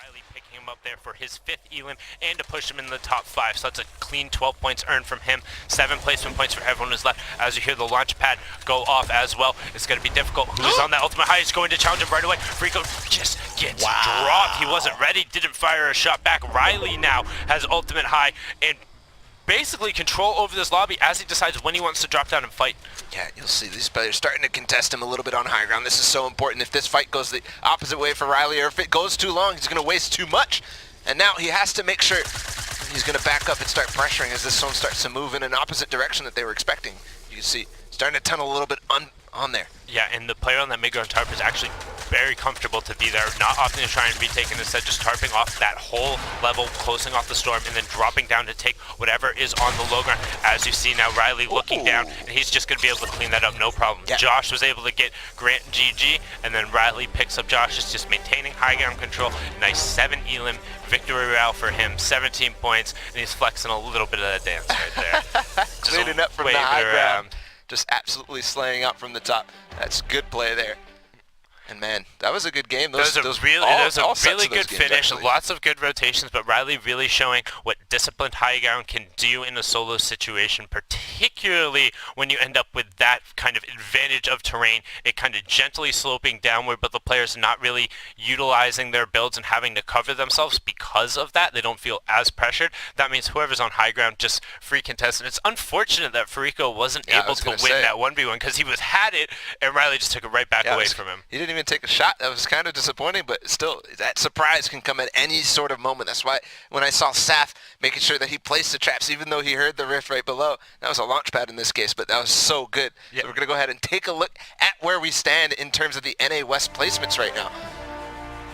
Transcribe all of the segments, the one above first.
Riley picking him up there for his 5th elim and to push him in the top 5. So that's a clean 12 points earned from him. 7 placement points for everyone who's left. As you hear the launch pad go off as well, it's going to be difficult. Who's on that ultimate high is going to challenge him right away. Frico just gets dropped. He wasn't ready, didn't fire a shot back. Riley now has ultimate high and basically control over this lobby as he decides when he wants to drop down and fight. Yeah, you'll see these players starting to contest him a little bit on high ground. This is so important. If this fight goes the opposite way for Riley, or if it goes too long, he's going to waste too much. And now he has to make sure he's going to back up and start pressuring as this zone starts to move in an opposite direction that they were expecting. You can see starting to tunnel a little bit on there. Yeah, and the player on that mid-ground tarp is actually very comfortable to be there, not opting to try and be taken. Instead, just tarping off that whole level, closing off the storm, and then dropping down to take whatever is on the low ground. As you see now, Riley looking down, and he's just going to be able to clean that up, no problem. Yeah. Josh was able to get Grant and GG, and then Riley picks up Josh, is just maintaining high ground control. Nice 7 elim, victory royale for him, 17 points, and he's flexing a little bit of that dance right there. Cleaning up from the high ground. Just absolutely slaying up from the top. That's good play there. And man, that was a good game. That was a really good finish. Actually. Lots of good rotations, but Riley really showing what disciplined high ground can do in a solo situation, particularly when you end up with that kind of advantage of terrain. It kind of gently sloping downward, but the players not really utilizing their builds and having to cover themselves because of that. They don't feel as pressured. That means whoever's on high ground just free contest. And it's unfortunate that Farico wasn't able to win that 1v1 because he had it, and Riley just took it right back away from him. He didn't even take a shot. That was kind of disappointing, but still, that surprise can come at any sort of moment. That's why when I saw Saf making sure that he placed the traps, even though he heard the rift right below, that was a launch pad in this case, but that was so good. Yeah. So we're going to go ahead and take a look at where we stand in terms of the NA West placements right now.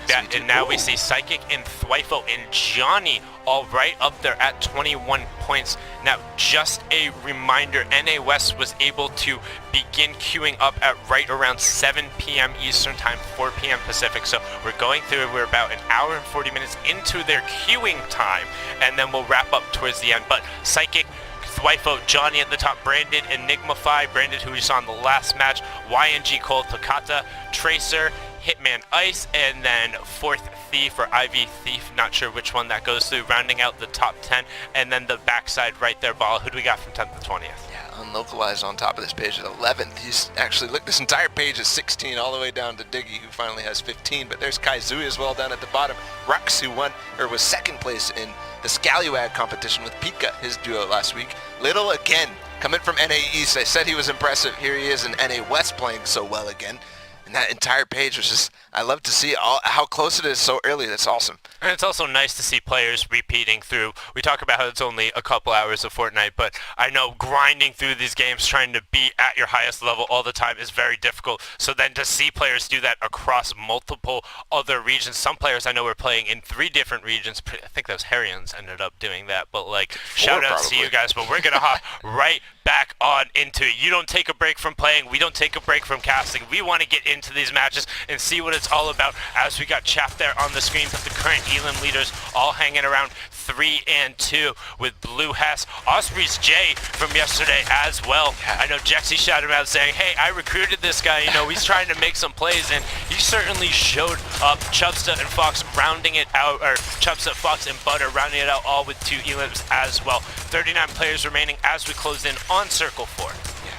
Yeah, and now we see Psychic and Thwifo and Johnny all right up there at 21 points. Now, just a reminder, NA West was able to begin queuing up at right around 7 p.m. Eastern Time, 4 p.m. Pacific. So we're going through, we're about an hour and 40 minutes into their queuing time, and then we'll wrap up towards the end. But Psychic, Thwifo, Johnny at the top, Brandon, Enigmafy, Brandon who we saw in the last match, YNG Cole, Takata, Tracer, Hitman Ice, and then 4th Thief or IV Thief, not sure which one that goes through, rounding out the top 10, and then the backside right there, Ball. Who do we got from 10th to 20th? Yeah, unlocalized on top of this page at 11th. He's actually, look, this entire page is 16 all the way down to Diggy, who finally has 15, but there's Kaizui as well down at the bottom. Rux, who was second place in the Scallywag competition with Pika, his duo last week. Little again, coming from NA East. I said he was impressive. Here he is in NA West playing so well again. And that entire page was just, I love to see how close it is so early. That's awesome. And it's also nice to see players repeating through. We talk about how it's only a couple hours of Fortnite, but I know grinding through these games, trying to be at your highest level all the time is very difficult. So then to see players do that across multiple other regions. Some players I know were playing in 3 different regions. I think those Harrians ended up doing that, but like, shout out to you guys. But we're going to hop right back on into it. You don't take a break from playing. We don't take a break from casting. We want to get into these matches and see what it's all about, as we got Chaff there on the screen, but the current elim leaders all hanging around 3 and 2 with Blue Hess, Osprey's Jay from yesterday as well. I know Jexy shouted him out saying, hey, I recruited this guy, you know, he's trying to make some plays, and he certainly showed up. Chubsta and Fox rounding it out, or Chubsta, Fox and Butter rounding it out, all with 2 elims as well. 39 players remaining as we close in on Circle 4. Yeah,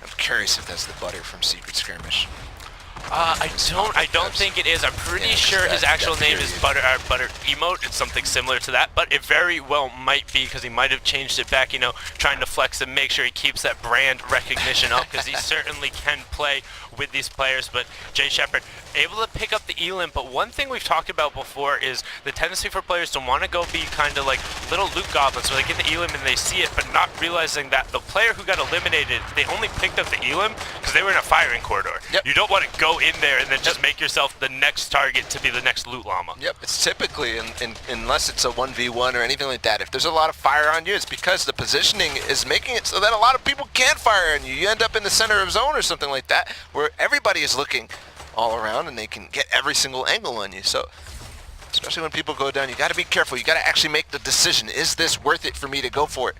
I'm curious if that's the Butter from Secret Skirmish. I don't think it is. I'm pretty sure his actual name is Butter Emote. It's something similar to that, but it very well might be, because he might have changed it back, you know, trying to flex and make sure he keeps that brand recognition up, because he certainly can play with these players. But Jay Shepard able to pick up the elim, but one thing we've talked about before is the tendency for players to want to go be kind of like little loot goblins, where they get the elim and they see it, but not realizing that the player who got eliminated, they only picked up the elim because they were in a firing corridor. Yep. You don't want to go in there and then just make yourself the next target to be the next loot llama. Yep, it's typically, unless it's a 1v1 or anything like that, if there's a lot of fire on you, it's because the positioning is making it so that a lot of people can't fire on you. You end up in the center of zone or something like that, where everybody is looking all around and they can get every single angle on you. So especially when people go down, you got to be careful. You got to actually make the decision. Is this worth it for me to go for it?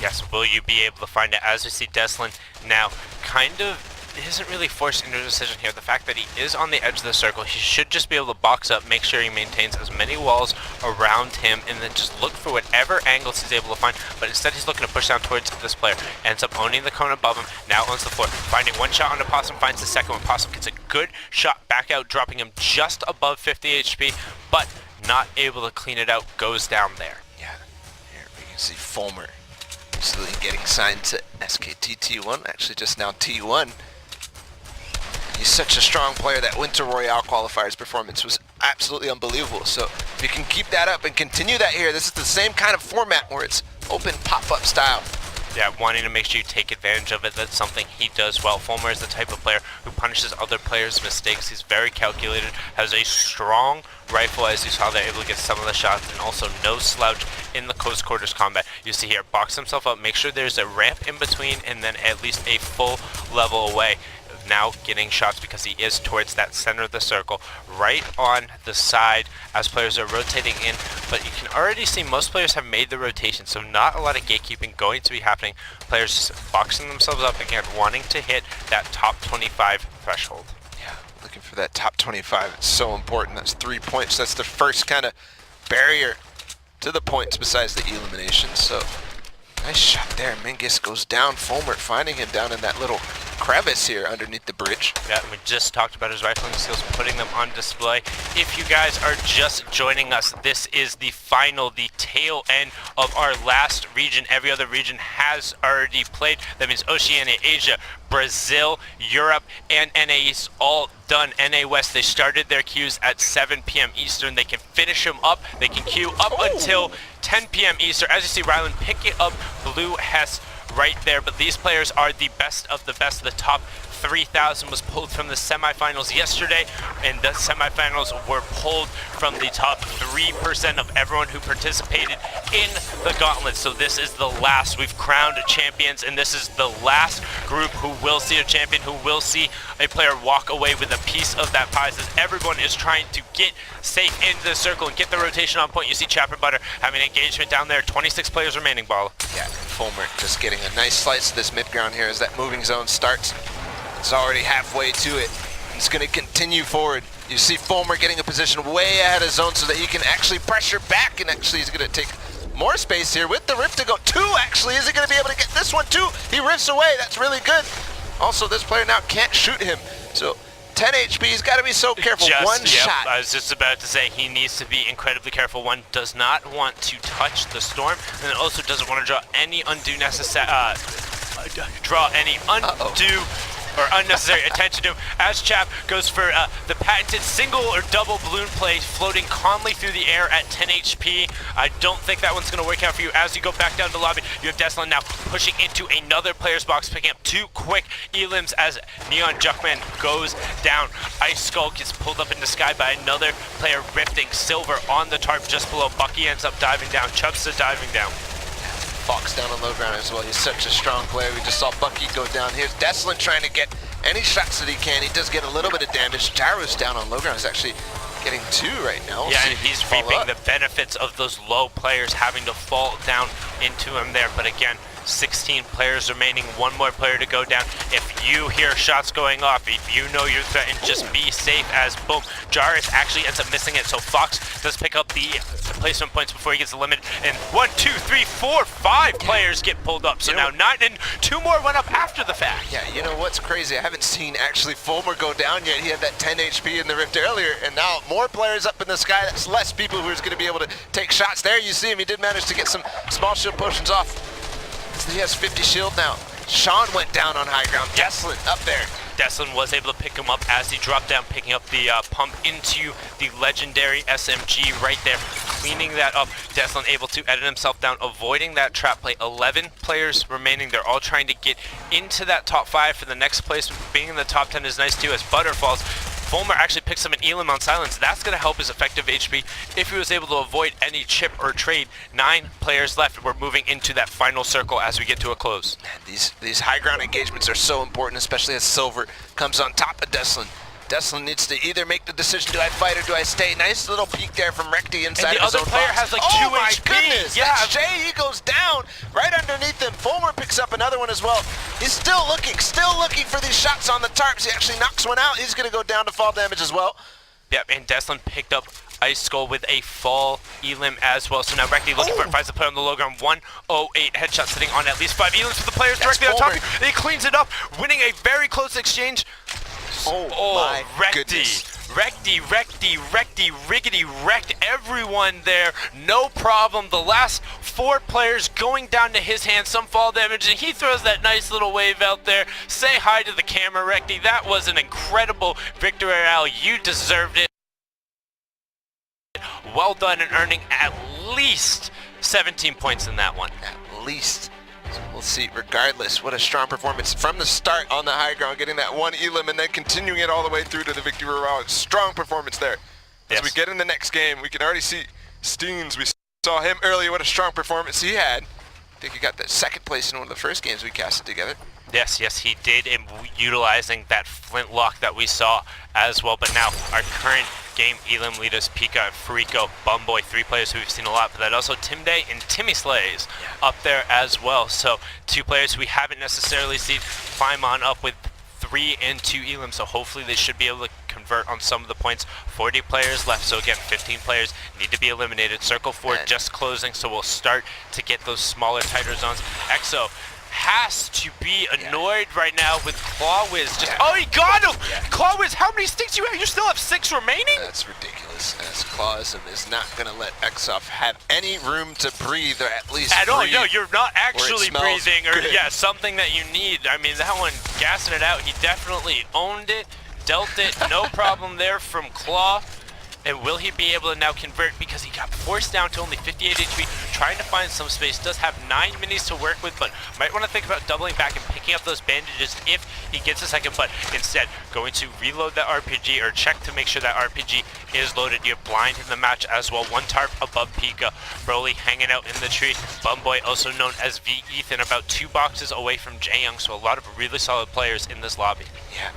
Yes, will you be able to find it? As we see Deslin now kind of isn't really forced into a decision here. The fact that he is on the edge of the circle, he should just be able to box up, make sure he maintains as many walls around him, and then just look for whatever angles he's able to find. But instead he's looking to push down towards this player. Ends up owning the cone above him, now owns the floor. Finding one shot onto Possum, finds the second one. Possum gets a good shot back out, dropping him just above 50 HP, but not able to clean it out, goes down there. Yeah, here we can see Fulmer easily getting signed to SKT T1, actually just now T1. He's such a strong player. That Winter Royale qualifiers performance was absolutely unbelievable. So if you can keep that up and continue that here, this is the same kind of format where it's open pop-up style. Yeah, wanting to make sure you take advantage of it. That's something he does well. Fulmer is the type of player who punishes other players' mistakes. He's very calculated, has a strong rifle, as you saw there, able to get some of the shots, and also no slouch in the close quarters combat. You see here, box himself up, make sure there's a ramp in between, and then at least a full level away. Now getting shots because he is towards that center of the circle, right on the side as players are rotating in. But you can already see most players have made the rotation, so not a lot of gatekeeping going to be happening. Players just boxing themselves up again, wanting to hit that top 25 threshold. Yeah, looking for that top 25. It's so important. That's 3 points. That's the first kind of barrier to the points besides the elimination. So nice shot there. Mingus goes down. Fulmer finding him down in that little crevice here underneath the bridge. Yeah, we just talked about his rifling skills, putting them on display. If you guys are just joining us, this is the final, the tail end of our last region. Every other region has already played. That means Oceania, Asia, Brazil, Europe, and NA East all done. NA West, they started their queues at 7 p.m. Eastern. They can finish them up. They can queue up until 10 p.m. Eastern. As you see, Ryland picking up Blue Hess right there, but these players are the best of the best. The top 3,000 was pulled from the semifinals yesterday, and the semifinals were pulled from the top 3% of everyone who participated in the gauntlet. So this is the last. We've crowned champions, and this is the last group who will see a champion, who will see a player walk away with a piece of that pie. As everyone is trying to get safe into the circle and get the rotation on point. You see Chapter Butter having engagement down there. 26 players remaining, Ball. Yeah, and Fulmer just getting a nice slice of this mid-ground here as that moving zone starts. It's already halfway to it. It's going to continue forward. You see Fulmer getting a position way ahead of zone so that he can actually pressure back, and actually he's going to take more space here with the rift to go. Two, actually. Is he going to be able to get this one too? He rifts away. That's really good. Also, this player now can't shoot him. So 10 HP, he's got to be so careful. One shot. I was just about to say he needs to be incredibly careful. One does not want to touch the storm, and also doesn't want to draw any undue or unnecessary attention to him, as Chap goes for the patented single or double balloon play, floating calmly through the air at 10 HP. I don't think that one's going to work out for you. As you go back down to the lobby, you have Deslin now pushing into another player's box, picking up two quick elims as Neon Juckman goes down. Ice Skull gets pulled up in the sky by another player, rifting Silver on the tarp just below. Bucky ends up diving down. Chubsta diving down. Fox down on low ground as well. He's such a strong player. We just saw Bucky go down. Here's Deslin trying to get any shots that he can. He does get a little bit of damage. Gyro's down on low ground. He's actually getting two right now. Yeah, and he's reaping the benefits of those low players having to fall down into him there. But again, 16 players remaining, one more player to go down. If you hear shots going off, if you know you're threatened, just be safe, as boom, Jarvis actually ends up missing it. So Fox does pick up the placement points before he gets eliminated. And 1, 2, 3, 4, 5 players get pulled up. So now 9, and 2 more went up after the fact. Yeah, you know what's crazy? I haven't seen actually Fulmer go down yet. He had that 10 HP in the rift earlier, and now more players up in the sky. That's less people who's going to be able to take shots. There you see him. He did manage to get some small shield potions off. He has 50 shield now. Sean went down on high ground. Deslin up there. Deslin was able to pick him up as he dropped down, picking up the pump into the legendary SMG right there, cleaning that up. Deslin able to edit himself down, avoiding that trap play. 11 players remaining. They're all trying to get into that top 5 for the next place. Being in the top 10 is nice too, as Butter falls. Fulmer actually picks up an Elim on silence. That's going to help his effective HP if he was able to avoid any chip or trade. 9 players left. We're moving into that final circle as we get to a close. Man, these high ground engagements are so important, especially as Silver comes on top of Deslin. Deslin needs to either make the decision, do I fight or do I stay? Nice little peek there from Rekti inside and of his own the other player box. has like 2 oh my HP. goodness, Yeah. that's Jay. He goes down right underneath him. Fulmer picks up another one as well. He's still looking for these shots on the tarps. He actually knocks one out. He's going to go down to fall damage as well. Yep, and Deslin picked up Ice Skull with a fall elim as well. So now Rekti looking for it, finds the player on the low ground. 108 headshot sitting on at least 5 elims for the players That's directly on top. Fulmer. He cleans it up, winning a very close exchange. Oh my goodness. Rekti, riggedy wrecked everyone there. No problem. The last 4 players going down to his hands, some fall damage, and he throws that nice little wave out there. Say hi to the camera, Rekti. That was an incredible victory royale. You deserved it. Well done in earning at least 17 points in that one. At least. So we'll see. Regardless, what a strong performance from the start on the high ground, getting that 1 elim and then continuing it all the way through to the victory royale. Strong performance there. As Yes. we get in the next game, we can already see Steens. We saw him earlier. What a strong performance he had. I think he got that 2nd place in one of the first games we casted together. Yes, he did, and utilizing that flintlock that we saw as well. But now our current game elim leaders, Pika, Furico, Bumboy, 3 players who we've seen a lot, but then also Tim Day and Timmy Slays up there as well. So 2 players we haven't necessarily seen climb on up with 3 and 2 elims, so hopefully they should be able to convert on some of the points. 40 players left, so again 15 players need to be eliminated. Circle 4 just closing, so we'll start to get those smaller, tighter zones. EXO has to be annoyed right now with Clawwiz. Oh, he got him! Clawwiz, how many sticks you have? You still have 6 remaining? That's ridiculous, as Clawism is not going to let Exoff have any room to breathe, or at least At all. breathe, No, you're not actually smells breathing, or good. something that you need. I mean, that one, gassing it out, he definitely owned it, dealt it, no problem there from Claw. And will he be able to now convert, because he got forced down to only 58 HP, trying to find some space. Does have 9 minis to work with, but might want to think about doubling back and picking up those bandages if he gets a second, but instead going to reload that RPG, or check to make sure that RPG is loaded. You have Blind in the match as well. 1 tarp above Pika. Broly hanging out in the tree. Bumboy, also known as V Ethan, about 2 boxes away from Jaeyoung, so a lot of really solid players in this lobby. Yeah,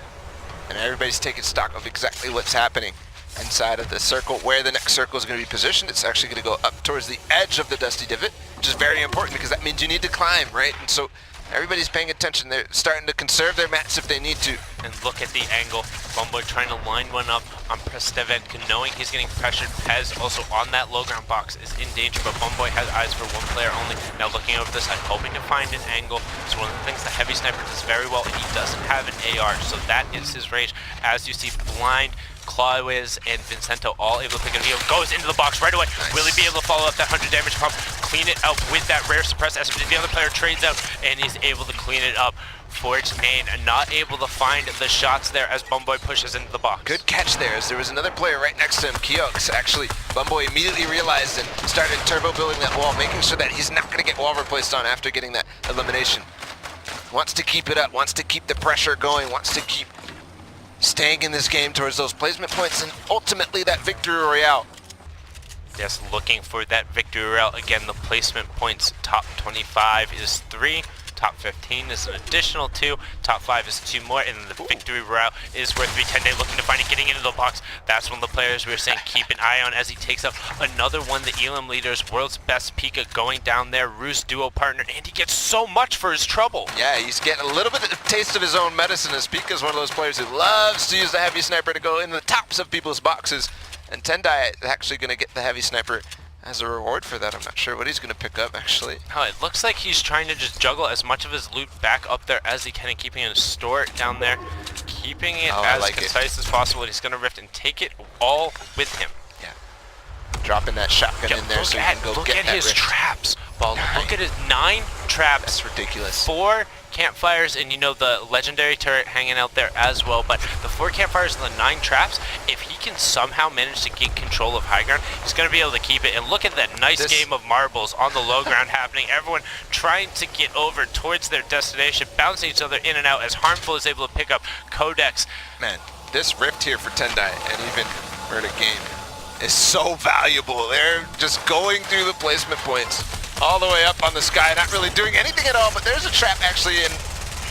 and everybody's taking stock of exactly what's happening inside of the circle, where the next circle is going to be positioned. It's actually going to go up towards the edge of the Dusty Divot, which is very important because that means you need to climb, right? And so everybody's paying attention. They're starting to conserve their mats if they need to. And look at the angle. Bumboy trying to line one up on Prestevenka, knowing he's getting pressured. Pez also on that low ground box is in danger, but Bumboy has eyes for 1 player only. Now looking over this side, hoping to find an angle. It's one of the things the heavy sniper does very well, and he doesn't have an AR, so that is his range. As you see, Blind, Clawwiz, and Vincento all able to pick it up. He goes into the box right away. Nice. Will he be able to follow up that 100 damage pump, clean it up with that rare suppress as the other player trades out, and he's able to clean it up. Forge Main not able to find the shots there as Bumboy pushes into the box. Good catch there, as there was another player right next to him, Kiox. Actually, Bumboy immediately realized and started turbo building that wall, making sure that he's not going to get wall replaced on after getting that elimination. Wants to keep it up, wants to keep the pressure going, wants to keep staying in this game towards those placement points and ultimately that victory royale. Yes, looking for that victory royale. Again, the placement points, top 25 is 3, top 15 is an additional 2, top 5 is 2 more, and then the victory royale is worth 3. 10 Day looking to find it, getting into the box. That's one of the players we were saying keep an eye on as he takes up another one, the Elam leaders, world's best Pika going down there, Ruse duo partner, and he gets so much for his trouble. Yeah, he's getting a little bit of a taste of his own medicine, as Pika's one of those players who loves to use the heavy sniper to go in the tops of people's boxes. And Tendai is actually going to get the heavy sniper as a reward for that. I'm not sure what he's going to pick up, actually. Oh, it looks like he's trying to just juggle as much of his loot back up there as he can, and keeping it stored down there, keeping it as concise as possible. And he's going to rift and take it all with him. Yeah, dropping that shotgun in there so he can go look get at that his rift. traps, Ball. Look at his 9 traps. That's ridiculous. 4 campfires, and you know the legendary turret hanging out there as well, but the 4 campfires and the 9 traps, if he can somehow manage to get control of high ground, he's going to be able to keep it. And look at that nice game of marbles on the low ground happening. Everyone trying to get over towards their destination, bouncing each other in and out as Harmful is able to pick up Codex. Man, this rift here for Tendai and even Murder Game is so valuable. They're just going through the placement points all the way up on the sky, not really doing anything at all, but there's a trap actually in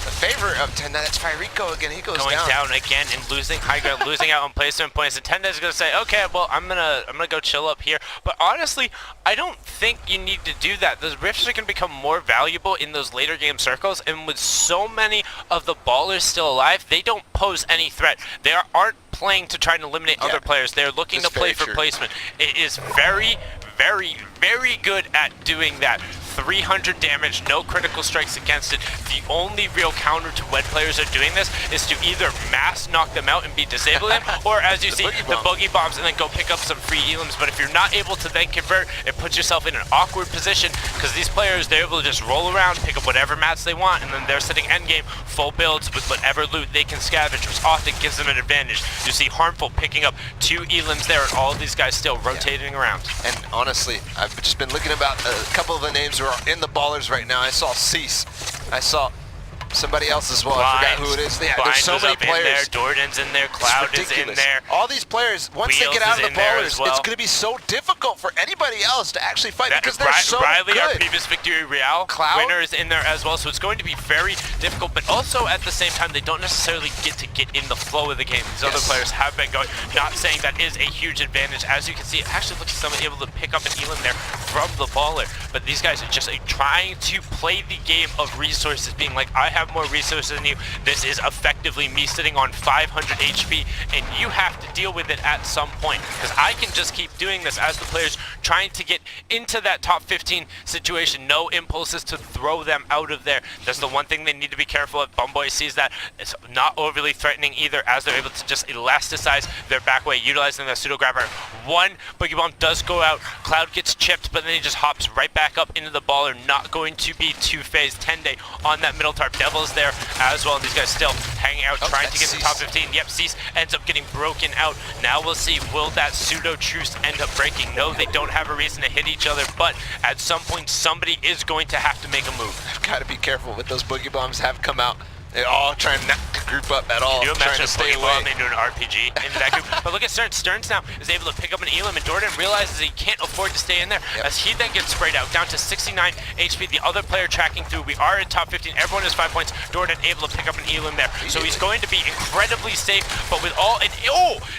the favorite of Tenda. That's Firiko again. He goes going down again and losing high ground, losing out on placement points. And Tenda is going to say, okay, well, I'm gonna go chill up here. But honestly, I don't think you need to do that. Those rifts are going to become more valuable in those later game circles. And with so many of the ballers still alive, they don't pose any threat. They aren't playing to try and eliminate other players. They're looking to play for placement. It is very, very, very good at doing that. 300 damage, no critical strikes against it. The only real counter to when players are doing this is to either mass knock them out and be disabling them, or as you see, the boogie bombs and then go pick up some free elims. But if you're not able to then convert, it puts yourself in an awkward position because these players, they're able to just roll around, pick up whatever mats they want, and then they're sitting endgame full builds with whatever loot they can scavenge, which often gives them an advantage. You see Harmful picking up 2 elims there, and all of these guys still rotating around. And honestly, I've just been looking about a couple of the names who are in the ballers right now. I saw Cease. I saw somebody else as well. I forgot who it is. Yeah, there's so many players. In there. Jordan's in there. Cloud is in there. All these players, once they get out of the ballers, it's going to be so difficult for anybody else to actually fight because they're so Riley, good. our previous Victory Real winner, is in there as well, so it's going to be very difficult, but also at the same time, they don't necessarily get in the flow of the game. These other players have been going, not saying that is a huge advantage. As you can see, it actually looks like someone able to pick up an elim there from the baller, but these guys are just trying to play the game of resources, being like, I have more resources than you. This is effectively me sitting on 500 HP, and you have to deal with it at some point, because I can just keep doing this as the players trying to get into that top 15 situation. No impulses to throw them out of there. That's the one thing they need to be careful of. Bumboy sees that. It's not overly threatening either, as they're able to just elasticize their back way, utilizing that pseudo grabber. One boogie bomb does go out. Cloud gets chipped, but then he just hops right back up into the baller. Not going to be two-phase. Tende on that middle tarp. Devil's there as well, and these guys still hanging out, trying to get to the top 15. Yep, Cease ends up getting broken out. Now we'll see, will that pseudo truce end up breaking? No, they don't have a reason to hit each other, but at some point somebody is going to have to make a move. I've got to be careful with those boogie bombs have come out. They're all trying not to group up at all. Can you imagine trying to stay a away. bomb into an RPG into that group? But look at Stearns. Stearns now is able to pick up an elim, and Jordan realizes he can't afford to stay in there as he then gets sprayed out down to 69 HP. The other player tracking through. We are in top 15. Everyone has 5 points. Jordan able to pick up an elim there. So he's going to be incredibly safe, but with all,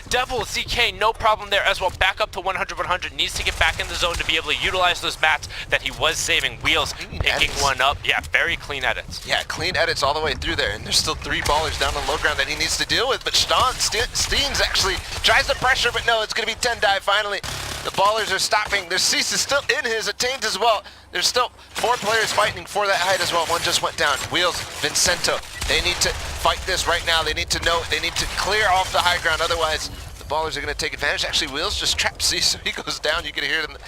Devil ZK, no problem there as well. Back up to 100-100. Needs to get back in the zone to be able to utilize those mats that he was saving. Wheels picking one up. Yeah, very clean edits. Yeah, clean edits all the way through there, and there's still 3 ballers down on low ground that he needs to deal with, but Steens actually tries the pressure, but no, it's going to be Tendai finally. The ballers are stopping. Their Cease is still in his attained as well. There's still 4 players fighting for that height as well. One just went down. Wheels, Vincento, they need to fight this right now. They need to know, they need to clear off the high ground, otherwise the ballers are going to take advantage. Actually, Wheels just trapped Cease, so he goes down. You can hear it in the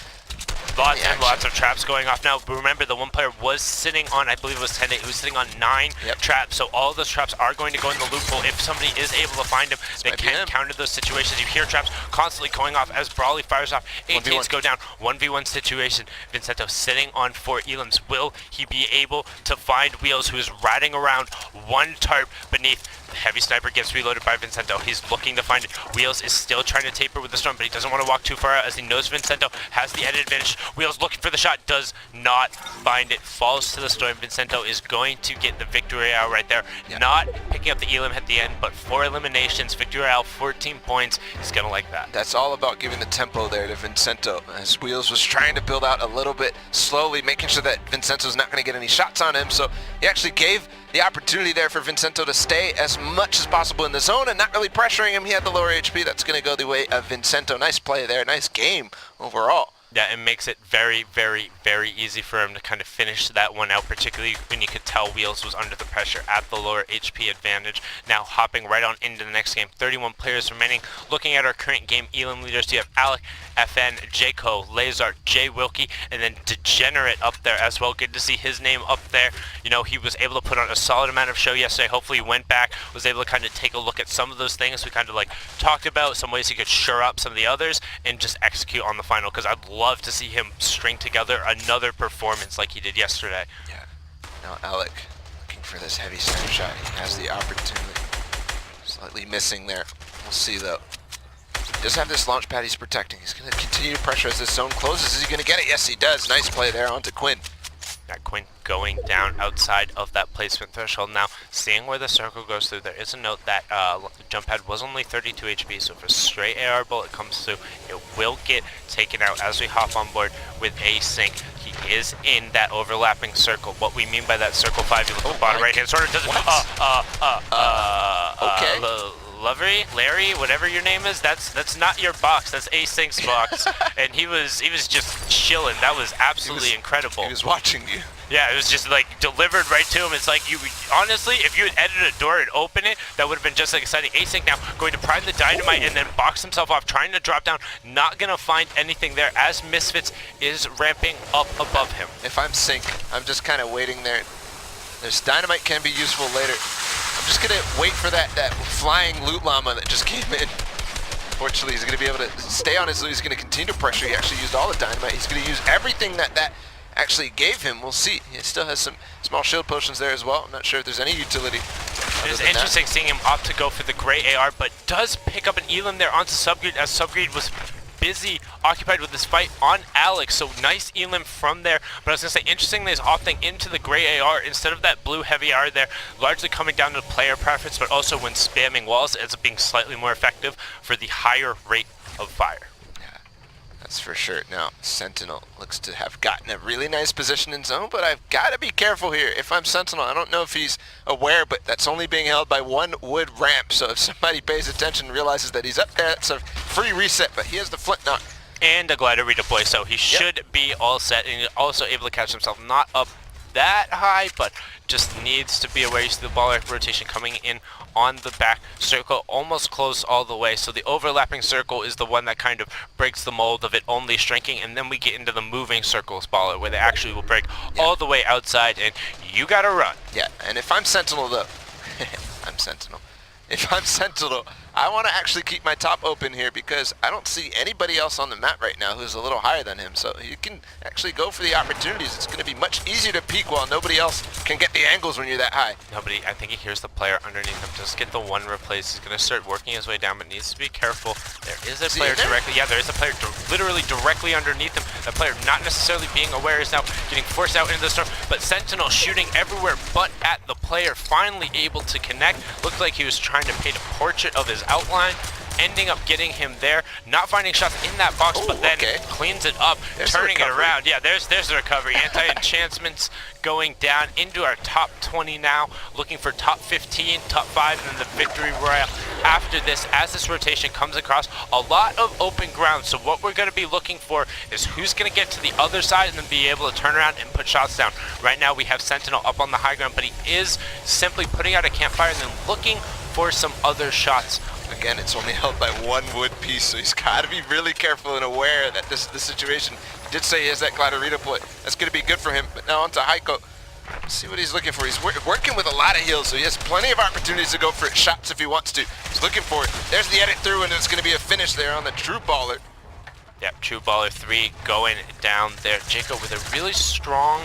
Lots of traps going off now. But remember, the one player was sitting on, I believe it was 10, he was sitting on 9 traps. So all of those traps are going to go in the loophole. If somebody is able to find him, they can counter those situations. You hear traps constantly going off as Brawley fires off. 18s go down. 1v1 situation. Vincento sitting on 4 elims. Will he be able to find Wheels, who is riding around 1 tarp beneath? Heavy sniper gets reloaded by Vincento. He's looking to find it. Wheels is still trying to taper with the storm, but he doesn't want to walk too far out as he knows Vincento has the edit advantage. Wheels looking for the shot, does not find it. Falls to the storm. Vincento is going to get the victory out right there. Not picking up the elim at the end, but 4 eliminations. Victory out, 14 points. He's going to like that. That's all about giving the tempo there to Vincento, as Wheels was trying to build out a little bit slowly, making sure that Vincento's not going to get any shots on him. So he actually gave the opportunity there for Vincento to stay as much as possible in the zone and not really pressuring him. He had the lower HP. That's going to go the way of Vincento. Nice play there. Nice game overall. Yeah, it makes it very, very, very easy for him to kind of finish that one out, particularly when you could tell Wheels was under the pressure at the lower HP advantage. Now hopping right on into the next game. 31 players remaining. Looking at our current game elim leaders, you have Alec, FN, Jayco, Lazar, Jay Wilkie, and then Degenerate up there as well. Good to see his name up there. You know, he was able to put on a solid amount of show yesterday. Hopefully he went back, was able to kind of take a look at some of those things we kind of like talked about, some ways he could shore up some of the others and just execute on the final, because I'd love to see him string together another performance like he did yesterday. Yeah. Now Alec looking for this heavy snapshot. He has the opportunity. Slightly missing there. We'll see though. He does have this launch pad he's protecting. He's going to continue to pressure as this zone closes. Is he going to get it? Yes, he does. Nice play there onto Quinn. That Quinn going down outside of that placement threshold now. seeing where the circle goes through, there is a note that jump pad was only 32 HP, so if a straight AR bullet comes through, it will get taken out as we hop on board with Async. He is in that overlapping circle. What we mean by that circle 5, you look at the bottom right hand corner, does okay. Larry, whatever your name is, that's not your box, that's Async's box. And he was just chilling. That was absolutely incredible. He was watching you. Yeah, it was just like delivered right to him. It's like, you honestly, if you had edited a door and opened it, that would have been just like exciting. Async now going to prime the dynamite and then box himself off, trying to drop down, not gonna find anything there as Misfits is ramping up above him. If I'm Sync, I'm just kind of waiting there. This dynamite can be useful later. I'm just gonna wait for that flying loot llama that just came in. Fortunately, he's gonna be able to stay on his loot. He's gonna continue to pressure. He actually used all the dynamite. He's gonna use everything that actually gave him. We'll see. He still has some small shield potions there as well. I'm not sure if there's any utility. It is interesting seeing him opt to go for the gray AR, but does pick up an Elam there onto Subgreed as Subgreed was busy, occupied with this fight on Alex. So nice Elam from there. But I was going to say, interestingly, is opting into the gray AR instead of that blue heavy AR there, largely coming down to player preference, but also when spamming walls, it ends up being slightly more effective for the higher rate of fire. That's for sure. Now, Sentinel looks to have gotten a really nice position in zone, but I've got to be careful here. If I'm Sentinel, I don't know if he's aware, but that's only being held by one wood ramp. So if somebody pays attention and realizes that he's up there, it's a free reset, but he has the flint knock. And a glider redeploy, so he should be all set, and he's also able to catch himself not up that high, but just needs to be aware. You see the ball rotation coming in on the back circle, almost close all the way. So the overlapping circle is the one that kind of breaks the mold of it only shrinking, and then we get into the moving circles baller where they actually will break all the way outside, and you gotta run. Yeah, and if I'm Sentinel though, I'm Sentinel. If I'm Sentinel, I want to actually keep my top open here because I don't see anybody else on the map right now who's a little higher than him. So you can actually go for the opportunities. It's going to be much easier to peek while nobody else can get the angles when you're that high. Nobody, I think he hears the player underneath him. Just get the one replace. He's going to start working his way down, but needs to be careful. There is a player directly, there is a player literally directly underneath him. That player not necessarily being aware is now getting forced out into the storm, but Sentinel shooting everywhere but at the player, finally able to connect. Looked like he was trying to paint a portrait of his outline, ending up getting him there, not finding shots in that box, but then cleans it up, turning it around. Yeah, there's the recovery. Anti-enchantments going down into our top 20 now, looking for top 15, top 5, and then the victory royale after this. As this rotation comes across, a lot of open ground, so what we're going to be looking for is who's going to get to the other side and then be able to turn around and put shots down. Right now we have Sentinel up on the high ground, but he is simply putting out a campfire and then looking for some other shots. Again, it's only held by one wood piece, so he's got to be really careful and aware that this is the situation. He did say he has that glider redeploy. That's going to be good for him. But now onto Heiko. Let's see what he's looking for. He's working with a lot of heals, so he has plenty of opportunities to go for shots if he wants to. He's looking for it. There's the edit through, and it's going to be a finish there on the True Baller. Yep, True Baller 3 going down there. Jacob with a really strong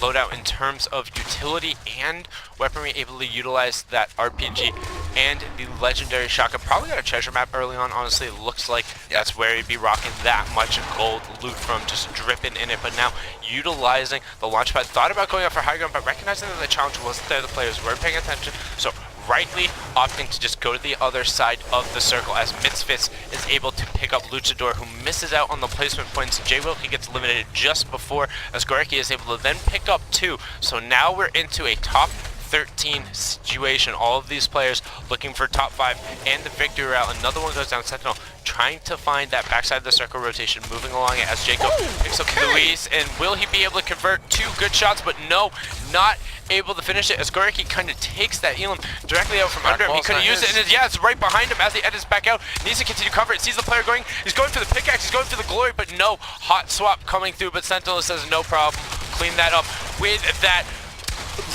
loadout in terms of utility and weaponry, able to utilize that RPG and the legendary shotgun. Probably got a treasure map early on, honestly. It looks like that's where he'd be rocking that much gold loot from, just dripping in it. But now utilizing the launch pad, thought about going up for high ground, but recognizing that the challenge wasn't there, the players weren't paying attention, so rightly opting to just go to the other side of the circle as Misfits is able to pick up Luchador, who misses out on the placement points. J. Wilkie gets eliminated just before, as Goreki is able to then pick up 2. So now we're into a top 13 situation. All of these players looking for top 5 and the victory route. Another one goes down. Sentinel trying to find that backside of the circle rotation, moving along it as Jacob picks up Luis. And will he be able to convert 2 good shots? But no, not able to finish it as Goreki kind of takes that Elam directly out from under him. He couldn't use it, and it's right behind him as he edits back out. Needs to continue to cover it. Sees the player going. He's going for the pickaxe. He's going for the glory, but no. Hot swap coming through, but Sentinel says no problem. Clean that up with that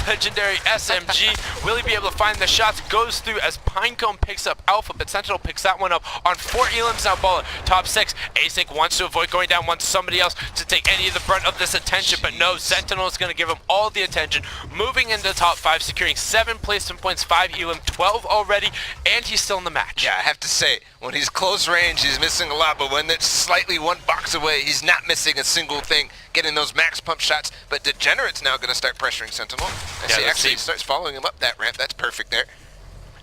legendary SMG. Will he be able to find the shots? Goes through as Pinecone picks up Alpha, but Sentinel picks that one up on 4 Elams now. Ball top 6. Async wants to avoid going down, wants somebody else to take any of the brunt of this attention, but no, Sentinel is going to give him all the attention. Moving into top 5, securing 7 placement points, 5 Elam, 12 already, and he's still in the match. Yeah, I have to say, when he's close range, he's missing a lot, but when it's slightly 1 box away, he's not missing a single thing, getting those max pump shots. But Degenerate's now going to start pressuring Sentinel. I Yeah, see, let's actually, see. he starts following him up that ramp. That's perfect there.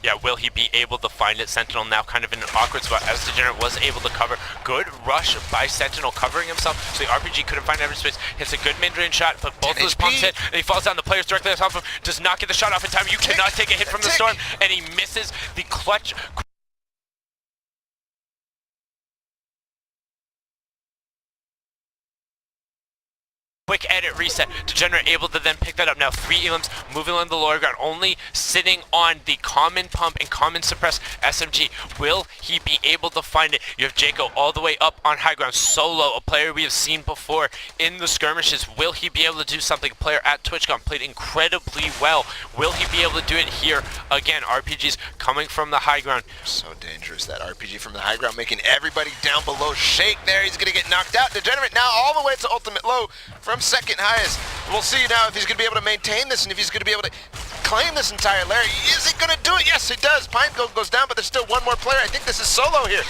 Yeah, will he be able to find it? Sentinel now kind of in an awkward spot as Degenerate was able to cover. Good rush by Sentinel covering himself, so the RPG couldn't find every space. Hits a good mid-range shot, but both of those pumps hit, and he falls down. The players directly on top of him. Does not get the shot off in time. You cannot take a hit from the storm, and he misses the clutch. Quick edit reset. Degenerate able to then pick that up. Now 3 elims moving on the lower ground, only sitting on the common pump and common suppress SMG. Will he be able to find it? You have Jaco all the way up on high ground, solo, a player we have seen before in the skirmishes. Will he be able to do something? A player at TwitchCon played incredibly well. Will he be able to do it here again? RPGs coming from the high ground. So dangerous, that RPG from the high ground, making everybody down below shake there. He's gonna get knocked out. Degenerate now all the way to ultimate low from second highest. We'll see now if he's going to be able to maintain this and if he's going to be able to claim this entire layer. Is he going to do it? Yes, he does. Pine Gold goes down, but there's still one more player. I think this is solo here.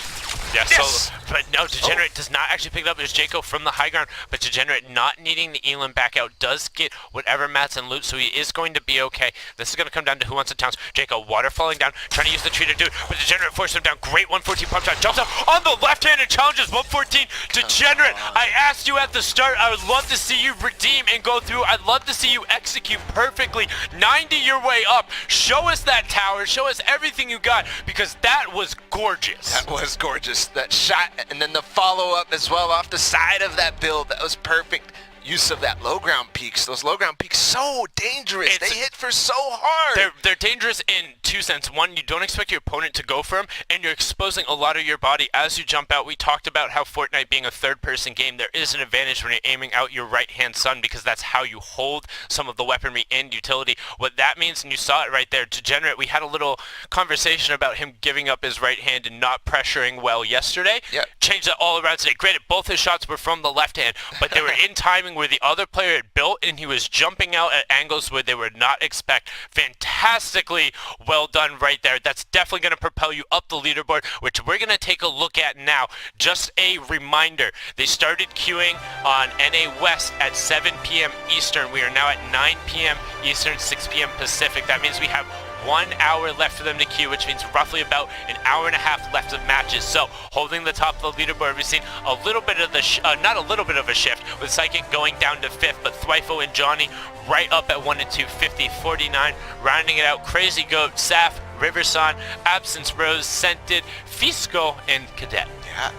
Yeah, Yes. But no, Degenerate does not actually pick it up. There's Jaco from the high ground, but Degenerate not needing the elim back out does get whatever mats and loot, so he is going to be okay. This is going to come down to who wants to tounce. Jaco, water falling down, trying to use the tree to do it, but Degenerate forces him down. Great 114 pump shot, jumps up on the left hand and challenges 114. Degenerate, I asked you at the start, I would love to see you redeem and go through. I'd love to see you execute perfectly. 90 your way up. Show us that tower, show us everything you got, because that was gorgeous. That was gorgeous. That shot and then the follow-up as well off the side of that build. That was perfect use of that low ground peaks. Those low ground peaks so dangerous. They hit for so hard. They're dangerous in two senses. One, you don't expect your opponent to go for them, and you're exposing a lot of your body as you jump out. We talked about how Fortnite being a third-person game, there is an advantage when you're aiming out your right-hand stun because that's how you hold some of the weaponry and utility. What that means, and you saw it right there, Degenerate, we had a little conversation about him giving up his right hand and not pressuring well yesterday. Yep. Changed that all around today. Granted, both his shots were from the left hand, but they were in timing where the other player had built, and he was jumping out at angles where they would not expect. Fantastically well done right there. That's definitely going to propel you up the leaderboard, which we're going to take a look at now. Just a reminder, they started queuing on NA West at 7 p.m. Eastern. We are now at 9 p.m. Eastern, 6 p.m. Pacific. That means we have 1 hour left for them to queue, which means roughly about an hour and a half left of matches. So holding the top of the leaderboard, we've seen a little bit of the not a little bit of a shift with Psychic going down to 5th, but Thwifo and Johnny right up at 1 and 2, 50, 49, rounding it out. Crazy Goat, Saf, Riverson, Absence Rose, Scented, Fisco, and Cadet. Yeah.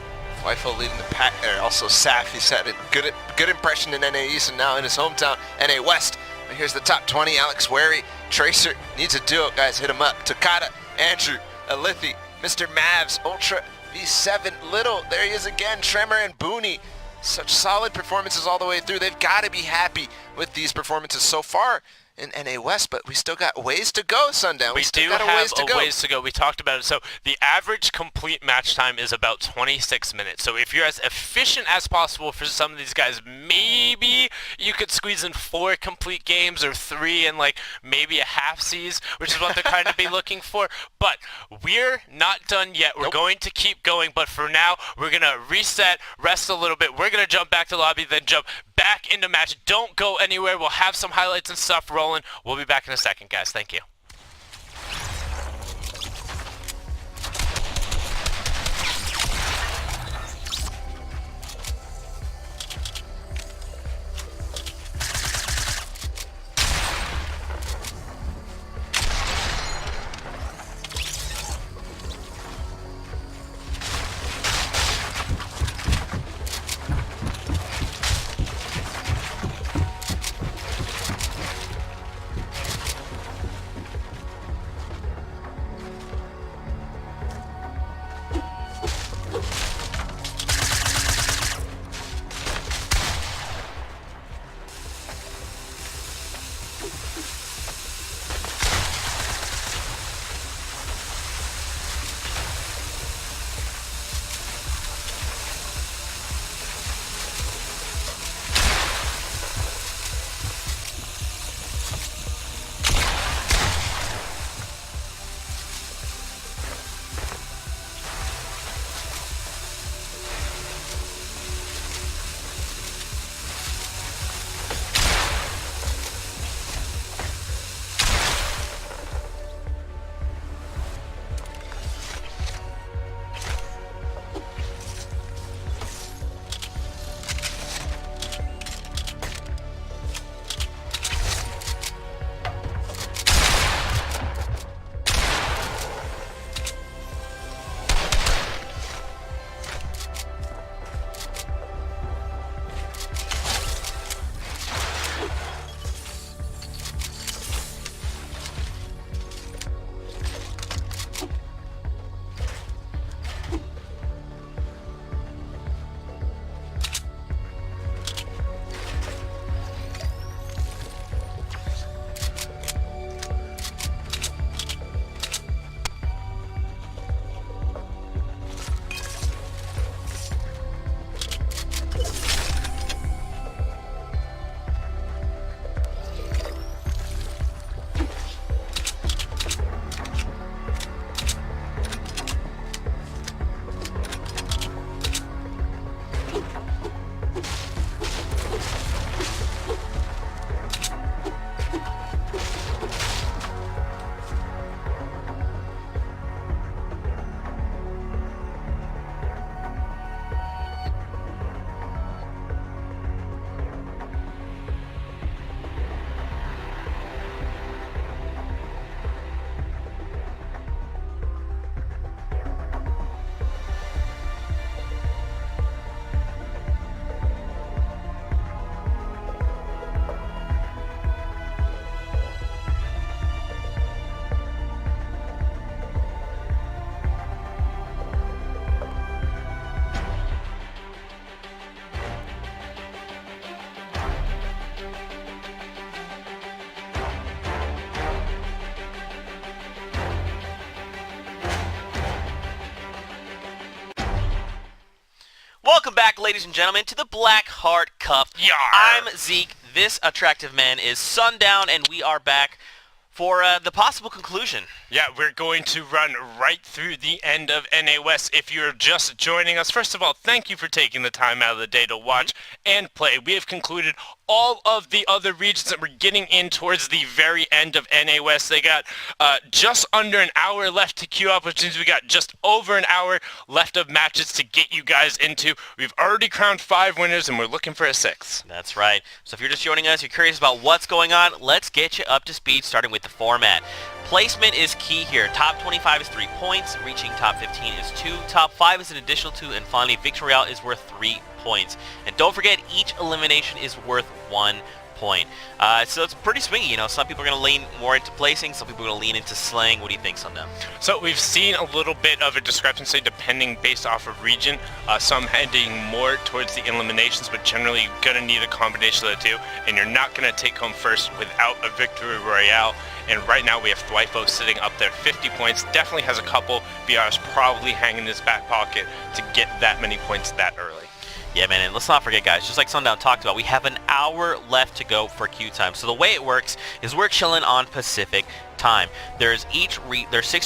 Wyfo leading the pack there. Also Saf, he's had a good impression in NA East and now in his hometown, NA West. But here's the top 20. Alex Wary, Tracer needs a duo, guys. Hit him up. Takata, Andrew, Alithi, Mr. Mavs, Ultra, V7, Little. There he is again. Tremor and Booney. Such solid performances all the way through. They've got to be happy with these performances so far in NA West, but we still got ways to go, Sundown. We still do got have ways to go. We talked about it. So the average complete match time is about 26 minutes. So if you're as efficient as possible for some of these guys, maybe you could squeeze in 4 complete games or 3 and like maybe a half C's, which is what they're kind of be looking for. But we're not done yet. We're going to keep going, but for now, we're going to reset, rest a little bit. We're going to jump back to lobby, then jump back into match. Don't go anywhere. We'll have some highlights and stuff rolling. We'll be back in a second, guys. Thank you. ladies and gentlemen, to the Blackheart Cup. Yar. I'm Zeke. This attractive man is Sundown, and we are back for the possible conclusion. Yeah, we're going to run right through the end of NA West. If you're just joining us, first of all, thank you for taking the time out of the day to watch and play. We have concluded all of the other regions, and we're getting in towards the very end of NA West. They got just under an hour left to queue up, which means we got just over an hour left of matches to get you guys into. We've already crowned 5 winners, and we're looking for a 6th. That's right. So if you're just joining us, you're curious about what's going on, let's get you up to speed, starting with the format. Placement is key here. Top 25 is 3 points. Reaching top 15 is 2. Top 5 is an additional 2. And finally, Victory Royale is worth 3 points. And don't forget, each elimination is worth 1 point. So it's pretty swingy. You know, some people are going to lean more into placing. Some people are going to lean into slaying. What do you think, Sundown? So we've seen a little bit of a discrepancy depending based off of region. Some heading more towards the eliminations, but generally you're going to need a combination of the two. And you're not going to take home first without a Victory Royale. And right now we have Thwifo sitting up there, 50 points. Definitely has a couple BRs probably hanging in his back pocket to get that many points that early. Yeah, man, and let's not forget, guys, just like Sundown talked about, we have an hour left to go for queue time. So the way it works is we're chilling on Pacific time. There's 6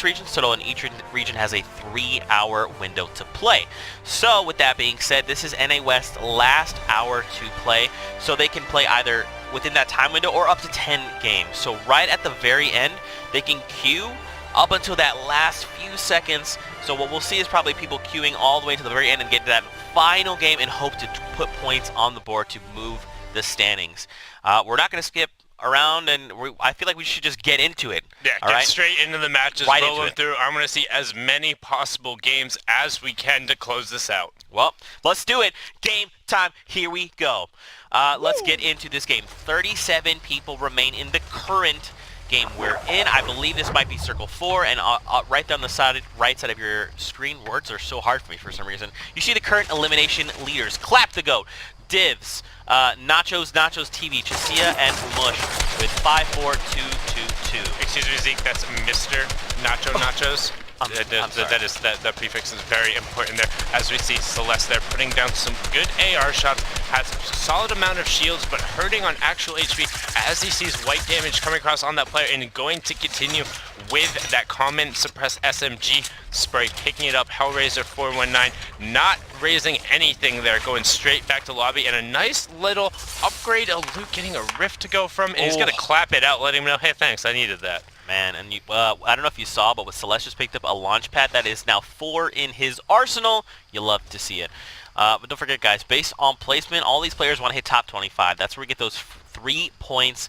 regions total, and each region has a 3-hour window to play. So with that being said, this is NA West's last hour to play, so they can play either within that time window or up to 10 games. So right at the very end, they can queue up until that last few seconds. So what we'll see is probably people queuing all the way to the very end and get to that final game and hope to put points on the board to move the standings. We're not going to skip around, and I feel like we should just get into it. Yeah, get straight into the matches, right roll them through. I'm going to see as many possible games as we can to close this out. Well, let's do it. Game time. Here we go. Let's get into this game. 37 people remain in the current game we're in. I believe this might be Circle 4, and right down the right side of your screen, words are so hard for me for some reason. You see the current elimination leaders. Clap the GOAT, Divs, Nachos TV, Chasia, and Mush with 5-4-2-2-2. Excuse me, Zeke, that's Mr. Nachos. That prefix is very important there. As we see Celeste there putting down some good AR shots, has a solid amount of shields, but hurting on actual HP as he sees white damage coming across on that player, and going to continue with that comment suppressed SMG spray, picking it up. Hellraiser 419 not raising anything there, going straight back to lobby, and a nice little upgrade of loot, getting a rift to go from, and he's gonna clap it out, letting him know, hey, thanks, I needed that. Man, and I don't know if you saw, but Celeste just picked up a launch pad that is now 4 in his arsenal. You love to see it. But don't forget, guys, based on placement, all these players want to hit top 25. That's where we get those 3 points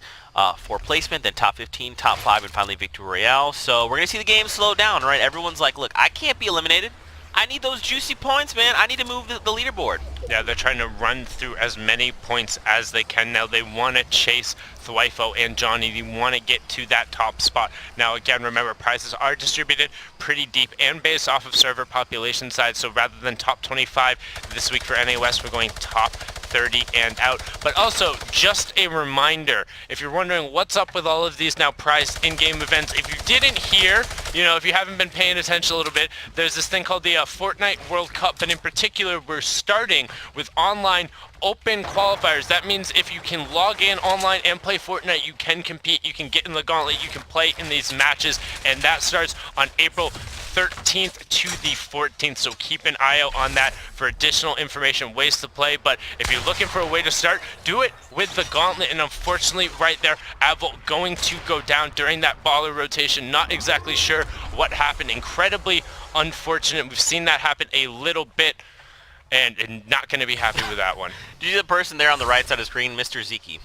for placement, then top 15, top 5, and finally Victory Royale. So we're going to see the game slow down, right? Everyone's like, look, I can't be eliminated. I need those juicy points, man. I need to move the leaderboard. Yeah, they're trying to run through as many points as they can now. They want to chase Thwifo and Johnny. They want to get to that top spot. Now, again, remember, prizes are distributed pretty deep and based off of server population size. So rather than top 25 this week for NA West, we're going top 30 and out. But also, just a reminder, if you're wondering what's up with all of these now prized in-game events, if you didn't hear, you know, if you haven't been paying attention a little bit, there's this thing called the Fortnite World Cup, but in particular, we're starting with online open qualifiers. That means if you can log in online and play Fortnite, you can compete, you can get in the gauntlet, you can play in these matches, and that starts on April 13th to the 14th, so keep an eye out on that for additional information, ways to play. But if you're looking for a way to start, do it with the gauntlet. And unfortunately, right there, Avil going to go down during that baller rotation. Not exactly sure what happened. Incredibly unfortunate. We've seen that happen a little bit, and not going to be happy with that one. Do you see the person there on the right side of the screen, Mr. Zeke?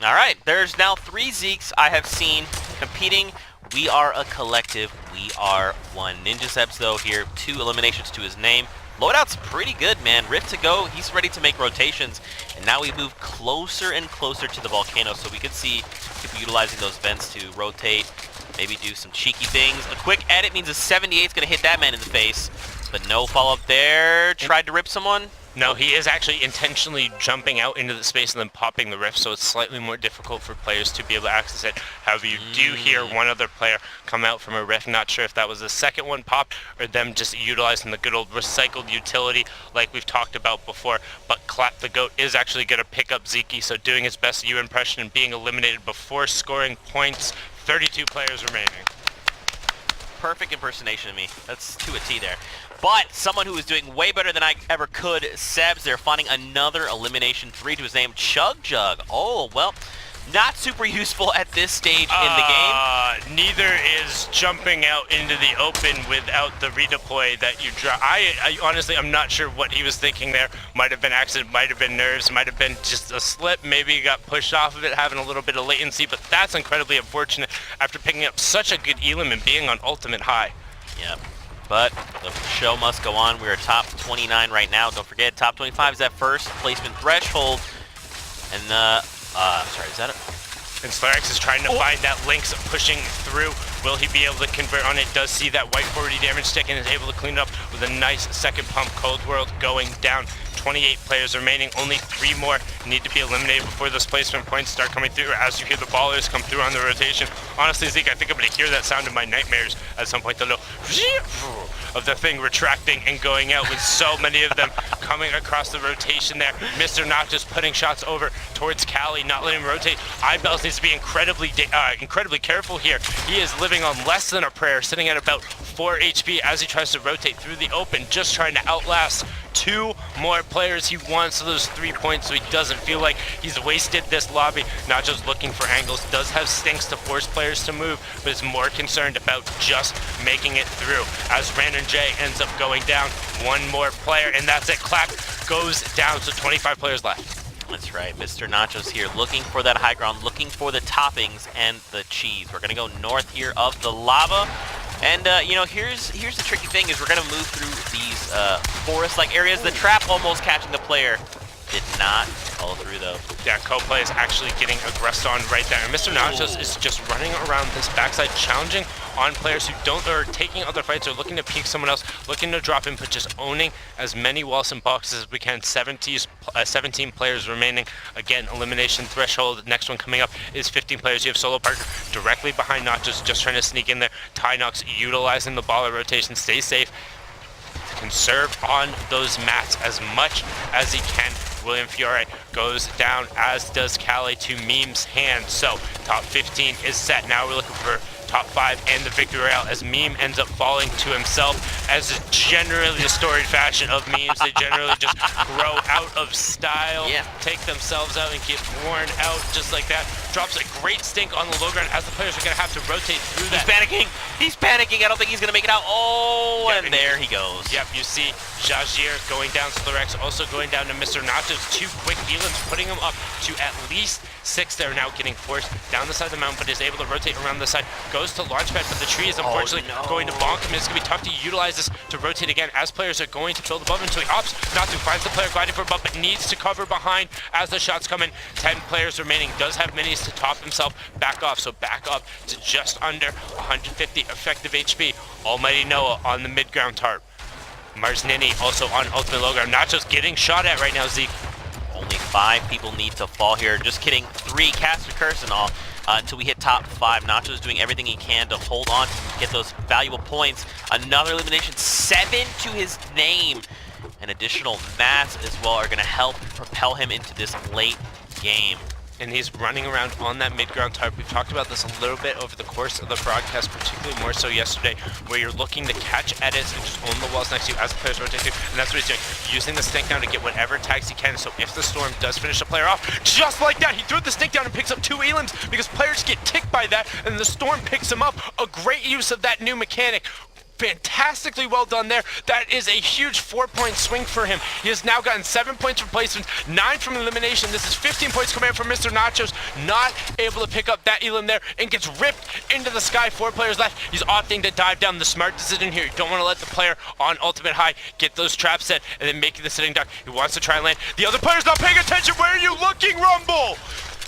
All right, there's now 3 Zekes I have seen competing. We are a collective. We are one. Ninja Sebs, though, here. 2 eliminations to his name. Loadout's pretty good, man. Rift to go. He's ready to make rotations. And now we move closer and closer to the volcano, so we could see people utilizing those vents to rotate, maybe do some cheeky things. A quick edit means a 78 is going to hit that man in the face. But no follow-up there. Tried to rip someone. No, he is actually intentionally jumping out into the space and then popping the rift, so it's slightly more difficult for players to be able to access it. However, you do hear one other player come out from a rift. Not sure if that was the second one popped or them just utilizing the good old recycled utility like we've talked about before. But Clap the Goat is actually going to pick up Zeke, so doing his best U impression and being eliminated before scoring points. 32 players remaining. Perfect impersonation of me. That's to a T there. But someone who is doing way better than I ever could, Sebs, they're finding another elimination 3 to his name, Chug Jug. Oh, well, not super useful at this stage in the game. Neither is jumping out into the open without the redeploy that you drop. I honestly, I'm not sure what he was thinking there. Might have been accident, might have been nerves, might have been just a slip. Maybe he got pushed off of it, having a little bit of latency, but that's incredibly unfortunate after picking up such a good elim and being on ultimate high. Yep. But the show must go on. We are top 29 right now. Don't forget, top 25 is that first placement threshold. And sorry, is that it? And Slarex is trying to find that Lynx pushing through. Will he be able to convert on it? Does see that white 40 damage stick and is able to clean it up with a nice second pump. Cold World going down. 28 players remaining. Only 3 more need to be eliminated before those placement points start coming through as you hear the ballers come through on the rotation. Honestly, Zeke, I think I'm going to hear that sound in my nightmares at some point. The little of the thing retracting and going out with so many of them coming across the rotation there. Mr. Noctis putting shots over towards Cali, not letting him rotate. Eyebells needs to be incredibly careful here. He is living on less than a prayer, sitting at about 4 HP as he tries to rotate through the open, just trying to outlast 2 more players. He wants those 3 points so he doesn't feel like he's wasted this lobby. Not just looking for angles, does have stinks to force players to move, but is more concerned about just making it through. As Random J ends up going down, 1 more player, and that's it. Clap goes down, so 25 players left. That's right, Mr. Nachos here, looking for that high ground, looking for the toppings and the cheese. We're gonna go north here of the lava. And, you know, here's the tricky thing is we're going to move through these forest-like areas. The trap almost catching the player did not follow through, though. Yeah, Coplay is actually getting aggressed on right there. And Mr. Nachos is just running around this backside, challenging on players who don't, or taking other fights, or looking to peek someone else, looking to drop in, but just owning as many walls and boxes as we can. 17 players remaining. Again, elimination threshold. Next one coming up is 15 players. You have Solo Parker directly behind Nachos, just trying to sneak in there. Tynox utilizing the baller rotation. Stay safe. Conserve on those mats as much as he can. William Fiore goes down, as does Cali, to Meme's hand. So top 15 is set. Now we're looking for top 5 and the victory royale as Meme ends up falling to himself, as is generally the storied fashion of memes. They generally just grow out of style, take themselves out and get worn out just like that. Drops a great stink on the low ground as the players are going to have to rotate through that. He's panicking. I don't think he's going to make it out. Oh, and there he goes. Yep, you see Jajir going down, Slarex also going down to Mr. Nachos. 2 quick elims, putting him up to at least 6. They're now getting forced down the side of the mountain, but is able to rotate around the side. Goes to Launchpad, but the tree is unfortunately going to bonk him. It's going to be tough to utilize this to rotate again as players are going to build above him. So he opts not to, finds the player gliding for above, but needs to cover behind as the shots come in. 10 players remaining. Does have minis to top himself back off, so back up to just under 150 effective HP. Almighty Noah on the mid-ground tarp. Mars Nini also on ultimate low ground. Nachos getting shot at right now, Zeke. Only 5 people need to fall here. Just kidding. 3 cast a curse and all until we hit top 5. Nachos doing everything he can to hold on to get those valuable points. Another elimination, 7 to his name. And additional mats as well are going to help propel him into this late game. And he's running around on that mid-ground tarp. We've talked about this a little bit over the course of the broadcast, particularly more so yesterday, where you're looking to catch edits and just own the walls next to you as the players rotate through. And that's what he's doing, using the stink down to get whatever tags he can. So if the Storm does finish a player off, just like that, he threw the stink down and picks up 2 elims because players get ticked by that, and the Storm picks him up. A great use of that new mechanic. Fantastically well done there. That is a huge 4-point swing for him. He has now gotten 7 points from placements, 9 from elimination. This is 15 points coming in from Mr. Nachos. Not able to pick up that elim there and gets ripped into the sky. 4 players left. He's opting to dive down. The smart decision here. You don't want to let the player on ultimate high get those traps set and then making the sitting duck. He wants to try and land. The other player's not paying attention. Where are you looking, Rumble?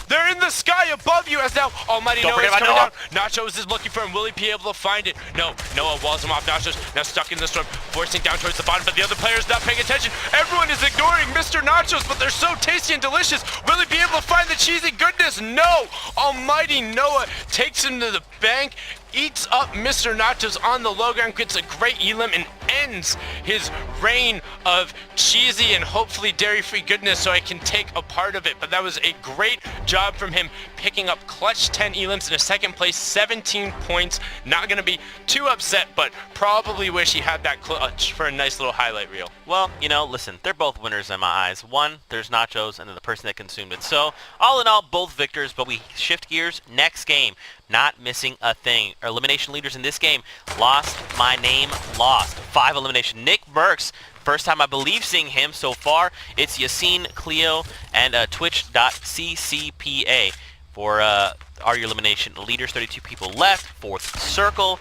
They're in the sky above you as now Almighty Don't Noah is forget coming about down. Nachos is looking for him. Will he be able to find it? No. Noah walls him off. Nachos now stuck in the storm, forcing down towards the bottom, but the other player is not paying attention. Everyone is ignoring Mr. Nachos, but they're so tasty and delicious. Will he be able to find the cheesy goodness? No. Almighty Noah takes him to the bank, eats up Mr. Nachos on the low ground, gets a great elim, and ends his reign of cheesy and hopefully dairy-free goodness so I can take a part of it. But that was a great job from him, picking up clutch 10 elims in a second place, 17 points. Not going to be too upset, but probably wish he had that clutch for a nice little highlight reel. Well, you know, listen, they're both winners in my eyes. One, there's Nachos, and then the person that consumed it. So, all in all, both victors, but we shift gears. Next game, not missing a thing. Our elimination leaders in this game, Lost My Name Lost. 5 elimination. Nick Merckx, first time I believe seeing him so far. It's Yassine, Cleo, and twitch.ccpa for our elimination leaders. 32 people left, 4th circle.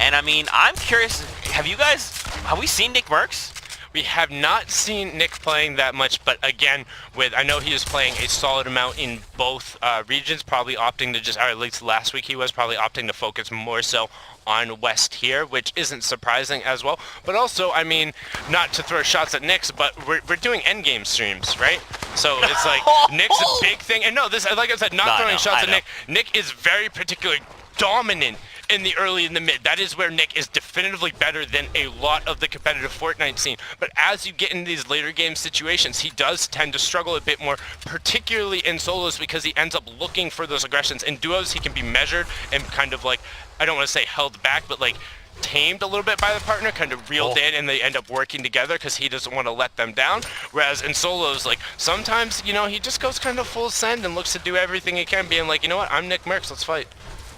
And I mean, I'm curious, have we seen Nick Merckx? We have not seen Nick playing that much, but again, I know he is playing a solid amount in both regions, probably opting to or at least last week he was probably opting to focus more so on West here, which isn't surprising as well. But also, I mean, not to throw shots at Nick's, but we're doing endgame streams, right? So it's like Nick's a big thing. And no, this, like I said, not throwing shots at Nick. Nick is very particularly dominant in the early and the mid. That is where Nick is definitively better than a lot of the competitive Fortnite scene. But as you get in these later game situations, he does tend to struggle a bit more, particularly in solos, because he ends up looking for those aggressions. In duos, he can be measured and kind of like, I don't want to say held back, but like tamed a little bit by the partner, kind of reeled in, and they end up working together because he doesn't want to let them down. Whereas in solos, like sometimes, you know, he just goes kind of full send and looks to do everything he can, being like, you know what, I'm Nick Merckx, let's fight.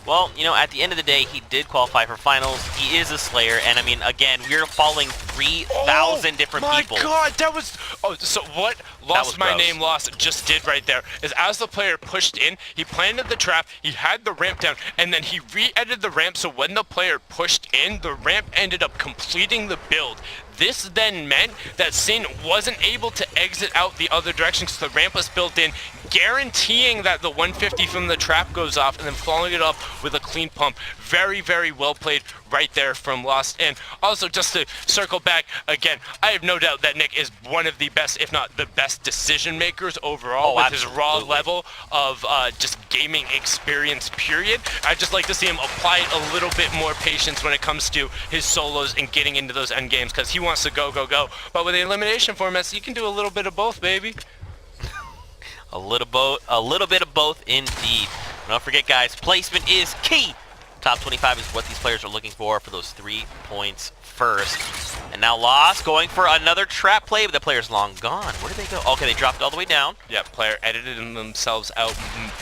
Well, you know, at the end of the day, he did qualify for finals. He is a Slayer, and I mean, again, we're following 3,000 different people. My God, that was... Oh, so what Lost My Name Lost just did right there is as the player pushed in, he planted the trap, he had the ramp down, and then he re-edited the ramp, so when the player pushed in, the ramp ended up completing the build. This then meant that Sin wasn't able to exit out the other direction because the ramp was built in, guaranteeing that the 150 from the trap goes off and then following it up with a clean pump. Very, very well played right there from Lost. And also, just to circle back, again, I have no doubt that Nick is one of the best, if not the best decision makers overall with his raw level of just gaming experience, period. I'd just like to see him apply a little bit more patience when it comes to his solos and getting into those end games, because he wants to go, go, go. But with the elimination formats, you can do a little bit of both, baby. A little bit of both indeed. Don't forget, guys, placement is key. Top 25 is what these players are looking for those 3 points first. And now Lost going for another trap play, but the player's long gone. Where did they go? Okay, they dropped all the way down. Yeah, player edited themselves out,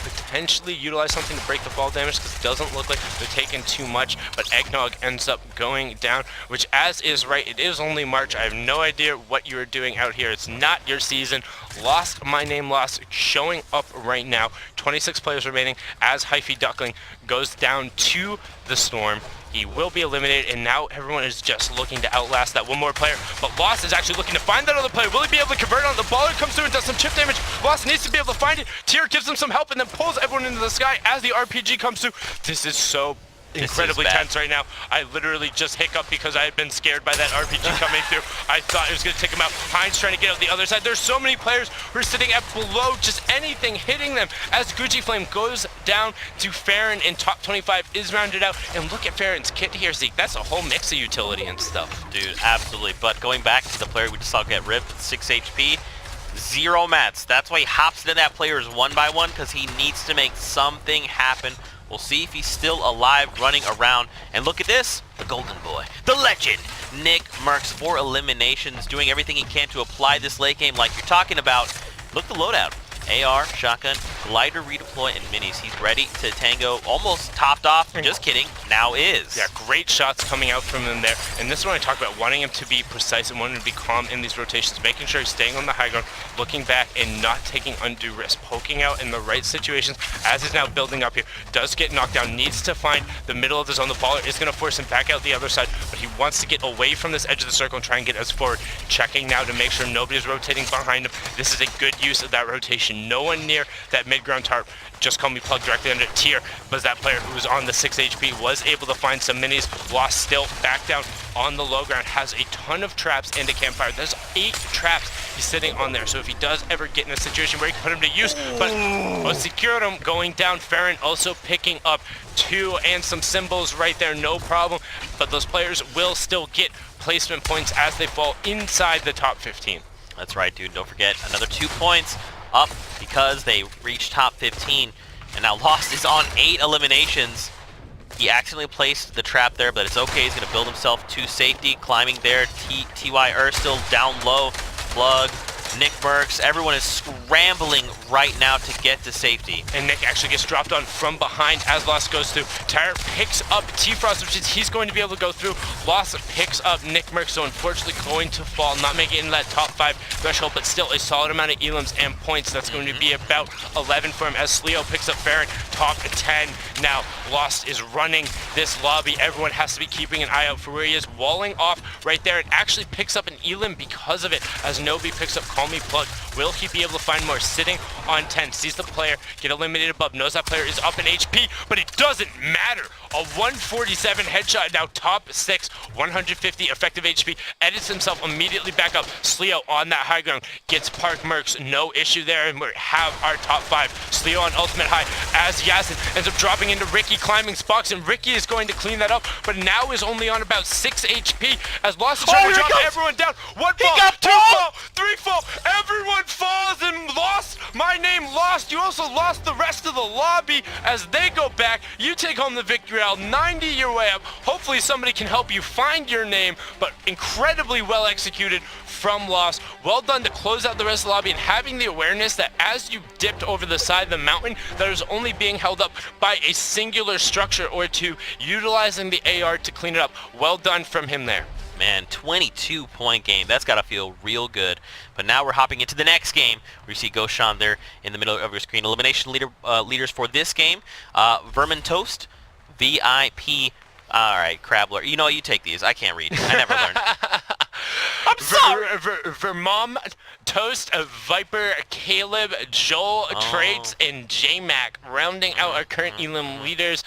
potentially utilized something to break the fall damage because it doesn't look like they're taking too much, but Eggnog ends up going down, which, as is right, it is only March. I have no idea what you are doing out here. It's not your season. Lost My Name Lost showing up right now. 26 players remaining as Hyphy Duckling goes down to the Storm. He will be eliminated, and now everyone is just looking to outlast that one more player. But Lost is actually looking to find that other player. Will he be able to convert on? The baller comes through and does some chip damage. Lost needs to be able to find it. Tier gives him some help and then pulls everyone into the sky as the RPG comes through. This is so incredibly tense right now. I literally just hiccuped because I had been scared by that RPG coming through. I thought it was going to take him out. Heinz trying to get out the other side. There's so many players who are sitting at below just anything hitting them as Gucci Flame goes down to Farron, and top 25 is rounded out. And look at Farron's kit here, Zeke. That's a whole mix of utility and stuff. Dude, absolutely. But going back to the player we just saw get ripped with 6 HP, 0 mats. That's why he hops into that players one by one, because he needs to make something happen. We'll see if he's still alive, running around. And look at this, the golden boy, the legend, Nick Merckx, 4 eliminations, doing everything he can to apply this late game like you're talking about. Look, the loadout. AR, shotgun, glider redeploy, and minis. He's ready to tango, almost topped off. Just kidding, now is. Yeah, great shots coming out from him there. And this is what I talk about, wanting him to be precise and wanting him to be calm in these rotations, making sure he's staying on the high ground, looking back and not taking undue risk, poking out in the right situations as he's now building up here. Does get knocked down, needs to find the middle of the zone. The baller is going to force him back out the other side, but he wants to get away from this edge of the circle and try and get us forward. Checking now to make sure nobody's rotating behind him. This is a good use of that rotation. No one near that mid-ground tarp. Just call me plug directly under tier. Was that player who was on the 6 HP, was able to find some minis. Lost still back down on the low ground, has a ton of traps and a campfire. There's 8 traps he's sitting on there, so if he does ever get in a situation where he can put him to use, but secured him going down. Farron also picking up 2 and some symbols right there, no problem, but those players will still get placement points as they fall inside the top 15. That's right, dude. Don't forget, another 2 points up because they reached top 15, and now Lost is on 8 eliminations. He accidentally placed the trap there, but it's okay. He's going to build himself to safety, climbing there. TY still down low. Plug, Nick Merckx, everyone is scrambling right now to get to safety. And Nick actually gets dropped on from behind as Lost goes through. Tyre picks up T-Frost, which is he's going to be able to go through. Lost picks up Nick Merckx, so unfortunately going to fall, not making it in that top 5 threshold, but still a solid amount of elims and points. That's going to be about 11 for him as Sleo picks up Farron, top 10. Now Lost is running this lobby. Everyone has to be keeping an eye out for where he is, walling off right there. It actually picks up an elim because of it, as Nobi picks up Call Me Plug. Will he be able to find more? Sitting on 10, sees the player get eliminated above, knows that player is up in HP, but it doesn't matter. A 147 headshot, now top 6, 150 effective HP, edits himself immediately back up. Sleo on that high ground gets Park Mercs, no issue there, and we have our top 5. Sleo on ultimate high as Yasin ends up dropping into Ricky, climbing Spox, and Ricky is going to clean that up, but now is only on about 6 HP as Lost is trying to drop everyone down. 1 fall, 2 fall, 3 fall, everyone falls, and Lost, my name Lost. You also lost the rest of the lobby as they go back. You take home the victory out, 90 your way up. Hopefully somebody can help you find your name, but incredibly well executed from Lost. Well done to close out the rest of the lobby and having the awareness that as you dipped over the side of the mountain, that is only being held up by a singular structure or 2, utilizing the AR to clean it up. Well done from him there. Man, 22-point game. That's got to feel real good. But now we're hopping into the next game, where you see Goshan there in the middle of your screen. Elimination leaders for this game. Vermin Toast, VIP. All right, Crabbler. You know what? You take these. I can't read. I never learned. I'm sorry. Vermom, Toast, Viper, Caleb, Joel, Traits, and J-Mac rounding out our current elim leaders.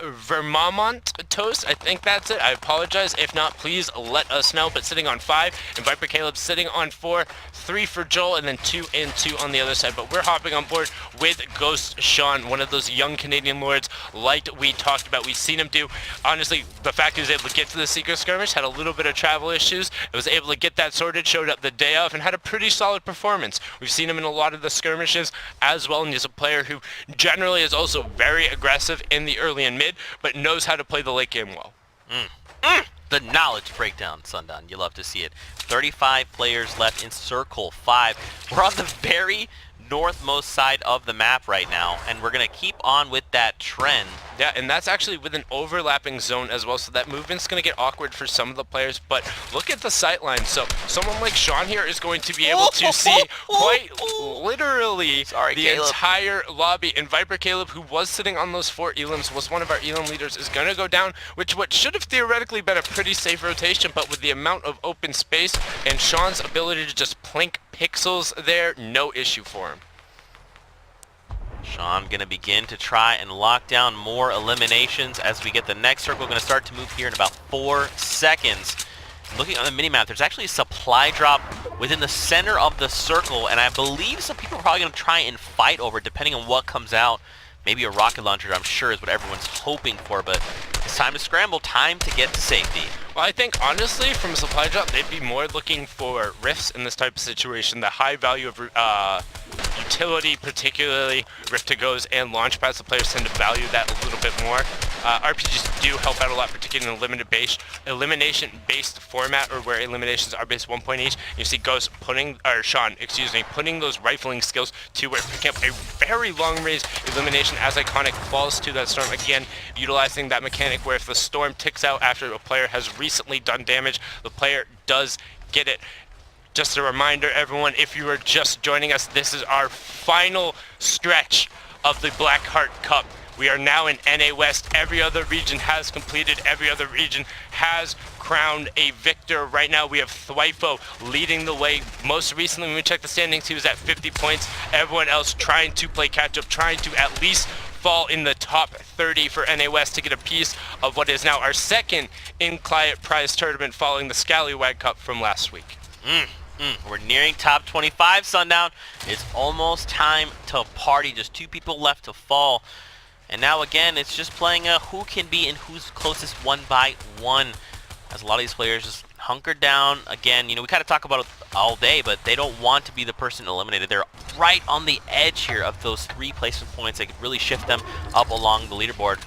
Vermont Toast, I think that's it. I apologize. If not, please let us know. But sitting on 5, and Viper Caleb sitting on 4, 3 for Joel, and then 2 and 2 on the other side. But we're hopping on board with Ghost Sean, one of those young Canadian lords like we talked about. We've seen him do, honestly, the fact he was able to get to the secret skirmish, had a little bit of travel issues. It was able to get that sorted, showed up the day of, and had a pretty solid performance. We've seen him in a lot of the skirmishes as well, and he's a player who generally is also very aggressive in the early and mid, but knows how to play the late game well. The knowledge breakdown, Sundown. You love to see it. 35 players left in Circle 5. We're on the very northmost side of the map right now, and we're going to keep on with that trend. Yeah, and that's actually with an overlapping zone as well, so that movement's going to get awkward for some of the players, but look at the sight line. So someone like Sean here is going to be able to see quite literally the entire lobby, and Viper Caleb, who was sitting on those 4 elims, was one of our elim leaders, is going to go down, which what should have theoretically been a pretty safe rotation, but with the amount of open space and Sean's ability to just plink pixels there, no issue for him. Sean going to begin to try and lock down more eliminations as we get the next circle. Going to start to move here in about 4 seconds. Looking on the minimap, there's actually a supply drop within the center of the circle, and I believe some people are probably going to try and fight over it, depending on what comes out. Maybe a rocket launcher, I'm sure, is what everyone's hoping for, but it's time to scramble, time to get to safety. Well, I think, honestly, from a supply drop, they'd be more looking for rifts in this type of situation. The high value of utility, particularly rift-to-goes and launch pads, the players tend to value that a little bit more. RPGs do help out a lot, particularly in a elimination-based format, or where eliminations are based 1 point each. You see Ghost Sean, putting those rifling skills to where picking up a very long-range elimination as Iconic falls to that storm. Again, utilizing that mechanic where if the storm ticks out after a player has recently done damage, the player does get it. Just a reminder, everyone, if you are just joining us, this is our final stretch of the Blackheart Cup. We are now in NA West. Every other region has completed. Every other region has crowned a victor. Right now we have Thwifo leading the way. Most recently when we checked the standings, he was at 50 points. Everyone else trying to play catch up, trying to at least fall in the top 30 for NA West to get a piece of what is now our second in-client prize tournament following the Scallywag Cup from last week. We're nearing top 25, Sundown. It's almost time to party. Just 2 people left to fall. And now again, it's just playing who can be and who's closest 1 by 1. As a lot of these players just hunkered down. Again, you know, we kind of talk about it all day, but they don't want to be the person eliminated. They're right on the edge here of those 3 placement points. They could really shift them up along the leaderboard.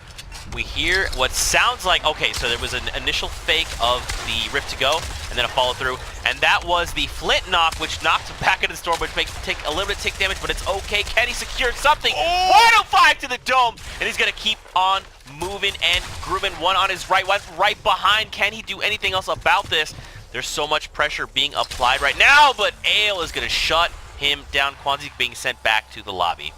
We hear what sounds like, okay, so there was an initial fake of the Rift to go, and then a follow through, and that was the Flint knock, which knocked him back into the storm, which makes him take a little bit of tick damage, but it's okay. Kenny secured something. 105 to the dome, and he's gonna keep on moving and grooving. One on his right, one right behind. Can he do anything else about this? There's so much pressure being applied right now, but Ale is gonna shut him down. Kwanzi being sent back to the lobby.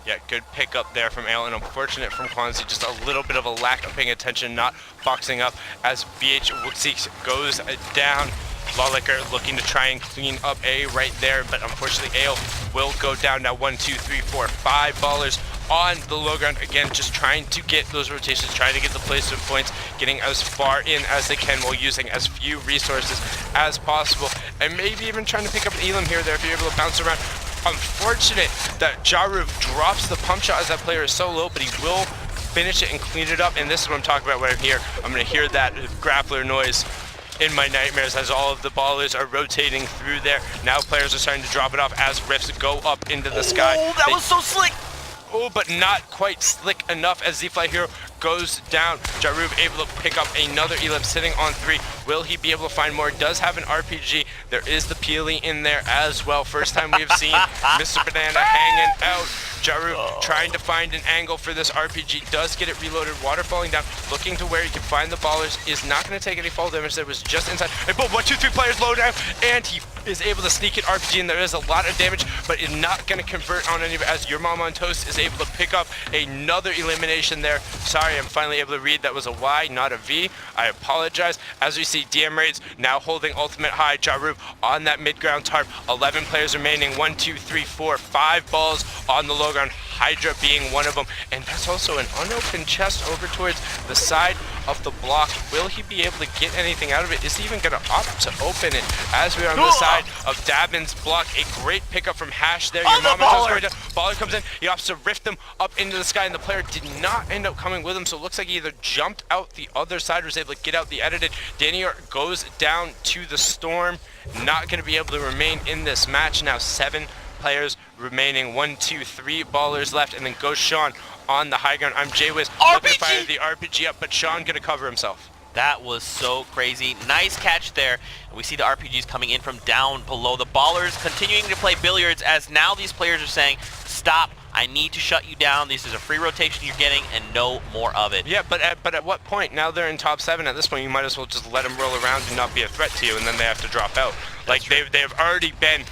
Yeah, good pickup there from Ale, and unfortunate from Kwanzi, just a little bit of a lack of paying attention, not boxing up as BH Wuxix goes down. Lawlicker looking to try and clean up A right there, but unfortunately Ale will go down now. 1, 2, 3, 4, 5 ballers on the low ground. Again, just trying to get those rotations, trying to get the placement points, getting as far in as they can while using as few resources as possible, and maybe even trying to pick up an Elam here or there if you're able to bounce around. Unfortunate that Jaruv drops the pump shot as that player is so low, but he will finish it and clean it up, and this is what I'm talking about right here. I'm going to hear that grappler noise in my nightmares as all of the ballers are rotating through there. Now players are starting to drop it off as rifts go up into the sky. Oh, that was so slick! Oh, but not quite slick enough as Z-Fly Hero goes down. Jaruv able to pick up another Elim sitting on 3. Will he be able to find more? Does have an RPG. There is the Peely in there as well. First time we have seen Mr. Banana hanging out. Jaruv trying to find an angle for this RPG. Does get it reloaded. Water falling down. Looking to where he can find the ballers. Is not going to take any fall damage. That was just inside. And boom, 1, 2, 3 players low down. And he is able to sneak it RPG, and there is a lot of damage, but is not going to convert on any of it as Your Mom on Toast is able to pick up another elimination there. Sorry, I'm finally able to read that was a Y, not a V. I apologize. As we see, DM Raids now holding ultimate high. Jaruv on that mid-ground tarp. 11 players remaining. 1, 2, 3, 4, 5 balls on the low ground. Hydra being one of them, and that's also an unopened chest over towards the side of the block. Will he be able to get anything out of it? Is he even going to opt to open it? As we're on the side of Dabin's block, a great pickup from Hash there. Your mama just going down. Baller comes in. He opts to rift them up into the sky, and the player did not end up coming with him, so it looks like he either jumped out the other side or was able to get out the edited. Daniel goes down to the storm. Not going to be able to remain in this match now. 7 players remaining. 1, 2, 3 ballers left, and then goes Sean on the high ground. I'm Jaywiz looking to fire the RPG up, but Sean gonna cover himself. That was so crazy. Nice catch there. And we see the RPGs coming in from down below. The ballers continuing to play billiards as now these players are saying, stop, I need to shut you down. This is a free rotation you're getting and no more of it. Yeah, but at what point? Now they're in top 7. At this point, you might as well just let them roll around and not be a threat to you, and then they have to drop out. Like, they've already been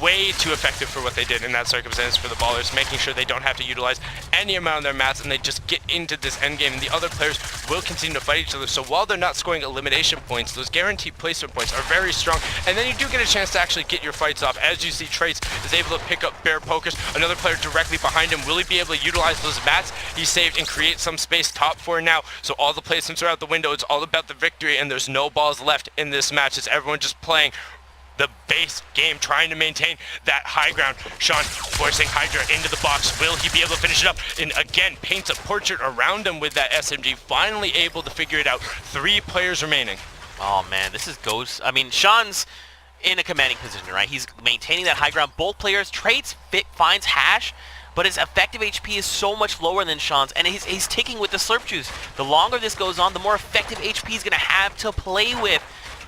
way too effective for what they did in that circumstance for the ballers, making sure they don't have to utilize any amount of their mats and they just get into this end game, and the other players will continue to fight each other. So while they're not scoring elimination points, those guaranteed placement points are very strong, and then you do get a chance to actually get your fights off. As you see, Trace is able to pick up Bear Pokers, another player directly behind him. Will he be able to utilize those mats he saved and create some space? Top 4 now, so all the placements are out the window. It's all about the victory, and there's no balls left in this match. It's everyone just playing the base game, trying to maintain that high ground. Sean forcing Hydra into the box. Will he be able to finish it up? And again, paints a portrait around him with that SMG. Finally able to figure it out. 3 players remaining. Oh man, this is Ghost. I mean, Sean's in a commanding position, right? He's maintaining that high ground. Both players, Trades finds Hash, but his effective HP is so much lower than Sean's, and he's ticking with the Slurp Juice. The longer this goes on, the more effective HP he's going to have to play with.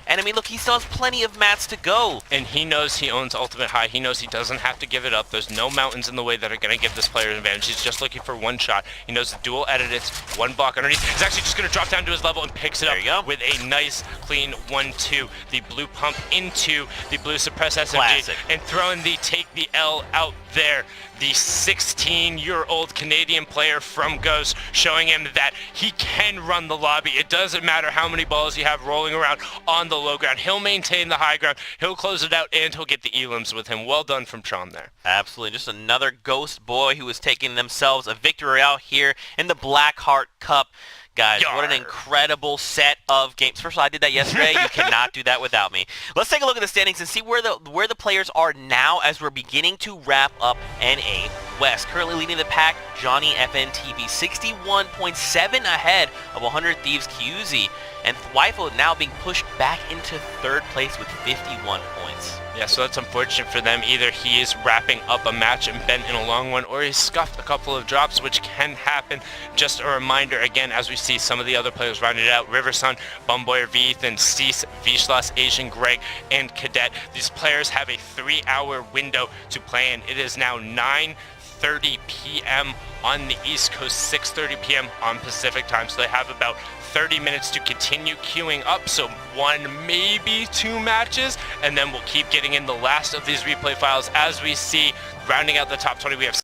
And I mean, look, he still has plenty of mats to go. And he knows he owns Ultimate High. He knows he doesn't have to give it up. There's no mountains in the way that are going to give this player an advantage. He's just looking for one shot. He knows the dual edit, it's one block underneath. He's actually just going to drop down to his level and picks it up with a nice, clean 1-2. The blue pump into the blue suppress SMG. Classic. And throwing the take the L out there, the 16-year-old Canadian player from Ghost, showing him that he can run the lobby. It doesn't matter how many balls you have rolling around on the low ground. He'll maintain the high ground, he'll close it out, and he'll get the elims with him. Well done from Chom there. Absolutely. Just another Ghost boy who is taking themselves a victory out here in the Blackheart Cup. Guys, what an incredible set of games. First of all, I did that yesterday. You cannot do that without me. Let's take a look at the standings and see where the players are now as we're beginning to wrap up NA West. Currently leading the pack, Johnny FNTV, 61.7 ahead of 100 Thieves QZ. And Thwifo now being pushed back into third place with 51 points. Yeah, so that's unfortunate for them. Either he is wrapping up a match and bent in a long one, or he's scuffed a couple of drops, which can happen. Just a reminder, again, as we see some of the other players rounded out, Riversun, Bumboyer, Ethan, Cease, Vishlas, Asian Greg, and Cadet. These players have a 3-hour window to play in. It is now 9:30 p.m. on the East Coast, 6:30 p.m. on Pacific time, so they have about 30 minutes to continue queuing up, so 1, maybe 2 matches, and then we'll keep getting in the last of these replay files. As we see, rounding out the top 20, we have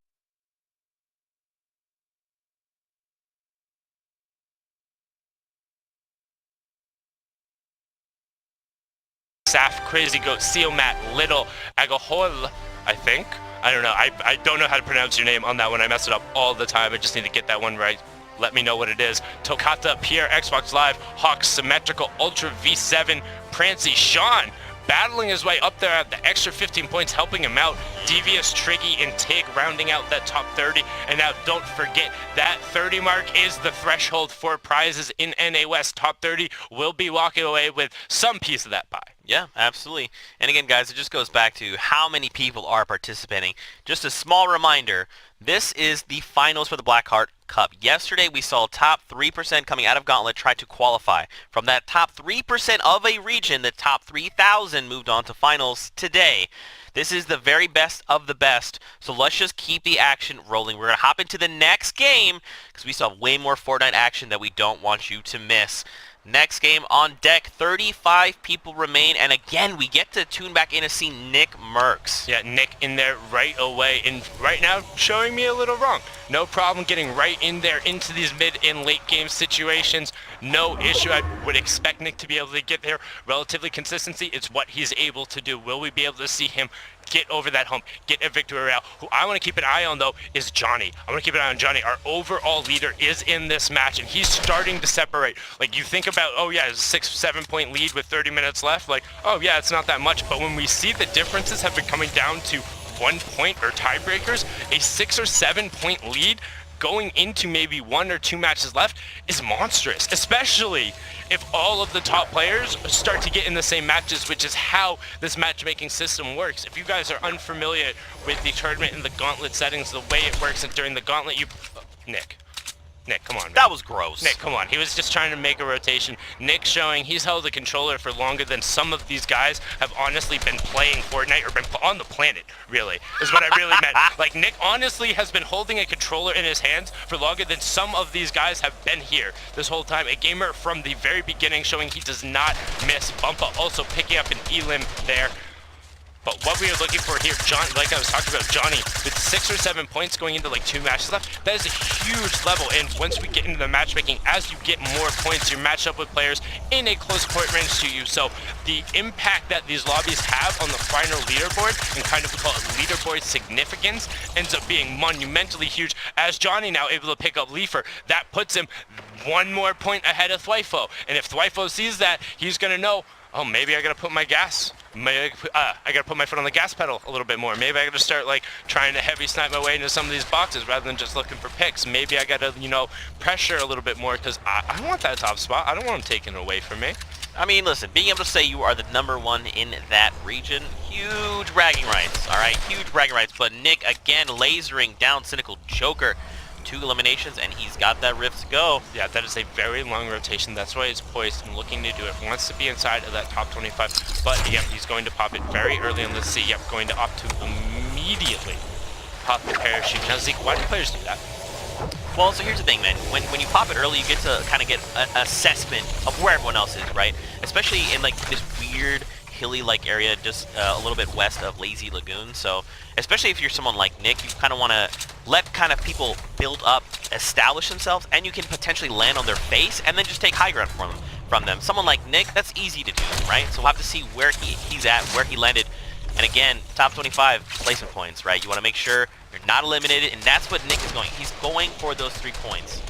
Saf, Crazy Goat, Seal Matt, Little, Agahol, I think. I don't know. I don't know how to pronounce your name on that one. I mess it up all the time. I just need to get that one right. Let me know what it is. Tokata, Pierre, Xbox Live, Hawk, Symmetrical, Ultra V7, Prancy, Sean, battling his way up there at the extra 15 points, helping him out. Devious, Triggy, and Tig rounding out that top 30. And now don't forget, that 30 mark is the threshold for prizes in NA West. Top 30 will be walking away with some piece of that pie. Yeah, absolutely. And again, guys, it just goes back to how many people are participating. Just a small reminder, this is the finals for the Blackheart Cup. Yesterday, we saw top 3% coming out of Gauntlet try to qualify. From that top 3% of a region, the top 3,000 moved on to finals today. This is the very best of the best, so let's just keep the action rolling. We're going to hop into the next game because we still have way more Fortnite action that we don't want you to miss. Next game on deck, 35 people remain, and again, we get to tune back in to see Nick Merckx. Yeah, Nick in there right away, and right now showing me a little wrong. No problem getting right in there into these mid and late game situations. No issue. I would expect Nick to be able to get there relatively consistency. It's what he's able to do. Will we be able to see him get over that hump, get a victory royale? Who I want to keep an eye on, though, is Johnny. I want to keep an eye on Johnny. Our overall leader is in this match, and he's starting to separate. Like, you think about, oh yeah, it's a 6-7 point lead with 30 minutes left. Like, oh yeah, it's not that much. But when we see the differences have been coming down to 1 point or tiebreakers, a 6 or 7 point lead going into maybe 1 or 2 matches left is monstrous, especially if all of the top players start to get in the same matches, which is how this matchmaking system works. If you guys are unfamiliar with the tournament and the gauntlet settings, the way it works, and during the gauntlet, Nick, come on, man. That was gross. Nick, come on. He was just trying to make a rotation. Nick showing he's held a controller for longer than some of these guys have honestly been playing Fortnite or been on the planet, really, is what I really meant. Like, Nick honestly has been holding a controller in his hands for longer than some of these guys have been here this whole time. A gamer from the very beginning, showing he does not miss. Bumpa also picking up an elim there. But what we are looking for here, John, like I was talking about, Johnny, with 6 or 7 points going into like 2 matches left, that is a huge level. And once we get into the matchmaking, as you get more points, you're matched up with players in a close point range to you. So the impact that these lobbies have on the final leaderboard, and kind of we call it leaderboard significance, ends up being monumentally huge. As Johnny now able to pick up Leafer, that puts him 1 more point ahead of Thwifo. And if Thwifo sees that, he's going to know, oh, maybe I gotta put my gas. I gotta put my foot on the gas pedal a little bit more. Maybe I gotta start like trying to heavy snipe my way into some of these boxes rather than just looking for picks. Maybe I gotta, you know, pressure a little bit more because I want that top spot. I don't want them taken away from me. I mean, listen, being able to say you are the #1 in that region, huge bragging rights, all right? Huge bragging rights. But Nick, again, lasering down Cynical Joker. 2 eliminations, and he's got that rift to go. Yeah, that is a very long rotation. That's why he's poised and looking to do it. Wants to be inside of that top 25, but yep, he's going to pop it very early on the C. Yep, going to opt to immediately pop the parachute. Now, Zeke, why do players do that? Well, so here's the thing, man. When you pop it early, you get to kind of get an assessment of where everyone else is, right? Especially in like this weird hilly-like area just a little bit west of Lazy Lagoon. So especially if you're someone like Nick, you kind of want to let kind of people build up, establish themselves, and you can potentially land on their face and then just take high ground from them. Someone like Nick, that's easy to do, right? So we'll have to see where he's at, where he landed. And again, top 25 placement points, right? You want to make sure you're not eliminated, and that's what Nick is going. He's going for those 3 points.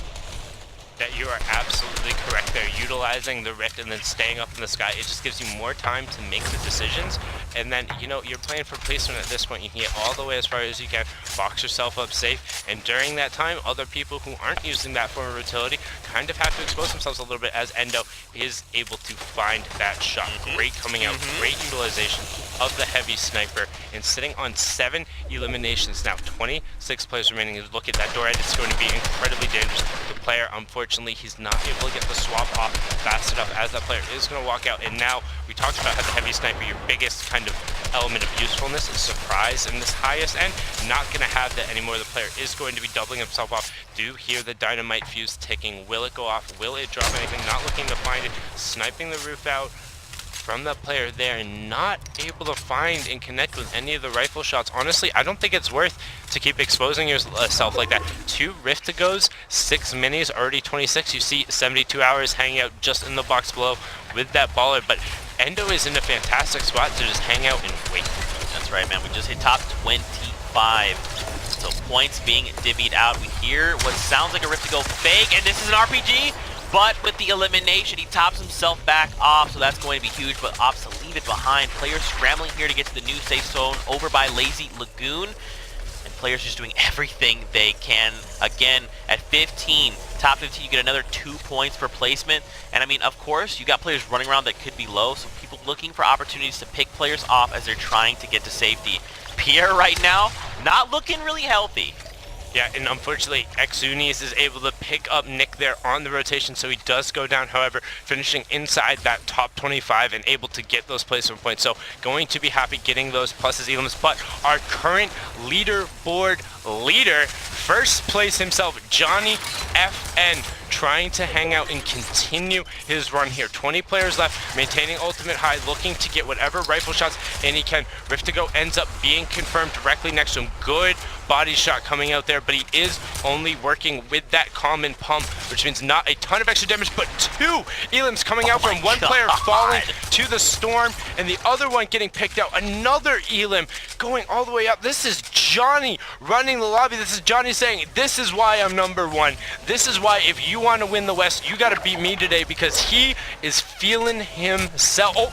That you are absolutely correct there. Utilizing the rift and then staying up in the sky, it just gives you more time to make the decisions. And then, you know, you're playing for placement at this point. You can get all the way as far as you can, box yourself up safe, and during that time, other people who aren't using that form of utility kind of have to expose themselves a little bit, as Endo is able to find that shot. Great coming out, great utilization of the heavy sniper, and sitting on 7 eliminations now. 26 players remaining. Look at that door edge. It's going to be incredibly dangerous. The player, unfortunately, he's not able to get the swap off fast enough, as that player is going to walk out. And now we talked about how the heavy sniper, your biggest kind of element of usefulness is surprise in this highest end. Not going to have that anymore. The player is going to be doubling himself off. Do hear the dynamite fuse ticking. Will it go off? Will it drop anything? Not looking to find it. Sniping the roof out from the player there, not able to find and connect with any of the rifle shots. Honestly, I don't think it's worth to keep exposing yourself like that. 2 rift to goes, 6 minis, already 26. You see 72 hours hanging out just in the box below with that baller, but Endo is in a fantastic spot to just hang out and wait. That's right, man. We just hit top 25. So points being divvied out. We hear what sounds like a rift to go fake, and this is an RPG. But with the elimination, he tops himself back off, so that's going to be huge. But opts to leave it behind. Players scrambling here to get to the new safe zone over by Lazy Lagoon. And players just doing everything they can. Again, at 15, top 15, you get another 2 points per placement. And I mean, of course, you got players running around that could be low, so people looking for opportunities to pick players off as they're trying to get to safety. Pierre right now, not looking really healthy. Yeah, and unfortunately, Exunis is able to pick up Nick there on the rotation, so he does go down, however, finishing inside that top 25 and able to get those placement points. So going to be happy getting those pluses, elims, but our current leaderboard leader, first place himself, Johnny FN, trying to hang out and continue his run here. 20 players left, maintaining ultimate high, looking to get whatever rifle shots, and he can. Rift to go ends up being confirmed directly next to him. Good body shot coming out there, but he is only working with that common pump, which means not a ton of extra damage, but 2 elims coming out from one player falling to the storm, and the other one getting picked out. Another elim going all the way up. This is Johnny running the lobby. This is Johnny saying, this is why I'm #1. This is why if you want to win the West, you got to beat me today, because he is feeling himself. Oh,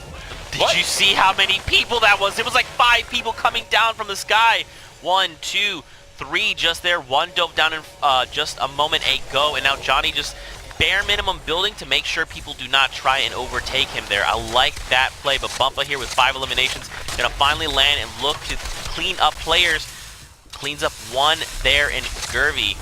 Did you see how many people that was? It was like 5 people coming down from the sky. 1, 2, 3 just there. 1 dove down in just a moment ago, and now Johnny just bare minimum building to make sure people do not try and overtake him there. I like that play, but Bumpa here with 5 eliminations, gonna finally land and look to clean up players. Cleans up 1 there in Gervy.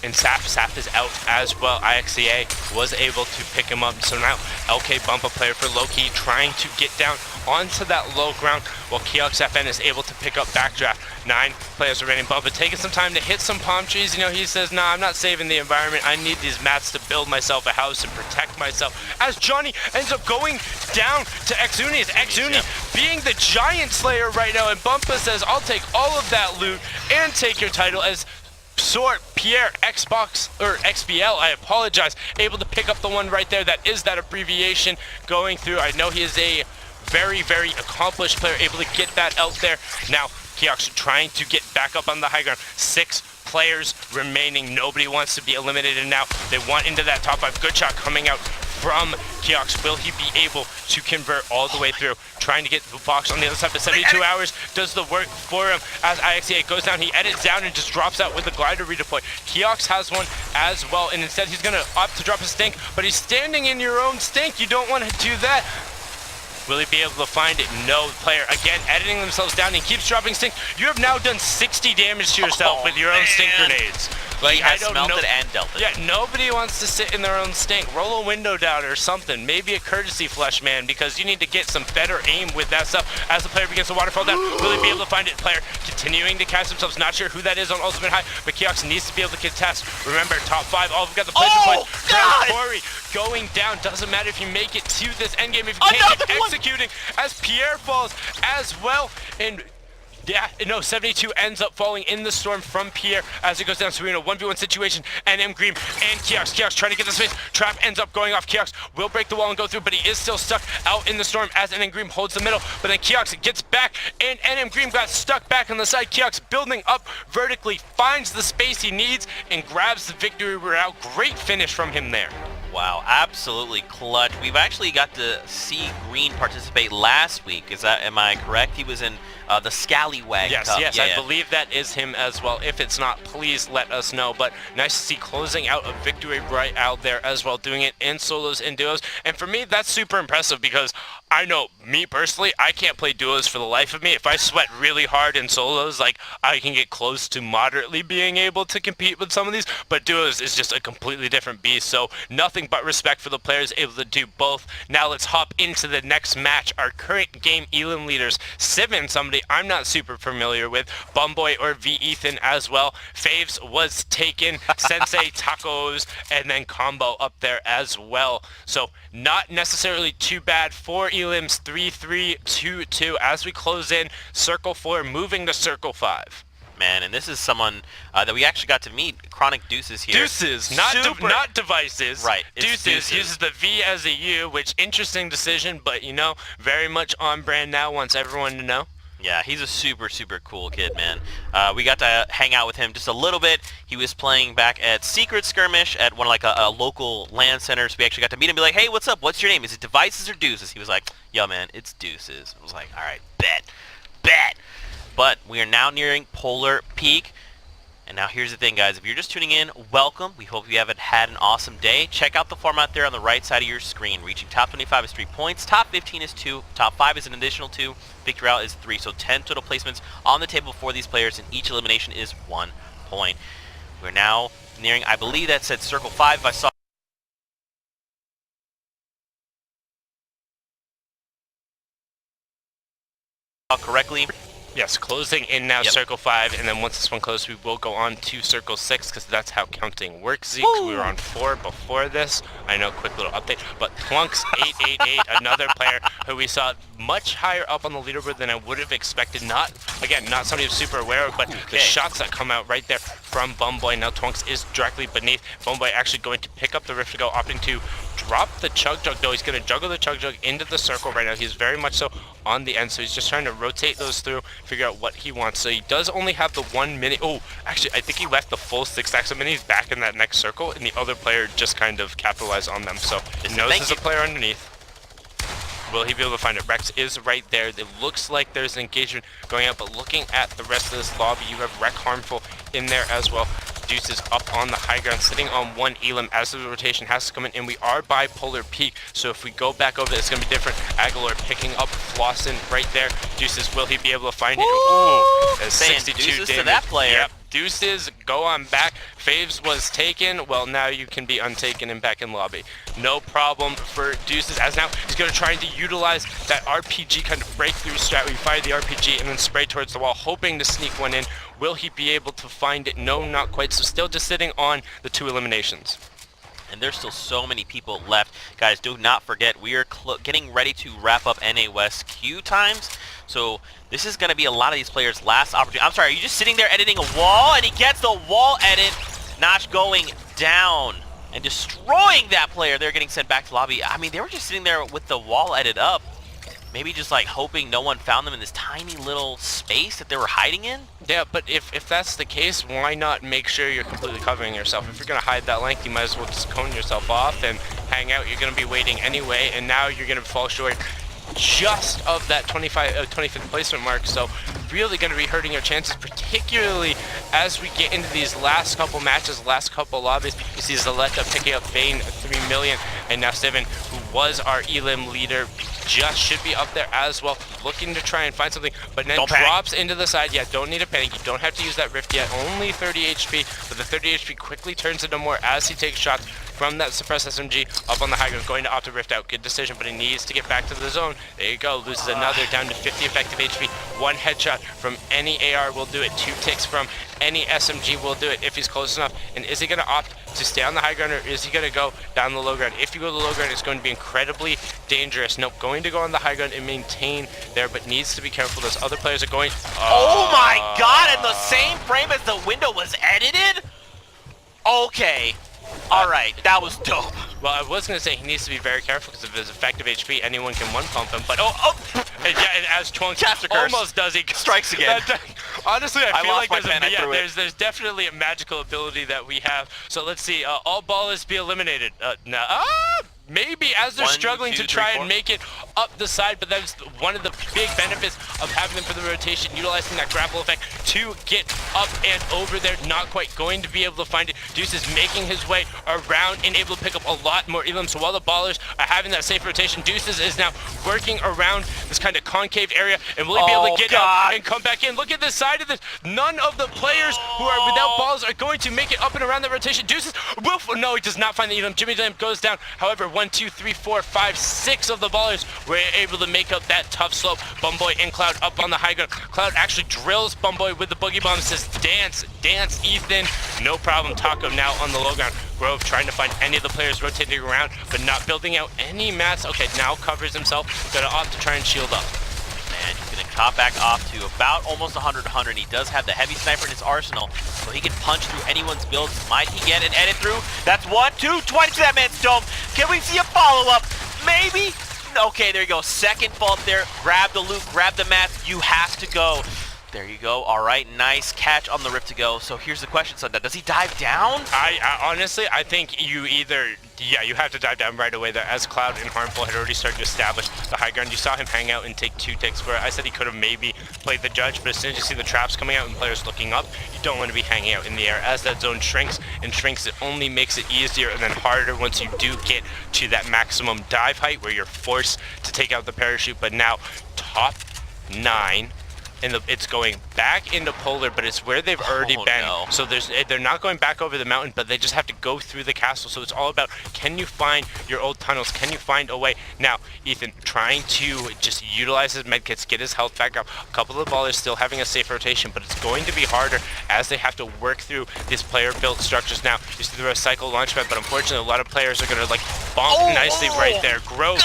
And Saf is out as well. IXCA was able to pick him up. So now LK Bumpa, player for Loki, trying to get down onto that low ground, while Keox FN is able to pick up backdraft. 9 players remaining. Bumpa taking some time to hit some palm trees. You know, he says, nah, I'm not saving the environment. I need these mats to build myself a house and protect myself. As Johnny ends up going down to Exuni. Exuni being the giant slayer right now, and Bumpa says, I'll take all of that loot and take your title, as Sort Pierre Xbox or XBL, I apologize, able to pick up the one right there. That is that abbreviation going through. I know he is a very, very accomplished player, able to get that out there. Now Keox trying to get back up on the high ground. 6 players remaining. Nobody wants to be eliminated now. They want into that top 5. Good shot coming out from Keox. Will he be able to convert all the way through? Trying to get the box on the other side, but 72 hours does the work for him. As IXA goes down, he edits down and just drops out with the glider redeploy. Keox has one as well, and instead he's gonna opt to drop a stink, but he's standing in your own stink. You don't want to do that. Will he be able to find it? No. Player, again, editing themselves down. He keeps dropping stink. You have now done 60 damage to yourself with your own stink grenades. Like, He I has don't smelt know. it and dealt it. Yeah, nobody wants to sit in their own stink. Roll a window down or something. Maybe a courtesy flush, man, because you need to get some better aim with that stuff. As the player begins to waterfall down, will he be able to find it? Player continuing to catch themselves. Not sure who that is on Ultimate High, but Keox needs to be able to contest. Remember, top 5. All we've got the placement points. God! Corey going down. Doesn't matter if you make it to this endgame. If you can't, keep executing as Pierre falls as well. And yeah, no, 72 ends up falling in the storm from Pierre as it goes down. So we're in a 1v1 situation, and M. Green and Keox. Keox trying to get the space. Trap ends up going off. Keox will break the wall and go through, but he is still stuck out in the storm as NM Green holds the middle. But then Keox gets back, and NM Green got stuck back on the side. Keox building up vertically, finds the space he needs, and grabs the victory route. Great finish from him there. Wow, absolutely clutch. We've actually got to see Green participate last week. Am I correct? He was in the Scallywag Yes, Cup. yes, I believe that is him as well. If it's not, please let us know. But nice to see closing out a victory right out there as well, doing it in solos and duos. And for me, that's super impressive because I know, me personally, I can't play duos for the life of me. If I sweat really hard in solos, like, I can get close to moderately being able to compete with some of these, but duos is just a completely different beast. So nothing but respect for the players able to do both. Now let's hop into the next match. Our current game Elam leaders, Sivan, somebody I'm not super familiar with, Bumboy or V Ethan as well. Faves was taken, Sensei Tacos, and then Combo up there as well. So not necessarily too bad for Elam's 3-3-2-2 as we close in Circle 4, moving to Circle 5. Man, and this is someone that we actually got to meet, Chronic Deuces here. Deuces, not devices. Right, it's Deuces uses the V as a U, which interesting decision, but you know, very much on brand now, wants everyone to know. Yeah, he's a super, super cool kid, man. We got to hang out with him just a little bit. He was playing back at Secret Skirmish at one of a local LAN center, so we actually got to meet him and be like, hey, what's up? What's your name? Is it Devices or Deuces? He was like, yo, man, it's Deuces. I was like, all right, bet. But we are now nearing Polar Peak. And now here's the thing, guys. If you're just tuning in, welcome. We hope you have had an awesome day. Check out the format there on the right side of your screen. Reaching top 25 is 3 points. Top 15 is 2. Top 5 is an additional 2. Victory route is 3. So 10 total placements on the table for these players, and each elimination is 1 point. We're now nearing, I believe that said Circle 5 if I saw correctly. Yes, closing in now. Yep. Circle 5, and then once this one closes, we will go on to Circle 6, because that's how counting works, Zeke. We were on 4 before this. I know, quick little update, but Plunks 888, another player who we saw much higher up on the leaderboard than I would have expected. Not somebody who's super aware of, but the shots that come out right there from Bumboy. Now Twunks is directly beneath. Bumboy actually going to pick up the Rift to go, opting to drop the Chug Jug, though. He's going to juggle the Chug Jug into the circle right now. He's very much so on the end, so he's just trying to rotate those through, figure out what he wants. So he does only have the 1 minute. Oh, actually, I think he left the full 6 stacks of minis back in that next circle, and the other player just kind of capitalized on them. So he knows there's a player underneath. Will he be able to find it? Rex is right there. It looks like there's an engagement going out, but looking at the rest of this lobby, you have Wreck Harmful in there as well. Deuce is up on the high ground, sitting on 1 Elam as the rotation has to come in, and we are by Polar Peak, so if we go back over, it's going to be different. Aguilar picking up Flossin right there. Deuces, will he be able to find it? Ooh, 62 Deuces damage. to that player. Yep. Deuces, go on back. Faves was taken. Well, now you can be untaken and back in lobby. No problem for Deuces, as now he's going to try to utilize that RPG kind of breakthrough strat where you fire the RPG and then spray towards the wall, hoping to sneak one in. Will he be able to find it? No, not quite. So still just sitting on the 2 eliminations. And there's still so many people left. Guys, do not forget, we are getting ready to wrap up NA West queue times. So this is going to be a lot of these players' last opportunity. I'm sorry, are you just sitting there editing a wall? And he gets the wall edit. Notch going down and destroying that player. They're getting sent back to lobby. I mean, they were just sitting there with the wall edit up. Maybe just like hoping no one found them in this tiny little space that they were hiding in? Yeah, but if that's the case, why not make sure you're completely covering yourself? If you're going to hide that length, you might as well just cone yourself off and hang out. You're going to be waiting anyway, and now you're going to fall short just of that 25th placement mark, so really going to be hurting your chances, particularly as we get into these last couple matches, last couple lobbies. You see Zaletta picking up Vayne 3 million, and now Sivan, who was our Elim leader. Just should be up there as well, looking to try and find something, but then drops into the side. Yeah, don't need to panic. You don't have to use that rift yet. Only 30 HP, but the 30 HP quickly turns into more as he takes shots from that suppressed SMG up on the high ground, going to opt to rift out. Good decision, but he needs to get back to the zone. There you go, loses another, down to 50 effective HP. One headshot from any AR will do it. 2 ticks from any SMG will do it if he's close enough. And is he going to opt to stay on the high ground, or is he going to go down the low ground? If you go to the low ground, it's going to be incredibly dangerous. Nope, going to go on the high ground and maintain there, but needs to be careful. Those other players are going... Oh my god, in the same frame as the window was edited? Okay. Alright, that was dope. Well, I was going to say he needs to be very careful because of his effective HP. Anyone can one-pump him, but... And yeah, and as Twunk almost does, he strikes again. Honestly, I feel like there's definitely a magical ability that we have. So let's see. All ballers be eliminated. Maybe as they're struggling to try and make it up the side, but that's one of the big benefits of having them for the rotation, utilizing that grapple effect to get up and over there. Not quite going to be able to find it. Deuce is making his way around and able to pick up a lot more Elim. So while the ballers are having that safe rotation, Deuces is now working around this kind of concave area, and will he be able to get up and come back in? Look at the side of this. None of the players who are without balls are going to make it up and around the rotation. Deuces, no, he does not find the Elim. Jimmy Lamb goes down. However, 1, 2, 3, 4, 5, 6 of the ballers were able to make up that tough slope. Bumboy and Cloud up on the high ground. Cloud actually drills Bumboy with the boogie bomb, says dance, dance, Ethan. No problem. Taco now on the low ground. Grove trying to find any of the players rotating around, but not building out any mats. Okay, now covers himself. Gonna opt to try and shield up. And he's going to cop back off to about almost 100. He does have the heavy sniper in his arsenal, so he can punch through anyone's builds. Might he get an edit through? That's 1, 2, 20 to that man's dome. Can we see a follow-up? Maybe? Okay, there you go. Second fault there. Grab the loot, grab the mats. You have to go. There you go. All right, nice catch on the rift to go. So here's the question, Sunday. Does he dive down? I honestly, I think you either... Yeah, you have to dive down right away there, as Cloud and Harmful had already started to establish the high ground. You saw him hang out and take 2 ticks for it. I said he could have maybe played the judge, but as soon as you see the traps coming out and players looking up, you don't want to be hanging out in the air. As that zone shrinks and shrinks, it only makes it easier and then harder once you do get to that maximum dive height where you're forced to take out the parachute. But now, top 9... and it's going back into Polar, but it's where they've already been. No. So they're not going back over the mountain, but they just have to go through the castle. So it's all about, can you find your old tunnels? Can you find a way? Now, Ethan trying to just utilize his medkits, get his health back up. A couple of the ballers still having a safe rotation, but it's going to be harder as they have to work through these player-built structures. Now, you see the recycle launchpad, but unfortunately, a lot of players are going to like bonk nicely right there. Grove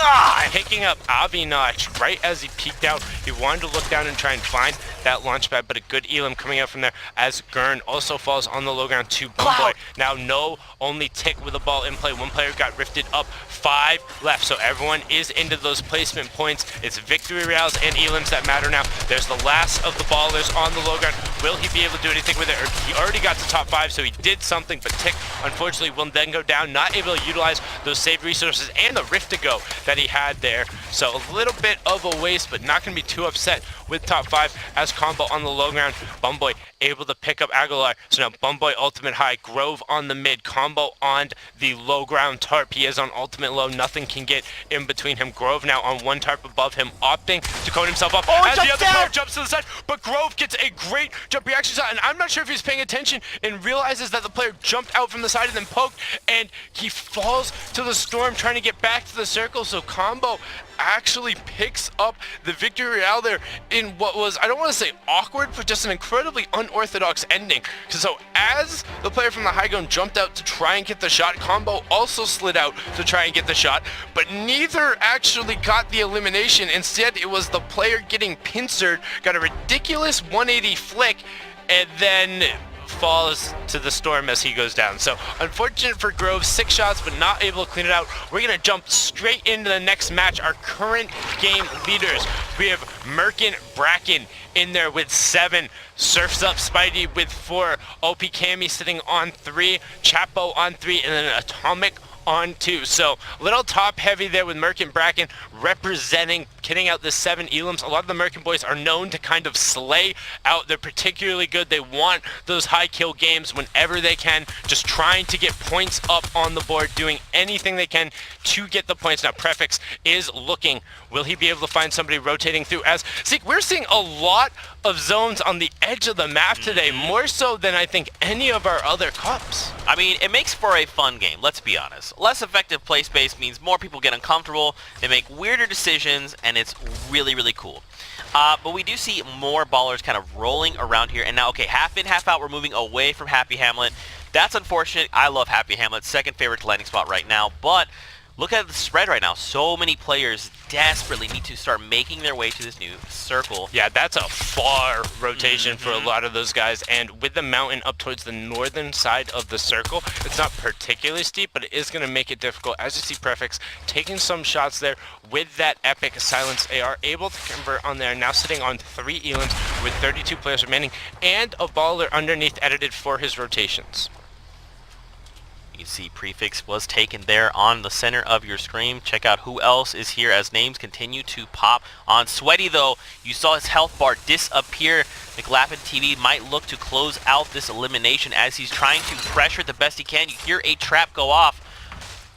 picking up Avinach right as he peeked out. He wanted to look down and try and find that launch pad, but a good Elim coming out from there as Gurn also falls on the low ground to Bumboy. Now no only tick with the ball in play. One player got rifted up, 5 left, so everyone is into those placement points. It's victory royales and Elims that matter now. There's the last of the ballers on the low ground. Will he be able to do anything with it? Or he already got to top 5, so he did something, but Tick unfortunately will then go down, not able to utilize those save resources and the rift to go that he had there. So a little bit of a waste, but not going to be too upset with top 5 as combo on the low ground. Bumboy able to pick up Aguilar. So now Bumboy ultimate high, Grove on the mid, combo on the low ground tarp. He is on ultimate low, nothing can get in between him. Grove now on one tarp above him, opting to cone himself up as the other player jumps to the side, but Grove gets a great jump reaction shot, and I'm not sure if he's paying attention and realizes that the player jumped out from the side and then poked, and he falls to the storm trying to get back to the circle. So combo actually picks up the victory royale there in what was, I don't want to say awkward, but just an incredibly unorthodox ending. So as the player from the high ground jumped out to try and get the shot, combo also slid out to try and get the shot, but neither actually got the elimination. Instead, it was the player getting pincered, got a ridiculous 180 flick, and then falls to the storm as he goes down. So unfortunate for Grove, 6 shots but not able to clean it out. We're gonna jump straight into the next match. Our current game leaders, we have Merkin Bracken in there with 7, Surfs Up Spidey with 4, OP Cammy sitting on 3, Chapo on 3, and then Atomic on 2. So a little top heavy there with Merc and Bracken representing, kitting out the 7 Elims. A lot of the Merkin boys are known to kind of slay out. They're particularly good. They want those high kill games whenever they can, just trying to get points up on the board, doing anything they can to get the points. Now Prefix is looking. Will he be able to find somebody rotating through? As see, we're seeing a lot of zones on the edge of the map today, more so than I think any of our other cups. I mean, it makes for a fun game, let's be honest. Less effective play space means more people get uncomfortable, they make weirder decisions, and it's really, really cool. But we do see more ballers kind of rolling around here, and now, okay, half in, half out, we're moving away from Happy Hamlet. That's unfortunate. I love Happy Hamlet, second favorite landing spot right now, but look at the spread right now. So many players desperately need to start making their way to this new circle. Yeah, that's a far rotation for a lot of those guys, and with the mountain up towards the northern side of the circle, it's not particularly steep, but it is going to make it difficult. As you see Prefix taking some shots there with that epic silence, they are able to convert on there, now sitting on 3 Elims with 32 players remaining, and a baller underneath edited for his rotations. You see Prefix was taken there on the center of your screen. Check out who else is here as names continue to pop on. Sweaty, though, you saw his health bar disappear. McLaughlin TV might look to close out this elimination as he's trying to pressure the best he can. You hear a trap go off.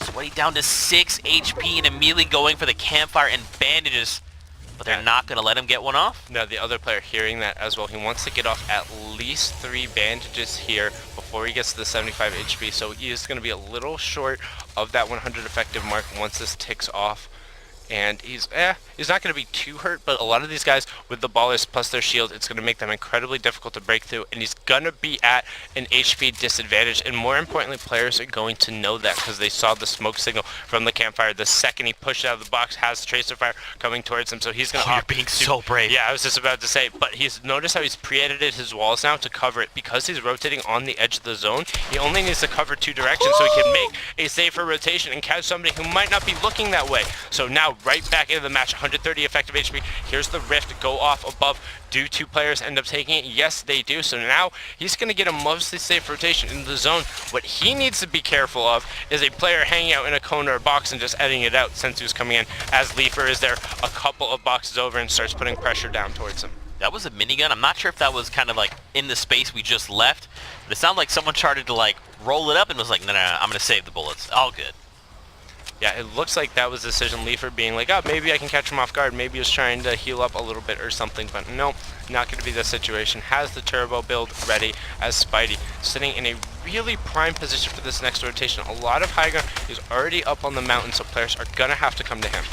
Sweaty down to 6 HP and immediately going for the campfire and bandages. But they're not going to let him get one off. Now the other player hearing that as well, he wants to get off at least 3 bandages here before he gets to the 75 HP, so he is going to be a little short of that 100 effective mark once this ticks off. And he's not going to be too hurt, but a lot of these guys with the ballers plus their shield, it's going to make them incredibly difficult to break through, and he's going to be at an HP disadvantage, and more importantly, players are going to know that because they saw the smoke signal from the campfire the second he pushed out of the box, has the tracer fire coming towards him, so he's going to you're being so brave. Yeah, I was just about to say, but he's noticed how he's pre-edited his walls now to cover it. Because he's rotating on the edge of the zone, he only needs to cover 2 directions so he can make a safer rotation and catch somebody who might not be looking that way. So now right back into the match, 130 effective HP. Here's the rift go off above. Do 2 players end up taking it? Yes, they do. So now he's going to get a mostly safe rotation into the zone. What he needs to be careful of is a player hanging out in a cone or a box and just editing it out since he was coming in, as Leafer is there a couple of boxes over and starts putting pressure down towards him. That was a minigun. I'm not sure if that was kind of like in the space we just left, but it sounded like someone started to like roll it up and was like, no, I'm going to save the bullets. All good. Yeah, it looks like that was the decision. Leafer being like, oh, maybe I can catch him off guard. Maybe he was trying to heal up a little bit or something, but no, not going to be the situation. Has the turbo build ready as Spidey, sitting in a really prime position for this next rotation. A lot of high ground. He's already up on the mountain, so players are going to have to come to him.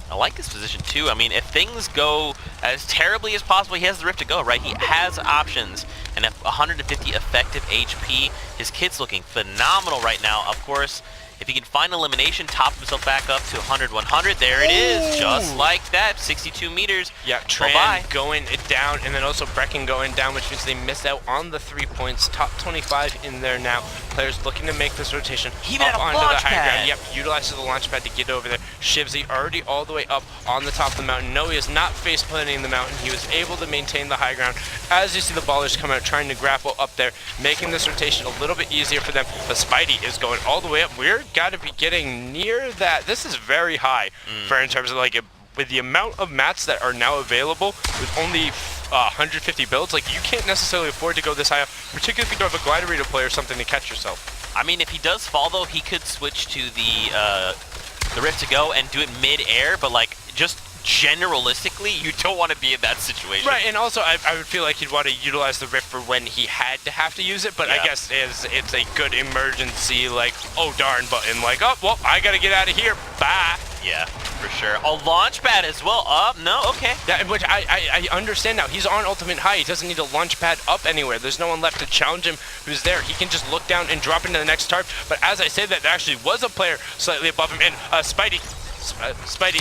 I like this position too. I mean, if things go as terribly as possible, he has the rift to go, right? He has options, and at 150 effective HP, his kit's looking phenomenal right now. Of course, if he can find elimination, top himself back up to 100, 100. There it is, just like that, 62 meters. Yeah, Tran going down, and then also Brecken going down, which means they missed out on the 3 points. Top 25 in there now. Players looking to make this rotation even up at a onto the launch high pad. ground. Yep, utilizes the launch pad to get over there. Shivsy already all the way up on the top of the mountain. No, he is not face planting the mountain. He was able to maintain the high ground. As you see the ballers come out trying to grapple up there, making this rotation a little bit easier for them. But Spidey is going all the way up. We're got to be getting near that. This is very high for in terms of like with the amount of mats that are now available with only 150 builds, like you can't necessarily afford to go this high up, particularly if you don't have a glider to play or something to catch yourself. I mean, if he does fall though, he could switch to the rift to go and do it mid-air, but like just generalistically, you don't want to be in that situation. Right, and also I would feel like he'd want to utilize the rift for when he had to have to use it, but yeah. I guess it's a good emergency, like, oh darn button, like, oh, well, I gotta get out of here, bye. Yeah, for sure. A launch pad as well. No, okay. Yeah, which I understand now. He's on ultimate high. He doesn't need a launch pad up anywhere. There's no one left to challenge him who's there. He can just look down and drop into the next tarp. But as I say that, there actually was a player slightly above him, and Spidey,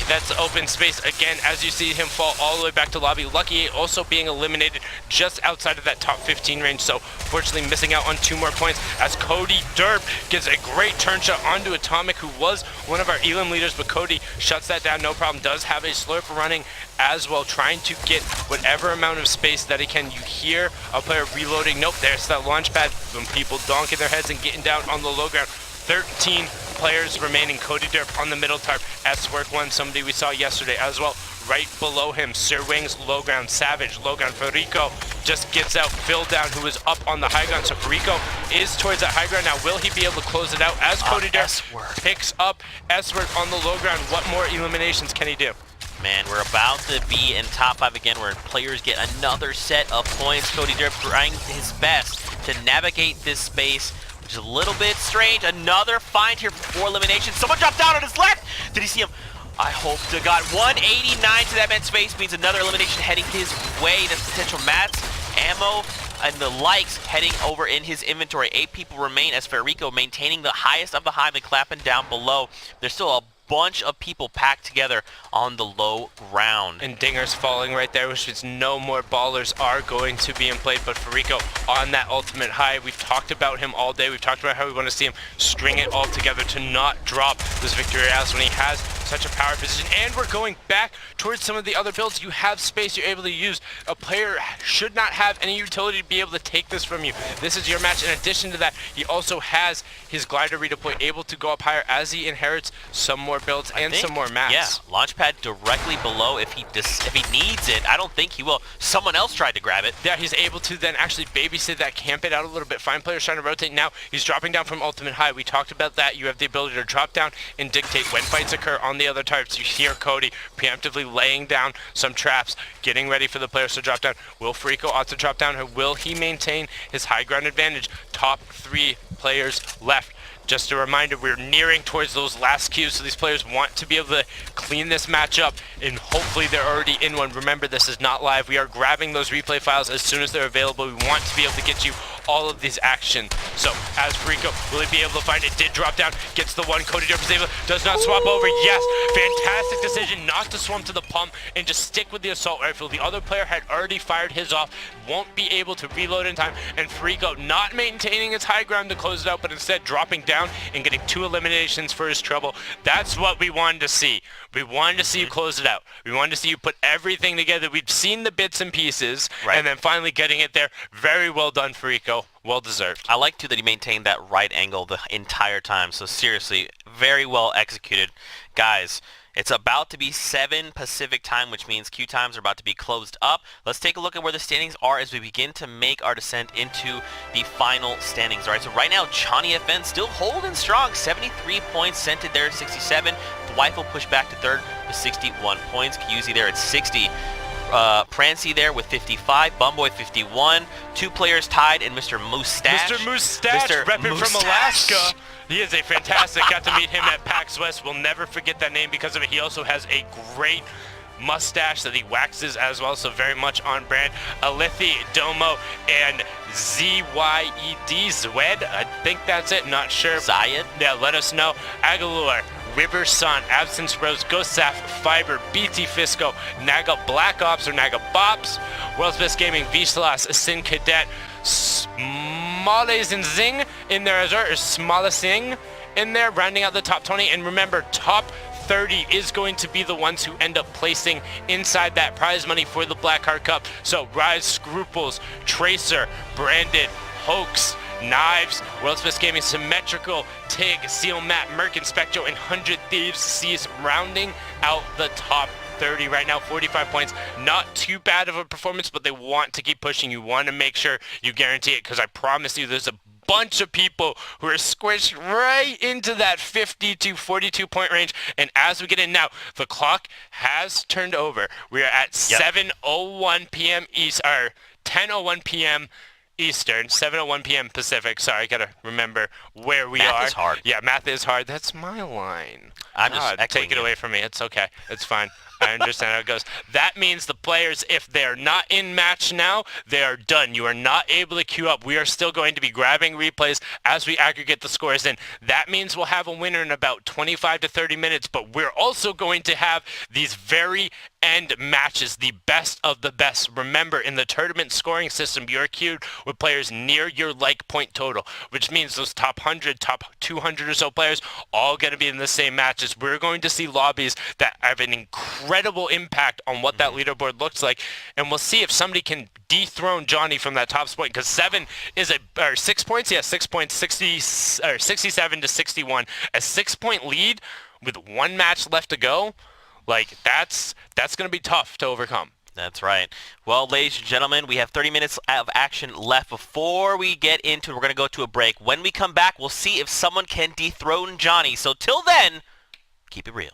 that's open space again as you see him fall all the way back to lobby. Lucky also being eliminated just outside of that top 15 range, so fortunately missing out on 2 more points as Cody Derb gets a great turn shot onto Atomic, who was one of our Elim leaders, but Cody shuts that down, no problem. Does have a slurp running as well, trying to get whatever amount of space that he can. You hear a player reloading. Nope, there's that launch pad. When people donking their heads and getting down on the low ground. 13 players remaining. Cody Derp on the middle tarp. S-Work one, somebody we saw yesterday as well. Right below him, Sir Wings, low ground, Savage, low ground. Farico just gets out Phil down, who is up on the high ground. So Farico is towards that high ground now. Will he be able to close it out as Cody Derp picks up S-Work on the low ground? What more eliminations can he do? Man, we're about to be in top 5 again, where players get another set of points. Cody Derp trying his best to navigate this space, which is a little bit strange. Another find here for 4 eliminations. Someone dropped down on his left. Did he see him? I hope to God. 189 to that man's face means another elimination heading his way. That's potential mats, ammo, and the likes heading over in his inventory. 8 people remain as Federico maintaining the highest of the high and clapping down below. There's still a bunch of people packed together on the low ground. And Dinger's falling right there, which means no more ballers are going to be in play, but Farico on that ultimate high. We've talked about him all day. We've talked about how we want to see him string it all together to not drop this victory as when he has such a power position. And we're going back towards some of the other builds. You have space you're able to use. A player should not have any utility to be able to take this from you. This is your match. In addition to that, he also has his glider redeploy able to go up higher as he inherits some more builds and some more mats. Yeah, launch pad directly below if he needs it. I don't think he will. Someone else tried to grab it. Yeah, he's able to then actually babysit that, camp it out a little bit. Fine players trying to rotate. Now he's dropping down from ultimate high. We talked about that. You have the ability to drop down and dictate when fights occur on the other tarps. You hear Cody preemptively laying down some traps, getting ready for the players to drop down. Will Frico ought to drop down, or will he maintain his high ground advantage? Top 3 players left. Just a reminder, we're nearing towards those last queues, so these players want to be able to clean this match up, and hopefully they're already in one. Remember, this is not live. We are grabbing those replay files as soon as they're available. We want to be able to get you all of these actions. So, as Frico, will he be able to find it? Did drop down, gets the one. Cody Derp is able, does not swap over. Yes, fantastic decision not to swim to the pump and just stick with the assault rifle. The other player had already fired his off, won't be able to reload in time, and Frico not maintaining his high ground to close it out, but instead dropping down and getting 2 eliminations for his trouble. That's what we wanted to see. We wanted to see you close it out. We wanted to see you put everything together. We've seen the bits and pieces, and then finally getting it there. Very well done, Frico. Well deserved. I like, too, that he maintained that right angle the entire time. So seriously, very well executed. Guys, it's about to be 7 Pacific time, which means queue times are about to be closed up. Let's take a look at where the standings are as we begin to make our descent into the final standings. All right, so right now, Johnny FN still holding strong. 73 points, Scented there at 67. Dwifel pushed back to 3rd with 61 points. QZ there at 60. Prancy there with 55, Bumboy 51, 2 players tied, and Mr. Moustache. Mr. Moustache, repping from Alaska. He is a fantastic, got to meet him at PAX West. We'll never forget that name because of it. He also has a great mustache that he waxes as well, so very much on brand. Alithi, Domo, and ZYED, Zwed, I think that's it, not sure. Zayed? Yeah, let us know. Agalur, River Sun, Absence Rose, Gosaf, Fiber, BT Fisco, Naga Black Ops or Naga Bops, World's Best Gaming, Vslas, Sin Cadet, Smales and Zing in there as well, or Smalesing in there, rounding out the top 20. And remember, top 30 is going to be the ones who end up placing inside that prize money for the Blackheart Cup. So Rise, Scruples, Tracer, Branded, Hoax, Knives, World's Best Gaming, Symmetrical, Tig, Seal Matt, Merc, and Spectro, and 100 Thieves Seas rounding out the top 30 right now. 45 points, not too bad of a performance, but they want to keep pushing. You want to make sure you guarantee it, because I promise you there's a bunch of people who are squished right into that 50 to 42 point range. And as we get in now, the clock has turned over. We are at 7:01 p.m. East, or 10:01 p.m. Eastern, 7:01 p.m. Pacific. Sorry, I gotta remember where we are. Math is hard. Yeah, math is hard. That's my line. I'm just take it away from me. It's okay. It's fine. I understand how it goes. That means the players, if they're not in match now, they are done. You are not able to queue up. We are still going to be grabbing replays as we aggregate the scores in. That means we'll have a winner in about 25 to 30 minutes, but we're also going to have these very end matches, the best of the best. Remember, in the tournament scoring system, you're queued with players near your like point total, which means those top 100, top 200 or so players all going to be in the same matches. We're going to see lobbies that have an incredible impact on what that leaderboard looks like, and we'll see if somebody can dethrone Johnny from that top spot, because 6 points, 6 points, 67 to 61, a 6-point lead with one match left to go. Like, that's going to be tough to overcome. That's right. Well, ladies and gentlemen, we have 30 minutes of action left before we get into it. We're going to go to a break. When we come back, we'll see if someone can dethrone Johnny. So till then, keep it real.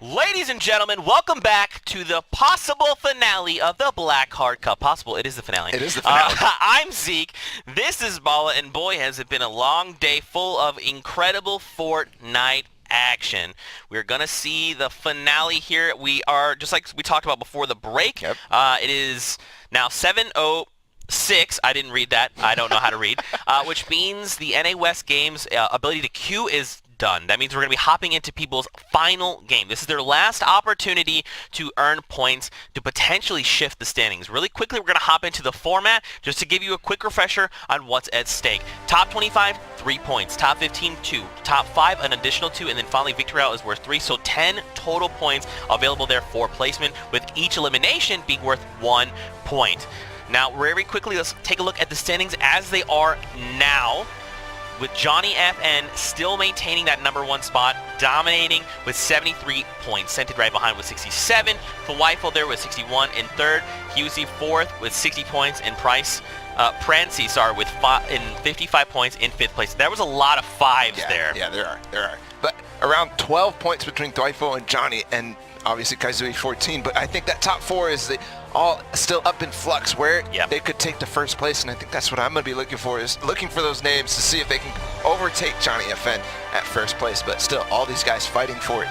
Ladies and gentlemen, welcome back to the possible finale of the Blackheart Cup. Possible, it is the finale. It is the finale. I'm Zeke, this is Bala, and boy has it been a long day full of incredible Fortnite action. We're going to see the finale here. We are, just like we talked about before the break, Yep. It is now 7:06. I didn't read that. I don't know how to read. Which means the NA West Games ability to queue is done. That means we're going to be hopping into people's final game. This is their last opportunity to earn points to potentially shift the standings. Really quickly, we're going to hop into the format just to give you a quick refresher on what's at stake. Top 25, 3 points. Top 15, 2. Top 5, an additional 2. And then finally, Victory Route is worth 3. So 10 total points available there for placement, with each elimination being worth 1 point. Now, very quickly, let's take a look at the standings as they are now, with Johnny FN still maintaining that #1 spot, dominating with 73 points. Scented right behind with 67. Thwifel there with 61 in third. Husey fourth with 60 points. And Prancy, with 55 points in fifth place. There was a lot of fives there. Yeah, there are. But around 12 points between Thwifel and Johnny, and obviously Kaizui 14. But I think that top 4 is all still up in flux where they could take the first place, and I think that's what I'm going to be looking for, is looking for those names to see if they can overtake Johnny FN at first place. But still, all these guys fighting for it,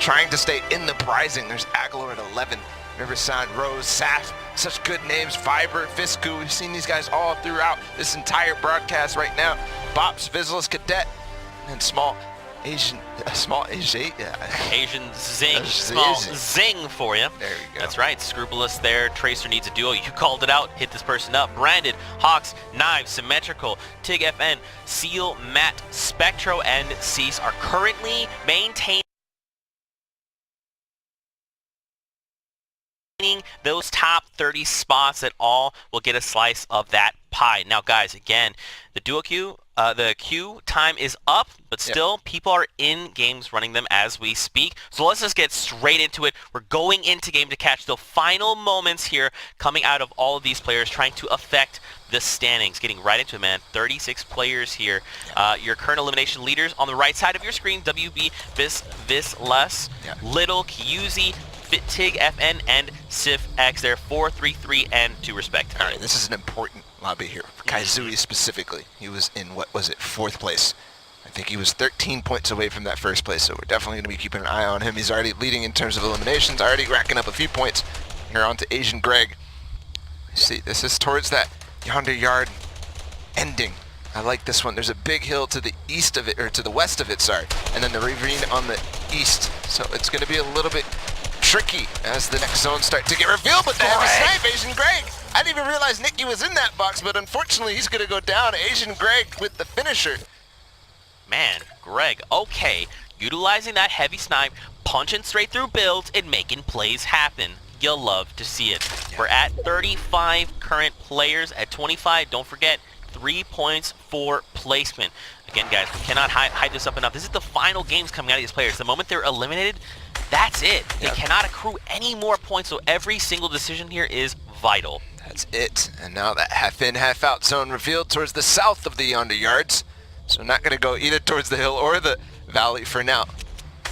trying to stay in the prizing. There's Aguilar at 11, Riverside, Rose, Saf, such good names, Fiber, Fisku. We've seen these guys all throughout this entire broadcast right now. Bops, Vizslas, Cadet, and Small Asian Zing, small zing for you. There you go. That's right, Scrupulous there. Tracer needs a duo. You called it out. Hit this person up. Branded, Hawks, Knives, Symmetrical, Tig FN, Seal, Matt, Spectro, and Cease are currently maintaining those top 30 spots. That all will get a slice of that pie. Now, guys, again, the duo queue, the queue time is up, but still people are in games running them as we speak. So let's just get straight into it. We're going into game to catch the final moments here coming out of all of these players trying to affect the standings. Getting right into it, man. 36 players here. Your current elimination leaders on the right side of your screen: WB, Vizslas, Little, Kyuzi, Tig FN, and Sif X. They're 4, 3, 3, and 2 respectively. All right, this is an important lobby here for Kaizui specifically. He was in, what was it, 4th place. I think he was 13 points away from that first place, so we're definitely going to be keeping an eye on him. He's already leading in terms of eliminations, already racking up a few points. Here on to Asian Greg. See, this is towards that yonder yard ending. I like this one. There's a big hill to the east of it, or to the west of it, sorry, and then the ravine on the east. So it's going to be a little bit tricky as the next zones start to get revealed, but the heavy snipe, Asian Greg. I didn't even realize Nicky was in that box, but unfortunately he's going to go down. Asian Greg with the finisher. Man, Greg, okay. Utilizing that heavy snipe, punching straight through builds, and making plays happen. You'll love to see it. We're at 35 current players. At 25, don't forget, 3 points for placement. Again, guys, we cannot hide this up enough. This is the final games coming out of these players. The moment they're eliminated, that's it. They cannot accrue any more points, so every single decision here is vital. That's it. And now that half-in, half-out zone revealed towards the south of the yonder yards. So not going to go either towards the hill or the valley for now.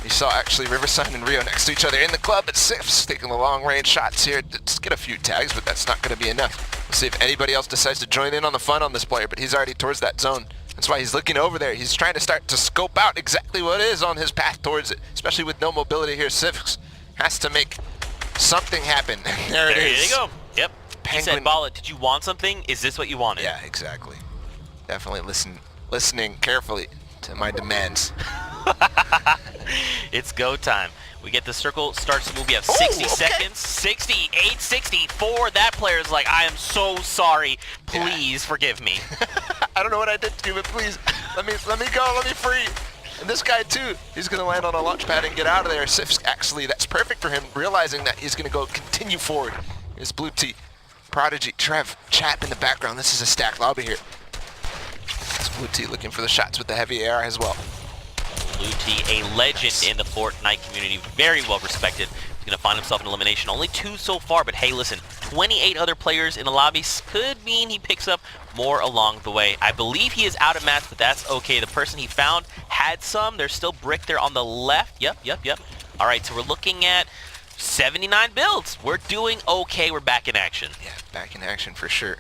We saw actually Riverside and Rio next to each other in the club, but Sif's taking the long-range shots here. Let's get a few tags, but that's not going to be enough. We'll see if anybody else decides to join in on the fun on this player, but he's already towards that zone. That's why he's looking over there. He's trying to start to scope out exactly what is on his path towards it, especially with no mobility here. Sif has to make something happen. There it is. There you go. Yep. He said, Bala, did you want something? Is this what you wanted? Yeah, exactly. Definitely listening carefully to my demands. It's go time. We get the circle starts to move. We have 60 seconds. 68, 64. That player's like, I am so sorry. Please forgive me. I don't know what I did to you, but please let me go. Let me free. And this guy too, he's going to land on a launch pad and get out of there. Sif's actually, that's perfect for him, realizing that he's going to go continue forward. Here's Blue Tee, Prodigy, Trev, Chap in the background. This is a stacked lobby here. It's Blue Tee looking for the shots with the heavy AR as well. Blue Tee, a legend in the Fortnite community, very well respected. He's going to find himself in elimination. Only 2 so far, but hey, listen, 28 other players in the lobby could mean he picks up more along the way. I believe he is out of mats, but that's okay. The person he found had some. There's still Brick there on the left. Yep. All right, so we're looking at 79 builds. We're doing okay. We're back in action. Yeah, back in action for sure.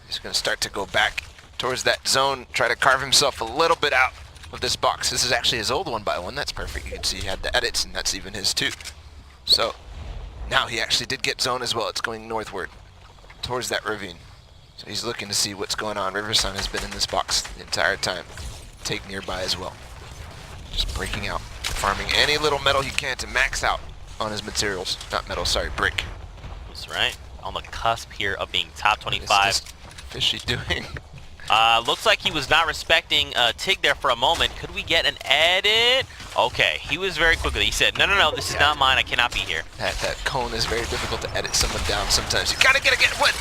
He's going to start to go back towards that zone, try to carve himself a little bit out of this box. This is actually his old 1x1. That's perfect. You can see he had the edits, and that's even his too. So now he actually did get zone as well. It's going northward towards that ravine. So he's looking to see what's going on. Riversun has been in this box the entire time. Take nearby as well. Just breaking out, farming any little metal he can to max out on his materials. Not metal, sorry, brick. That's right. On the cusp here of being top 25. What is this fishy doing? Looks like he was not respecting Tig there for a moment. Could we get an edit? Okay, he was very quick with it. He said, no, this is not mine. I cannot be here. That cone is very difficult to edit someone down sometimes. You gotta get what?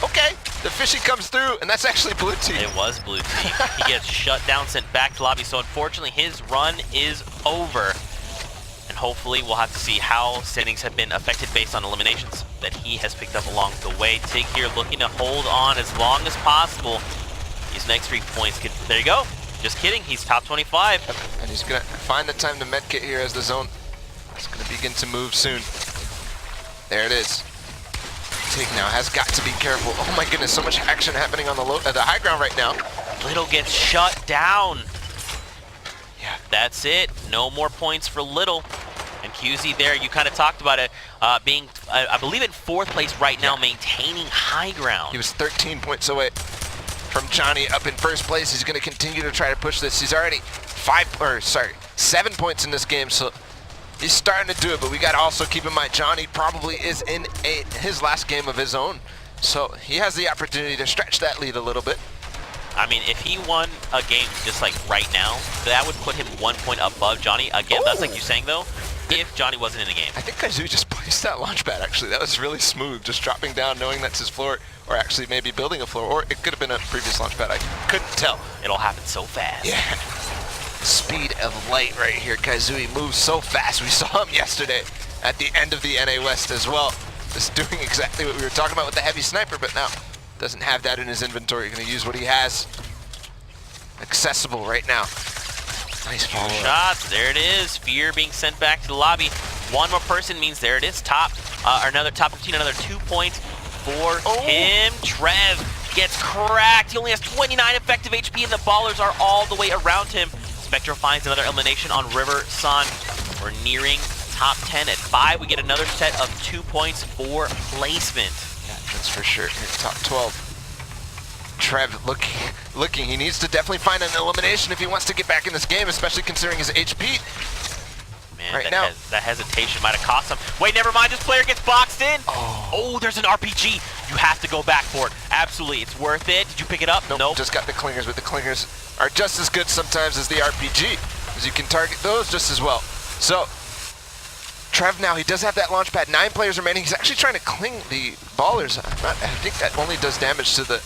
Okay, the fishing comes through, and that's actually blue team. It was blue team. He gets shut down, sent back to lobby. So unfortunately, his run is over. And hopefully, we'll have to see how standings have been affected based on eliminations that he has picked up along the way. Tig here looking to hold on as long as possible. These next 3 points could, there you go. Just kidding, he's top 25. And he's gonna find the time to medkit here as the zone is gonna begin to move soon. There it is. Tig now has got to be careful. Oh my goodness, so much action happening on the high ground right now. Little gets shut down. Yeah. That's it, no more points for Little. And QZ there, you kind of talked about it, being, I believe in 4th place right now, maintaining high ground. He was 13 points away from Johnny up in 1st place. He's going to continue to try to push this. He's already 7 points in this game, so he's starting to do it. But we got to also keep in mind Johnny probably is in his last game of his own, so he has the opportunity to stretch that lead a little bit. I mean, if he won a game just like right now, that would put him 1 point above Johnny. Again, that's like you're saying though, if Johnny wasn't in the game. I think Kaizui just placed that launch pad actually. That was really smooth, just dropping down knowing that's his floor, or actually maybe building a floor, or it could have been a previous launch pad. I couldn't tell. It all happened so fast. Yeah. Speed of light right here. Kaizui moves so fast. We saw him yesterday at the end of the NA West as well. Just doing exactly what we were talking about with the heavy sniper, but now doesn't have that in his inventory. Going to use what he has accessible right now. Nice follow shots. There it is. Fear being sent back to the lobby. One more person means there it is. Another top 15, another 2 points for him. Trev gets cracked. He only has 29 effective HP, and the ballers are all the way around him. Spectro finds another elimination on River San. We're nearing top 10 at 5. We get another set of 2 points for placement. Yeah, that's for sure. Here, top 12. Trev looking. He needs to definitely find an elimination if he wants to get back in this game, especially considering his HP. Man, right now. That hesitation might have cost him. Wait, never mind. This player gets boxed in. Oh, there's an RPG. You have to go back for it. Absolutely. It's worth it. Did you pick it up? Nope. Just got the clingers, but the clingers are just as good sometimes as the RPG, because you can target those just as well. So, Trev now, he does have that launch pad. 9 players remaining. He's actually trying to cling the ballers. I think that only does damage to the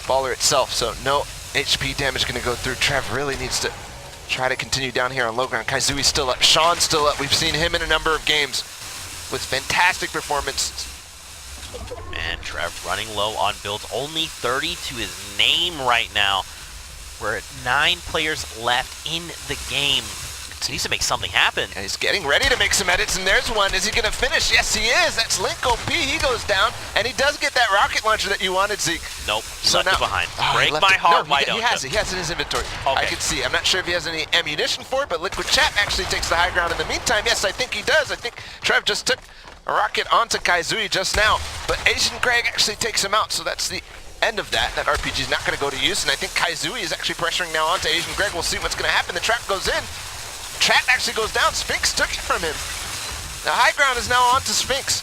baller itself, so no HP damage going to go through. Trev really needs to try to continue down here on low ground. Kaizui's still up. Sean's still up. We've seen him in a number of games with fantastic performances. Man, Trev running low on builds. Only 30 to his name right now. We're at 9 players left in the game. So he needs to make something happen. And he's getting ready to make some edits, and there's one. Is he going to finish? Yes, he is. That's Link OP. He goes down, and he does get that rocket launcher that you wanted, Zeke. Nope, so left now, it behind. Break my No, heart, why don't he has it. He has it in his inventory. Okay. I can see. I'm not sure if he has any ammunition for it, but Liquid Chat actually takes the high ground in the meantime. Yes, I think he does. I think Trev just took a rocket onto Kaizui just now, but Asian Greg actually takes him out, so that's the end of that. That RPG is not going to go to use, and I think Kaizui is actually pressuring now onto Asian Greg. We'll see what's going to happen. The trap goes in. Trap actually goes down. Sphinx took it from him. The high ground is now on to Sphinx.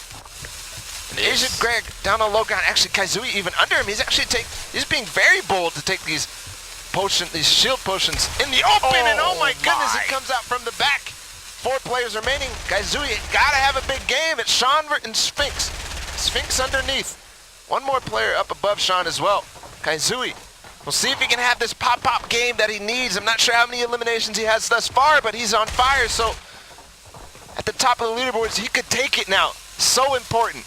And Asian Greg down on low ground. Actually, Kaizui even under him. He's actually he's being very bold to take these shield potions in the open. And oh my goodness, it comes out from the back. 4 players remaining. Kaizui gotta have a big game. It's Sean and Sphinx. Sphinx underneath. 1 more player up above Sean as well. Kaizui. We'll see if he can have this pop-pop game that he needs. I'm not sure how many eliminations he has thus far, but he's on fire, so at the top of the leaderboards, he could take it now. So important.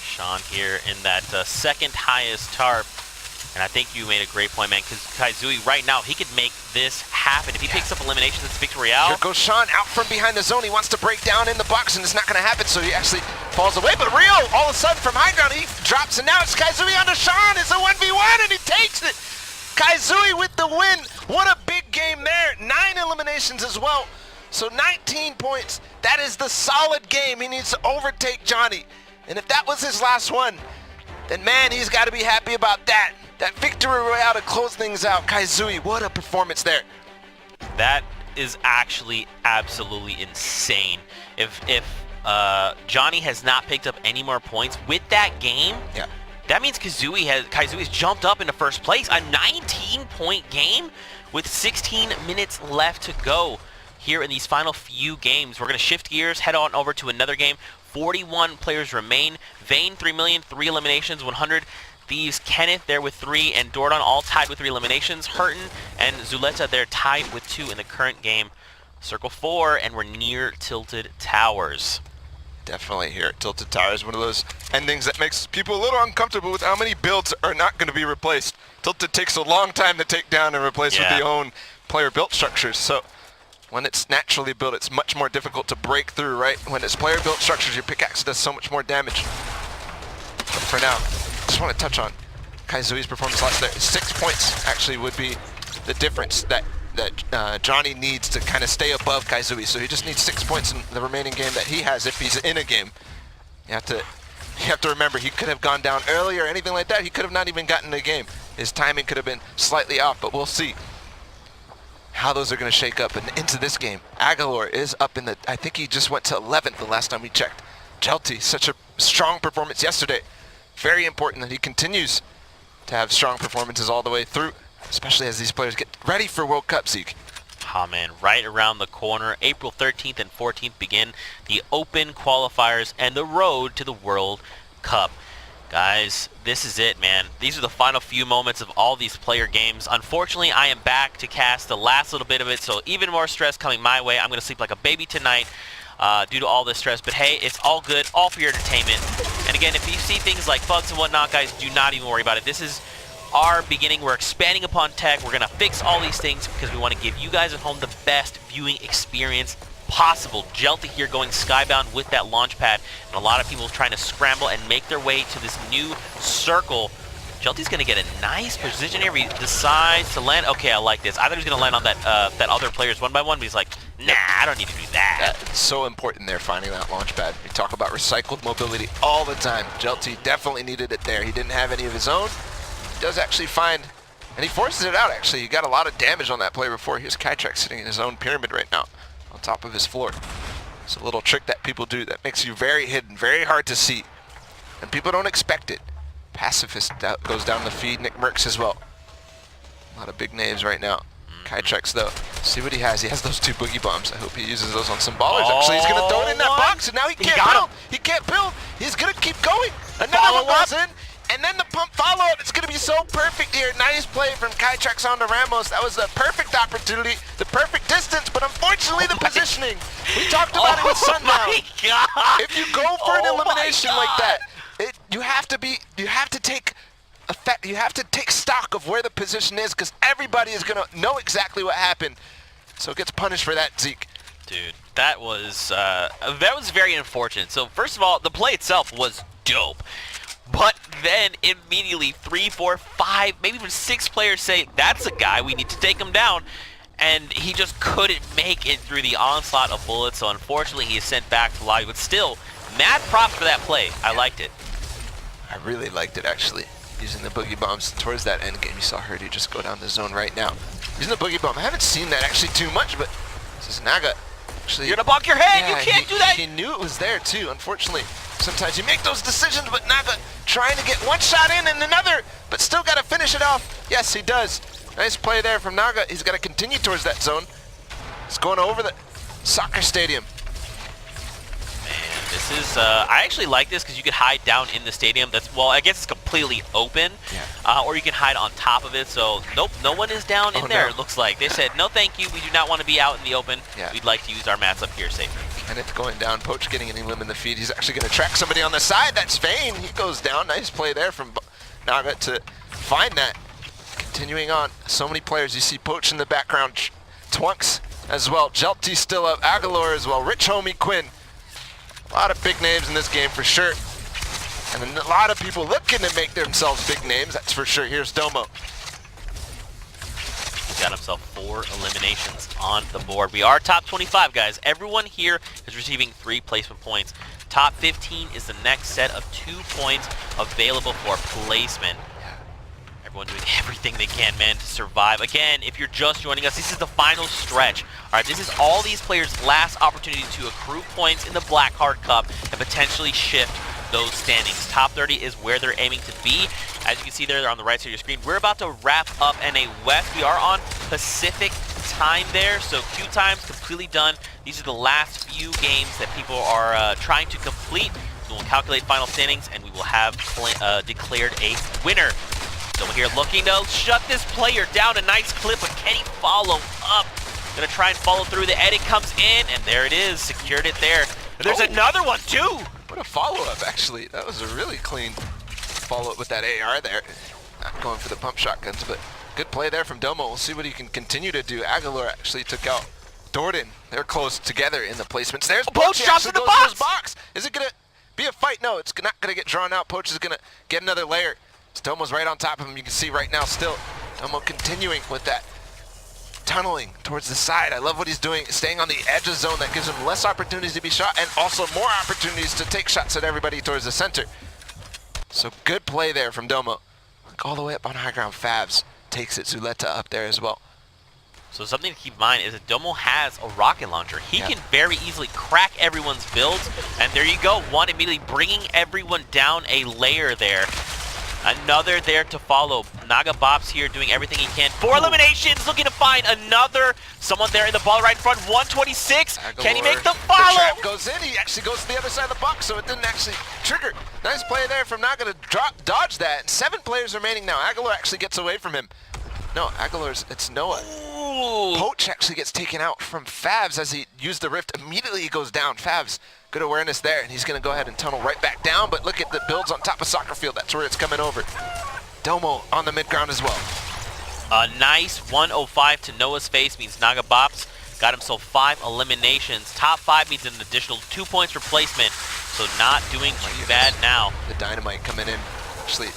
Sean here in that second highest tarp. And I think you made a great point, man, because Kaizui right now, he could make this happen. If he picks up eliminations, it's Victory Royale. Here goes Sean out from behind the zone. He wants to break down in the box, and it's not going to happen, so he actually falls away. But Rio, all of a sudden, from high ground, he drops, and now it's Kaizui under Sean. It's a 1v1, and he takes it. Kaizui with the win. What a big game there. 9 eliminations as well. So 19 points. That is the solid game. He needs to overtake Johnny. And if that was his last one, then man, he's got to be happy about that. That Victory Royale to close things out. Kaizui, what a performance there. That is actually absolutely insane. If Johnny has not picked up any more points with that game, that means Kaizui has jumped up into first place. A 19-point game with 16 minutes left to go here in these final few games. We're going to shift gears, head on over to another game. 41 players remain. Vayne, 3 million, 3 eliminations, 100. Thieves, Kenneth there with 3, and Dordon all tied with 3 eliminations. Hurton and Zuleta there tied with 2 in the current game. Circle 4, and we're near Tilted Towers. Definitely here at Tilted Towers, one of those endings that makes people a little uncomfortable with how many builds are not going to be replaced. Tilted takes a long time to take down and replace with the own player built structures, so when it's naturally built, it's much more difficult to break through, right? When it's player built structures, your pickaxe does so much more damage. But for now, I just want to touch on Kaizui's performance last there. 6 points actually would be the difference that Johnny needs to kind of stay above Kaizui. So he just needs 6 points in the remaining game that he has if he's in a game. You have to remember, he could have gone down earlier or anything like that. He could have not even gotten a game. His timing could have been slightly off, but we'll see how those are going to shake up. And into this game, Aguilar is up in the, I think he just went to 11th the last time we checked. Jelty, such a strong performance yesterday. Very important that he continues to have strong performances all the way through, especially as these players get ready for World Cup, Zeke. Oh man, right around the corner. April 13th and 14th begin the Open qualifiers and the road to the World Cup. Guys, this is it, man. These are the final few moments of all these player games. Unfortunately, I am back to cast the last little bit of it, so even more stress coming my way. I'm going to sleep like a baby tonight due to all this stress. But hey, it's all good, all for your entertainment. And again, if you see things like bugs and whatnot, guys, do not even worry about it. This is our beginning. We're expanding upon tech. We're going to fix all these things because we want to give you guys at home the best viewing experience possible. Jelty here going skybound with that launch pad, and a lot of people trying to scramble and make their way to this new circle. Jelty's going to get a nice position here. He decides to land. Okay, I like this. I thought he was going to land on that other player's one by one, but he's like, nah, I don't need to do that. That's so important there, finding that launch pad. We talk about recycled mobility all the time. Jelty definitely needed it there. He didn't have any of his own. He does actually find, and he forces it out, actually. He got a lot of damage on that player before. Here's Kytrex sitting in his own pyramid right now on top of his floor. It's a little trick that people do that makes you very hidden, very hard to see, and people don't expect it. Pacifist goes down the feed. Nick Merckx as well. A lot of big names right now. Kytrex though, see what he has. He has those 2 boogie bombs. I hope he uses those on some ballers. Actually, he's gonna throw it in that box, and now he can't build. He can't build. He's gonna keep going. Another one goes in, and then the pump follow-up. It's gonna be so perfect here. Nice play from Kytrex onto Ramos. That was the perfect opportunity, the perfect distance, but unfortunately the positioning. We talked about it with Sundown. If you go for an elimination like that, you have to take stock of where the position is, because everybody is gonna know exactly what happened. So it gets punished for that, Zeke. Dude, that was very unfortunate. So first of all, the play itself was dope. But then immediately 3, 4, 5, maybe even 6 players say, that's a guy, we need to take him down. And he just couldn't make it through the onslaught of bullets, so unfortunately he is sent back to lobby. But still, mad props for that play. I liked it. I really liked it, actually. Using the boogie bombs towards that end game. You saw Herdy just go down the zone right now. Using the boogie bomb. I haven't seen that actually too much, but this is Naga. Actually, you're gonna bonk your head. Yeah, you can't do that. He knew it was there too. Unfortunately, sometimes you make those decisions, but Naga trying to get one shot in and another, but still got to finish it off. Yes, he does. Nice play there from Naga. He's got to continue towards that zone. He's going over the soccer stadium. Man, this is, I actually like this because you could hide down in the stadium. That's, well, I guess it's completely open, or you can hide on top of it. So, nope, no one is down in there, it looks like. They said, no thank you, we do not want to be out in the open. We'd like to use our mats up here safely. And it's going down. Poach getting an elim in the feed. He's actually going to track somebody on the side. That's Vayne. He goes down. Nice play there from Naga to find that. Continuing on. So many players. You see Poach in the background. Twunks as well. Jelty still up. Aguilar as well. Rich Homie Quinn. A lot of big names in this game for sure. And a lot of people looking to make themselves big names. That's for sure. Here's Domo. He's got himself 4 eliminations on the board. We are top 25, guys. Everyone here is receiving 3 placement points. Top 15 is the next set of 2 points available for placement. Everyone doing everything they can, man, to survive. Again, if you're just joining us, this is the final stretch. All right, this is all these players' last opportunity to accrue points in the Blackheart Cup and potentially shift those standings. Top 30 is where they're aiming to be. As you can see there, they're on the right side of your screen. We're about to wrap up NA West. We are on Pacific time there, so queue time's completely done. These are the last few games that people are trying to complete. We will calculate final standings, and we will have declared a winner. So we're here looking to shut this player down. A nice clip, but can he follow up? Gonna try and follow through. The edit comes in, and there it is. Secured it there. And there's another one, too. What a follow-up, actually. That was a really clean follow-up with that AR there. Not going for the pump shotguns, but good play there from Domo. We'll see what he can continue to do. Aguilar actually took out Dordan. They're close together in the placements. There's Poach shots in the box. Is it gonna be a fight? No, it's not gonna get drawn out. Poach is gonna get another layer. Domo's right on top of him. You can see right now still Domo continuing with that tunneling towards the side. I love what he's doing, staying on the edge of the zone. That gives him less opportunities to be shot and also more opportunities to take shots at everybody towards the center. So good play there from Domo. Look all the way up on high ground. Favs takes it. Zuleta up there as well. So something to keep in mind is that Domo has a rocket launcher. He can very easily crack everyone's builds, and there you go. One immediately bringing everyone down a layer there. Another there to follow. Naga Bob's here doing everything he can. 4 eliminations, looking to find another. Someone there in the ball right in front, 126. Aguilar, can he make the follow? The trap goes in. He actually goes to the other side of the box, so it didn't actually trigger. Nice play there from Naga to dodge that. 7 players remaining now. Aguilar actually gets away from him. No, Aguilar's, it's Noah. Ooh. Poach actually gets taken out from Favs as he used the rift. Immediately he goes down. Favs, good awareness there, and he's going to go ahead and tunnel right back down, but look at the builds on top of soccer field. That's where it's coming over. Domo on the mid ground as well. A nice 105 to Noah's face means Naga Bops got himself 5 eliminations. Top 5 means an additional 2 points replacement, so not doing too bad now. The dynamite coming in. Actually,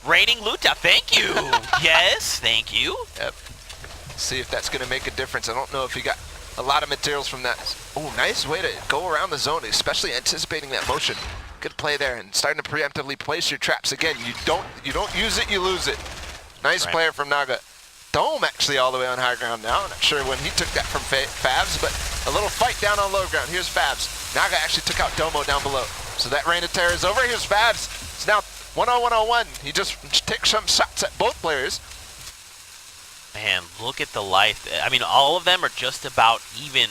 raining loot out. Thank you. Yes, thank you. Yep. See if that's going to make a difference. I don't know if he got a lot of materials from that. Oh, nice way to go around the zone, especially anticipating that motion. Good play there and starting to preemptively place your traps again. You don't use it, you lose it. Nice player from Naga. Dome actually all the way on high ground now. Not sure when he took that from Favs, but a little fight down on low ground. Here's Favs. Naga actually took out Domo down below. So that reign of terror is over. Here's Favs. It's now 1-on-1-on-1. He just takes some shots at both players. Man, look at the life. I mean, all of them are just about even.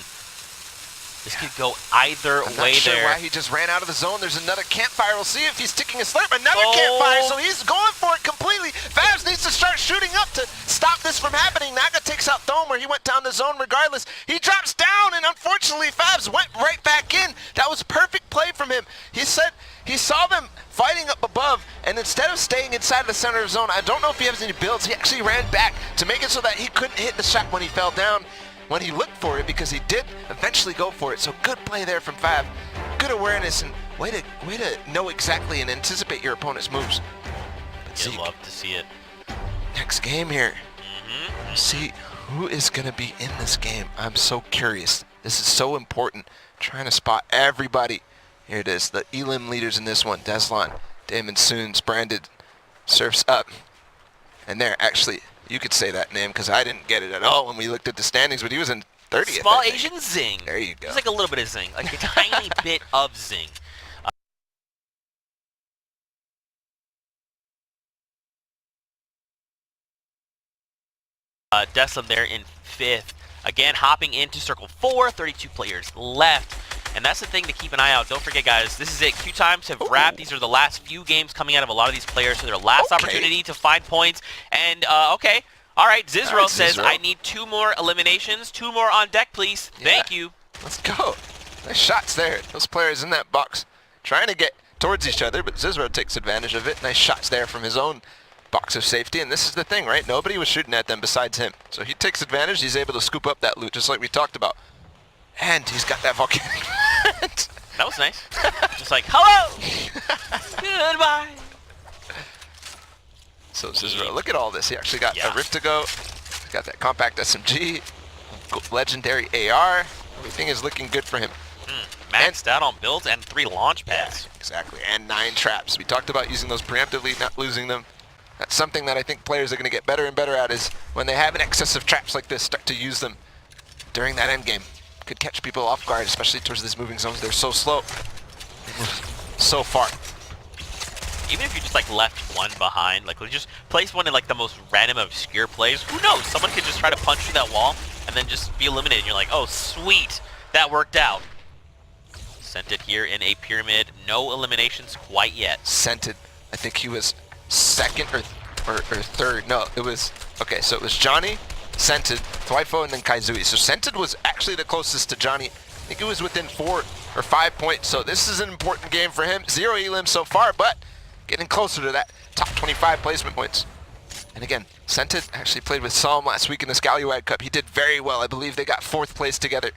This could go either I'm way not sure there. Why he just ran out of the zone. There's another campfire. We'll see if he's sticking a slurp. Another campfire, so he's going for it completely. Favs needs to start shooting up to stop this from happening. Naga takes out Dome where he went down the zone regardless. He drops down, and unfortunately, Favs went right back in. That was perfect play from him. He said he saw them fighting up above, and instead of staying inside the center of the zone, I don't know if he has any builds, he actually ran back to make it so that he couldn't hit the shot when he fell down, when he looked for it, because he did eventually go for it. So good play there from Fav. Good awareness and way to know exactly and anticipate your opponent's moves. You'd love to see it. Next game here. See who is going to be in this game. I'm so curious. This is so important. Trying to spot everybody. Here it is, the Elim leaders in this one. Deslan, Damon Soons, Brandon, Surfs Up. And there, actually, you could say that name because I didn't get it at all when we looked at the standings, but he was in 30th. Small Asian Zing. There you go. It's like a little bit of Zing, like a tiny bit of Zing. Deslan there in 5th. Again, hopping into Circle 4, 32 players left. And that's the thing to keep an eye out. Don't forget, guys, this is it. Queue times have wrapped. These are the last few games coming out of a lot of these players, so their last opportunity to find points. And, okay. All right, Zizro says, I need 2 more eliminations. 2 more on deck, please. Thank you. Let's go. Nice shots there. Those players in that box trying to get towards each other, but Zizro takes advantage of it. Nice shots there from his own box of safety, and this is the thing, right? Nobody was shooting at them besides him. So he takes advantage. He's able to scoop up that loot, just like we talked about. And he's got that volcanic vent. That was nice. Just like, hello! Goodbye! So Zizro, look at all this. He actually got a Rift to go. He's got that compact SMG, legendary AR. Everything is looking good for him. Maxed out on builds and 3 launch pads. Yeah, exactly, and 9 traps. We talked about using those preemptively, not losing them. That's something that I think players are going to get better and better at, is when they have an excess of traps like this, start to use them during that end game. Could catch people off guard, especially towards these moving zones. They're so slow. so far. Even if you just like left one behind, like just place one in like the most random obscure plays, who knows? Someone could just try to punch through that wall and then just be eliminated. And you're like, oh sweet, that worked out. Sent it here in a pyramid. No eliminations quite yet. Sent it. I think he was second or third. No, it was, okay, so it was Johnny, Scented, Thwifo, and then Kaizui. So Scented was actually the closest to Johnny. I think it was within 4 or 5 points. So this is an important game for him. 0 elims so far, but getting closer to that top 25 placement points. And again, Scented actually played with Psalm last week in the Scallywag Cup. He did very well. I believe they got 4th place together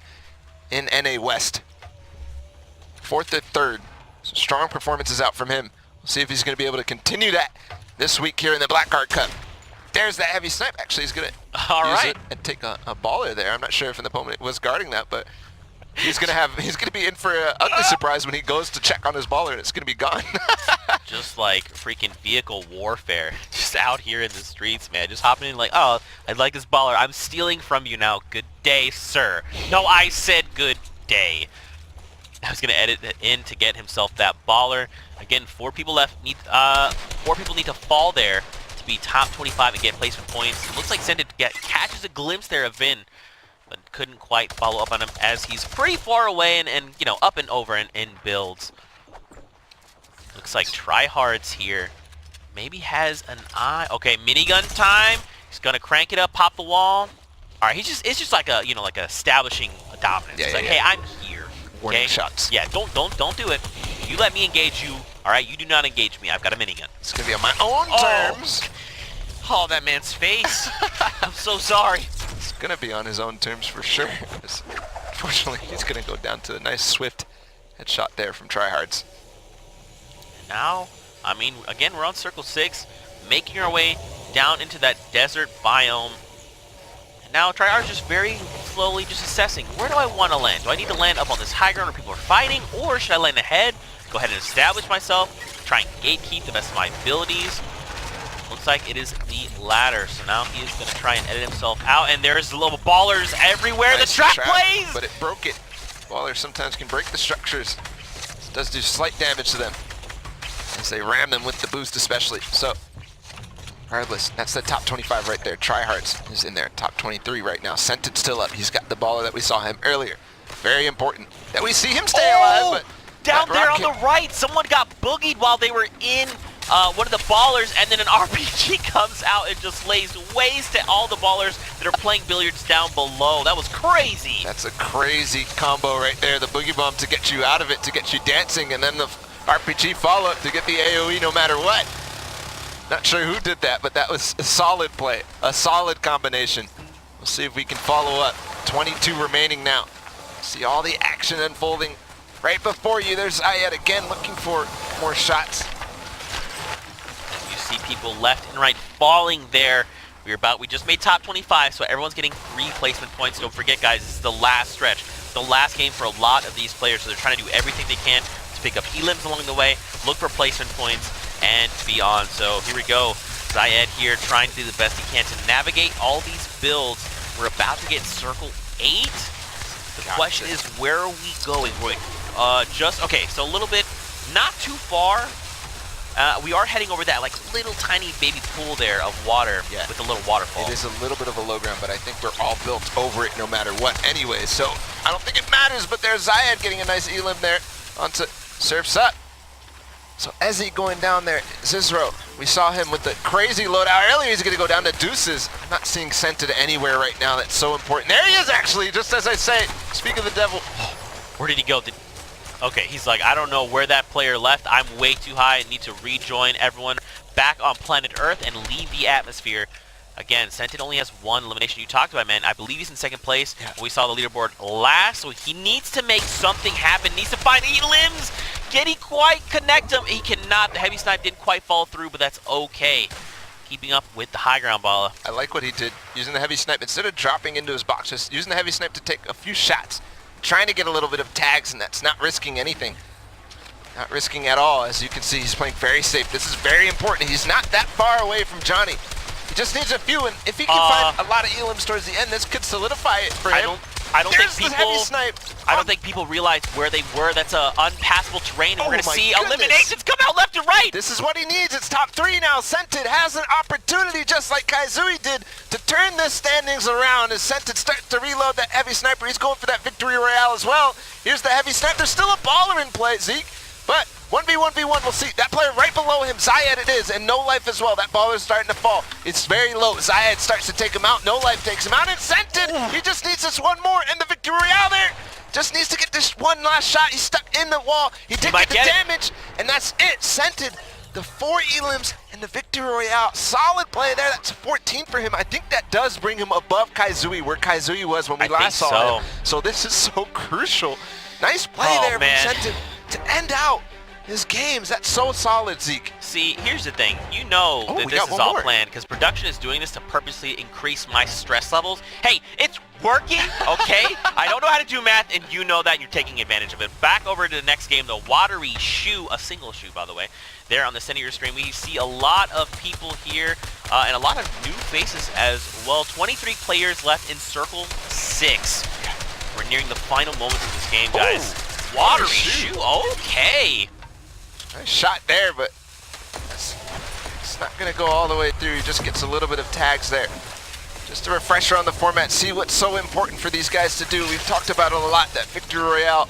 in NA West. 4th or 3rd. So strong performances out from him. We'll see if he's going to be able to continue that this week here in the Blackheart Cup. There's that heavy snipe. Actually, he's going to use it and take a baller there. I'm not sure if an opponent was guarding that, but he's going to be in for an ugly surprise when he goes to check on his baller and it's going to be gone. Just like freaking vehicle warfare, just out here in the streets, man. Just hopping in like, oh, I'd like this baller. I'm stealing from you now. Good day, sir. No, I said good day. I was gonna edit it in to get himself that baller. Again, 4 people left. 4 people need to fall there to be top 25 and get placement points. It looks like Scented catches a glimpse there of Vin, but couldn't quite follow up on him as he's pretty far away and you know, up and over in builds. Looks like Tryhard's here. Maybe has an eye. Okay, minigun time. He's gonna crank it up, pop the wall. All right, it's just like a, you know, like establishing a dominance. It's like, hey, I'm here. Warning Okay? shots. Yeah, don't do it. You let me engage you. All right, you do not engage me. I've got a minigun. It's going to be on my own terms. Oh, that man's face. I'm so sorry. It's going to be on his own terms for sure. Unfortunately, he's going to go down to a nice swift headshot there from Tryhards. Now, I mean, again, we're on Circle 6, making our way down into that desert biome. And now Tryhard's just very slowly just assessing, where do I want to land? Do I need to land up on this high ground where people are fighting, or should I land ahead, go ahead and establish myself, try and gatekeep the best of my abilities? Looks like it is the latter, so now he is going to try and edit himself out, and there's little ballers everywhere. Nice the trap trap, plays! but it broke it. Ballers sometimes can break the structures. It does do slight damage to them as they ram them with the boost especially. So, regardless, that's the top 25 right there. Tryhards is in there, top 23 right now. Scented still up. He's got the baller that we saw him earlier. Very important that we see him stay alive, but down there on the right, someone got boogied while they were in one of the ballers, and then an RPG comes out and just lays waste to all the ballers that are playing billiards down below. That was crazy. That's a crazy combo right there. The boogie bomb to get you out of it, to get you dancing, and then the RPG follow-up to get the AoE no matter what. Not sure who did that, but that was a solid play, a solid combination. We'll see if we can follow up. 22 remaining now. See all the action unfolding right before you. There's Ayed again looking for more shots. You see people left and right falling there. We just made top 25, so everyone's getting 3 placement points. Don't forget, guys, this is the last stretch, the last game for a lot of these players, so they're trying to do everything they can to pick up elims along the way, look for placement points, and beyond. So here we go. Zayed here trying to do the best he can to navigate all these builds. We're about to get Circle 8. The question is, where are we going? Okay, so a little bit, not too far. We are heading over that like little tiny baby pool there of water with a little waterfall. It is a little bit of a low ground, but I think we're all built over it no matter what anyway. So I don't think it matters, but there's Zayed getting a nice elim there onto Surf's Up. So Ezzy going down there, Zizro, we saw him with the crazy loadout earlier. He's going to go down to deuces. I'm not seeing Scented anywhere right now. That's so important. There he is, actually, just as I say. Speak of the devil. Where did he go? Okay, he's like, I don't know where that player left. I'm way too high. I need to rejoin everyone back on planet Earth and leave the atmosphere. Again, Scented only has 1 elimination. You talked about, man. I believe he's in 2nd place. Yeah. We saw the leaderboard last, so he needs to make something happen. Needs to find elims. Can he quite connect him? He cannot. The heavy snipe didn't quite fall through, but that's okay. Keeping up with the high ground baller. I like what he did, using the heavy snipe. Instead of dropping into his box, just using the heavy snipe to take a few shots. Trying to get a little bit of tags, and that's not risking anything. Not risking at all. As you can see, he's playing very safe. This is very important. He's not that far away from Johnny. He just needs a few, and if he can find a lot of elims towards the end, this could solidify it for him. I don't think There's the heavy people. snipe. I don't think people realize where they were. That's a unpassable terrain, and we're Oh gonna my see goodness. eliminations come out left and right. This is what he needs. It's top 3 now. Scented has an opportunity, just like Kaizui did, to turn the standings around as Scented starts to reload that heavy sniper. He's going for that victory royale as well. Here's the heavy sniper. There's still a baller in play, Zeke, but 1v1v1, we'll see. That player right below him, Zayed it is, and No Life as well. That baller's starting to fall. It's very low. Zayed starts to take him out. No Life takes him out, and Scented, he just needs this one more, and the victory royale there. Just needs to get this one last shot. He's stuck in the wall. He did get the damage, and that's it. Scented, the 4 elims, and the victory royale. Solid play there. That's 14 for him. I think that does bring him above Kaizui, where Kaizui was when we last saw him. So this is so crucial. Nice play there from Scented to end out his games. That's so solid, Zeke. See, here's the thing. You know that this is all planned because production is doing this to purposely increase my stress levels. Hey, it's working, okay? I don't know how to do math, and you know that. You're taking advantage of it. Back over to the next game, the watery shoe, a single shoe, by the way. There on the center of your screen, we see a lot of people here and a lot of new faces as well. 23 players left in Circle 6. We're nearing the final moments of this game, guys. Ooh, watery shoe, okay. Nice shot there, but it's not going to go all the way through. He just gets a little bit of tags there. Just a refresher on the format. See what's so important for these guys to do. We've talked about it a lot, that Victory Royale.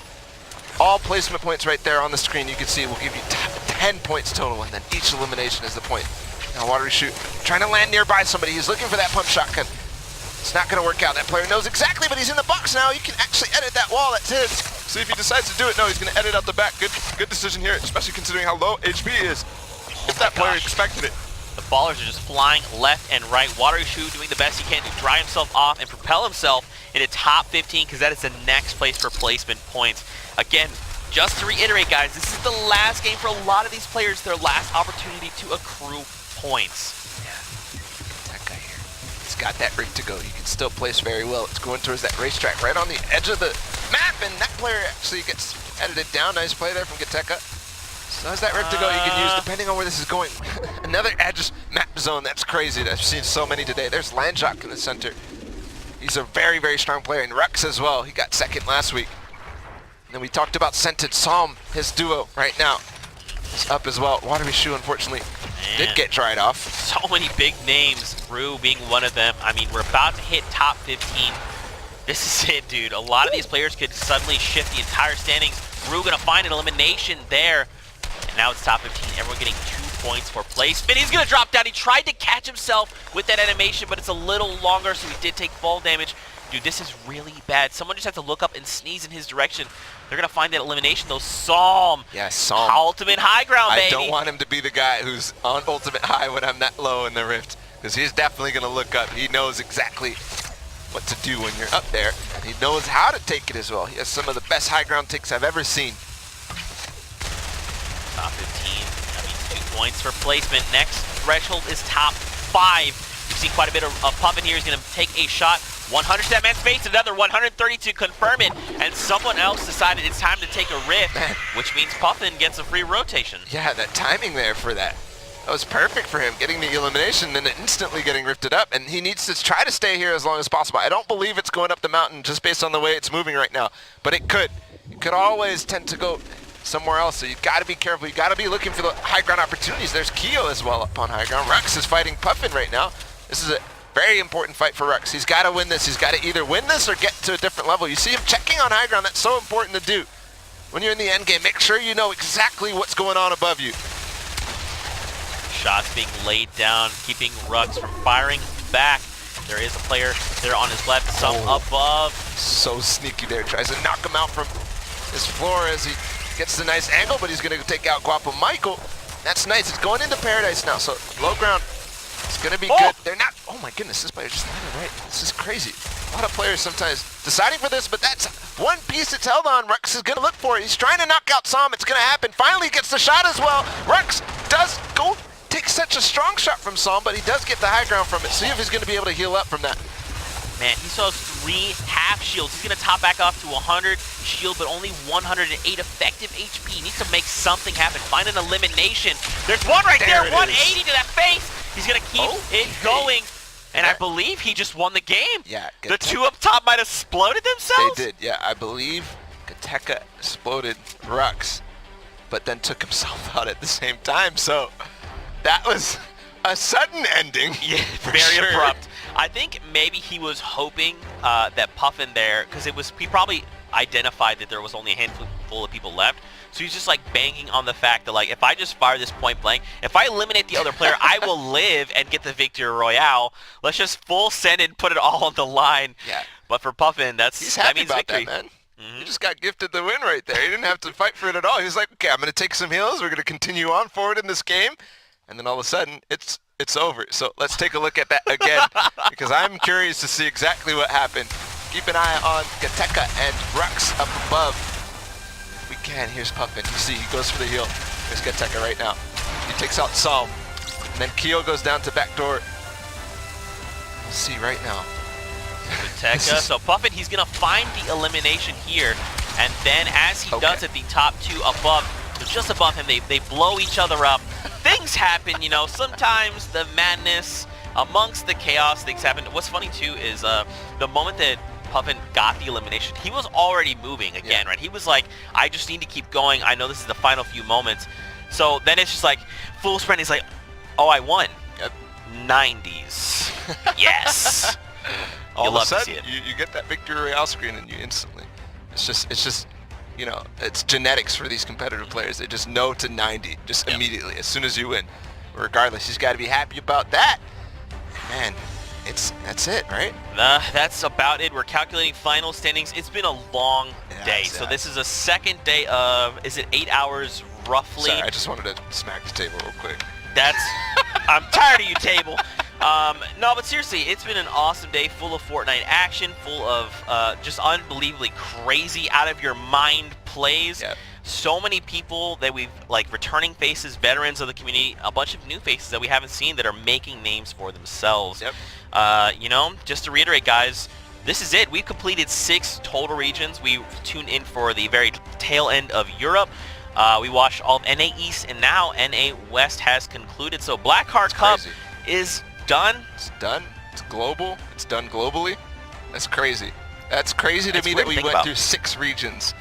All placement points right there on the screen. You can see it will give you 10 points total, and then each elimination is the point. Now watery shoot, trying to land nearby somebody. He's looking for that pump shotgun. It's not going to work out. That player knows exactly, but he's in the box now. You can actually edit that wall. That's his. See if he decides to do it. No, he's going to edit out the back. Good decision here, especially considering how low HP is. If that player expected it. The ballers are just flying left and right. Watery Shoe doing the best he can to dry himself off and propel himself into top 15 because that is the next place for placement points. Again, just to reiterate, guys, this is the last game for a lot of these players, their last opportunity to accrue points. That guy here, he's got that rig to go. He can still place very well. It's going towards that racetrack right on the edge of the map, and that player actually gets edited down. Nice play there from Gateka. So has that rig to go you can use depending on where this is going. Another edge map zone. That's crazy. I've seen so many today. There's Landjock in the center. He's a very, very strong player. And Rux as well. He got second last week. And then we talked about Scented Psalm, his duo right now. He's up as well. Watery Shoe, unfortunately, did get dried off. So many big names, Rue being one of them. I mean, we're about to hit top 15. This is it, dude. A lot of these players could suddenly shift the entire standings. Rue gonna find an elimination there. And now it's top 15. Everyone getting 2 points for placement. He's gonna drop down. He tried to catch himself with that animation, but it's a little longer, so he did take fall damage. Dude, this is really bad. Someone just has to look up and sneeze in his direction. They're gonna find that elimination, though. Psalm. Yeah, Psalm. Ultimate high ground, baby. I don't want him to be the guy who's on ultimate high when I'm that low in the rift, because he's definitely gonna look up. He knows exactly what to do when you're up there. And he knows how to take it as well. He has some of the best high ground takes I've ever seen. Top 15, that means 2 points for placement. Next threshold is top 5. We've seen quite a bit of Puffin here. He's going to take a shot. 100 to that man's face, another 130 to confirm it. And someone else decided it's time to take a rift, which means Puffin gets a free rotation. Yeah, that timing there for that. That was perfect for him, getting the elimination and then instantly getting rifted up. And he needs to try to stay here as long as possible. I don't believe it's going up the mountain just based on the way it's moving right now. But it could. It could always tend to go somewhere else, so you've got to be careful. You've got to be looking for the high ground opportunities. There's Keo as well up on high ground. Rux is fighting Puffin right now. This is a very important fight for Rux. He's got to win this. He's got to either win this or get to a different level. You see him checking on high ground. That's so important to do. When you're in the end game, make sure you know exactly what's going on above you. Shots being laid down, keeping Rux from firing back. There is a player there on his left, some above. So sneaky there. Tries to knock him out from his floor as he gets the nice angle, but he's going to take out Guapo Michael. That's nice. It's going into Paradise now, so low ground. It's going to be good. They're not. Oh my goodness, this player just landed right. This is crazy. A lot of players sometimes deciding for this, but that's one piece it's held on. Rux is going to look for it. He's trying to knock out Psalm. It's going to happen. Finally he gets the shot as well. Rux does go take such a strong shot from Psalm, but he does get the high ground from it. See if he's going to be able to heal up from that. Man, he still has 3 half shields. He's going to top back off to 100 shield, but only 108 effective HP. He needs to make something happen. Find an elimination. There's one right there. 180 to that face. He's going to keep it going. And I believe he just won the game. Yeah. The two up top might have exploded themselves. They did, yeah. I believe Gateka exploded Rux, but then took himself out at the same time. So that was a sudden ending. Yeah, for very sure. abrupt. I think maybe he was hoping that Puffin there, because he probably identified that there was only a handful of people left. So he's just like banging on the fact that like, if I just fire this point blank, if I eliminate the other player, I will live and get the victory royale. Let's just full send and put it all on the line. Yeah. But for Puffin, He's that happy means about victory. that, man. He just got gifted the win right there. He didn't have to fight for it at all. He was like, okay, I'm going to take some heals. We're going to continue on forward in this game. And then all of a sudden, it's over. So let's take a look at that again, because I'm curious to see exactly what happened. Keep an eye on Gateka and Rux up above. We can. Here's Puffin. You see, he goes for the heal. There's Gateka right now. He takes out Saul. And then Keo goes down to backdoor. We'll see right now. Tekka. So Puffin, he's going to find the elimination here. And then as he does it, the top two above, just above him, they blow each other up. Things happen, you know. Sometimes the madness amongst the chaos, things happen. What's funny, too, is the moment that Puffin got the elimination, he was already moving again, right? He was like, I just need to keep going. I know this is the final few moments. So then it's just like, full sprint. He's like, oh, I won. Yep. 90s. Yes. All You'll of a love to sudden, see it. you get that victory royale screen and you instantly. It's just, you know, it's genetics for these competitive players. They just know to 90 just immediately as soon as you win. Regardless, he's got to be happy about that. Man, that's it, right? That's about it. We're calculating final standings. It's been a long day. So this is a second day of, is it 8 hours roughly? Sorry, I just wanted to smack the table real quick. I'm tired of you, table. No, but seriously, it's been an awesome day, full of Fortnite action, full of just unbelievably crazy, out of your mind plays. Yep. So many people that we've, like, returning faces, veterans of the community, a bunch of new faces that we haven't seen that are making names for themselves. Yep. You know, just to reiterate, guys, this is it. We've completed 6 total regions. We tuned in for the very tail end of Europe. We watched all of NA East, and now NA West has concluded. So Blackheart Cup is done. It's done. It's global. It's done globally. That's crazy. That's crazy to me that weird to we think went about. through 6 regions,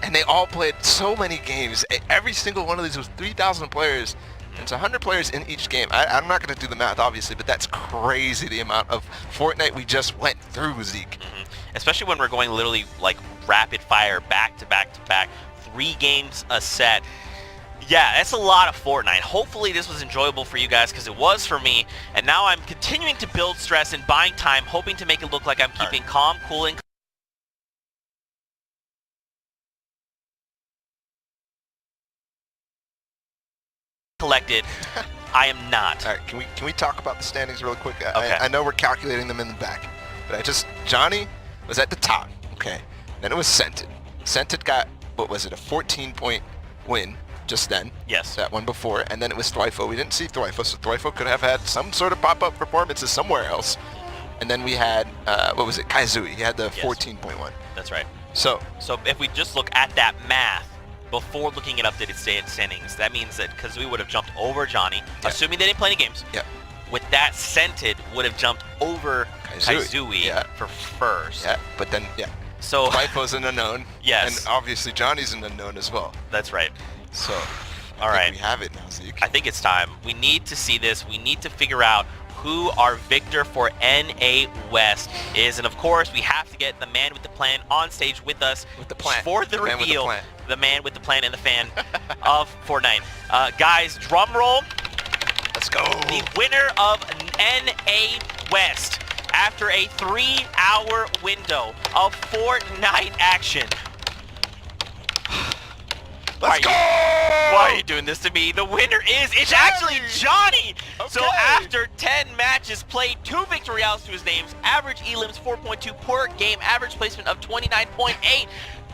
and they all played so many games. Every single one of these was 3,000 players. And it's 100 players in each game. I'm not going to do the math, obviously, but that's crazy, the amount of Fortnite we just went through, Zeke. Especially when we're going literally like rapid fire, back to back to back, 3 games a set. Yeah, that's a lot of Fortnite. Hopefully this was enjoyable for you guys, because it was for me. And now I'm continuing to build stress and buying time, hoping to make it look like I'm keeping calm, cool, and collected. I am not. All right, can we talk about the standings real quick? Okay. I know we're calculating them in the back, but Johnny was at the top, okay. Then it was Scented. Scented got, what was it, a 14-point win just then. Yes. That one before, and then it was Thwyfo. We didn't see Thwyfo, so Thwyfo could have had some sort of pop-up performances somewhere else. And then we had, what was it, Kaizui. He had the 14.1. That's right. So if we just look at that math, before looking at updated standings, that means that Kazooie would have jumped over Johnny, assuming they didn't play any games. Yeah. With that, Scented would have jumped over Kaizui for first. Yeah, but then, So Thwyfo's an unknown. Yes. And obviously Johnny's an unknown as well. That's right. So, all right. we have it now, Zeke. I think it's time. We need to see this. We need to figure out who our victor for NA West is. And of course, we have to get the man with the plan on stage with us With the plan. for the The man with the reveal. plan. The man with the plan and the fan of Fortnite. Guys, drum roll. Let's go. The winner of NA West, after a 3-hour window of Fortnite action. Let's go! Why are you doing this to me? The winner it's actually Johnny! So after 10 matches played, 2 victory royales to his names, average elims 4.2 per game, average placement of 29.8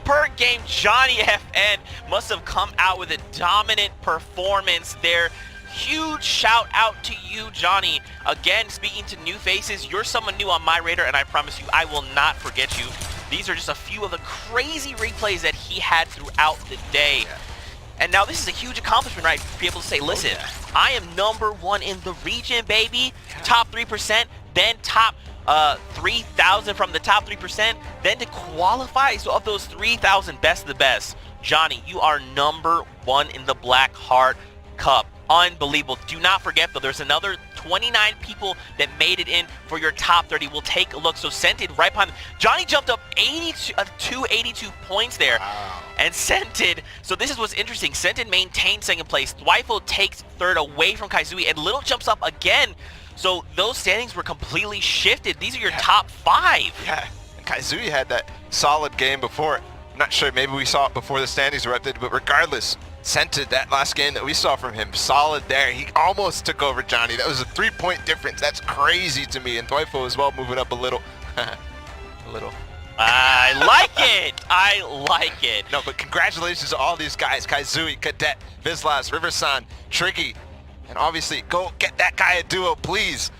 per game, Johnny FN must have come out with a dominant performance there. Huge shout out to you, Johnny. Again, speaking to new faces, you're someone new on my radar, and I promise you I will not forget you. These are just a few of the crazy replays that he had throughout the day. And now this is a huge accomplishment, right? To be able to say, listen, I am #1 in the region, baby. Top 3%. then top 3,000 from the top 3%, then to qualify. So of those 3,000 best of the best, Johnny, you are #1 in the Blackheart Cup. Unbelievable. Do not forget, though, there's another 29 people that made it in for your top 30. We'll take a look. So Scented right behind them. Johnny jumped up 282 points there. Wow. And Scented, so this is what's interesting. Scented maintains second place. Dwifo takes third away from Kaizui, and Little jumps up again. So those standings were completely shifted. These are your top 5. Yeah, and Kaizui had that solid game before. I'm not sure, maybe we saw it before the standings erupted, but regardless, Scented, that last game that we saw from him, solid there. He almost took over Johnny. That was a 3-point difference. That's crazy to me. And Dwifo as well, moving up a little. A little. I like it. I like it. No, but congratulations to all these guys. Kaizui, Cadet, Vizlas, Riversan, Triggy. And obviously, go get that guy a duo, please.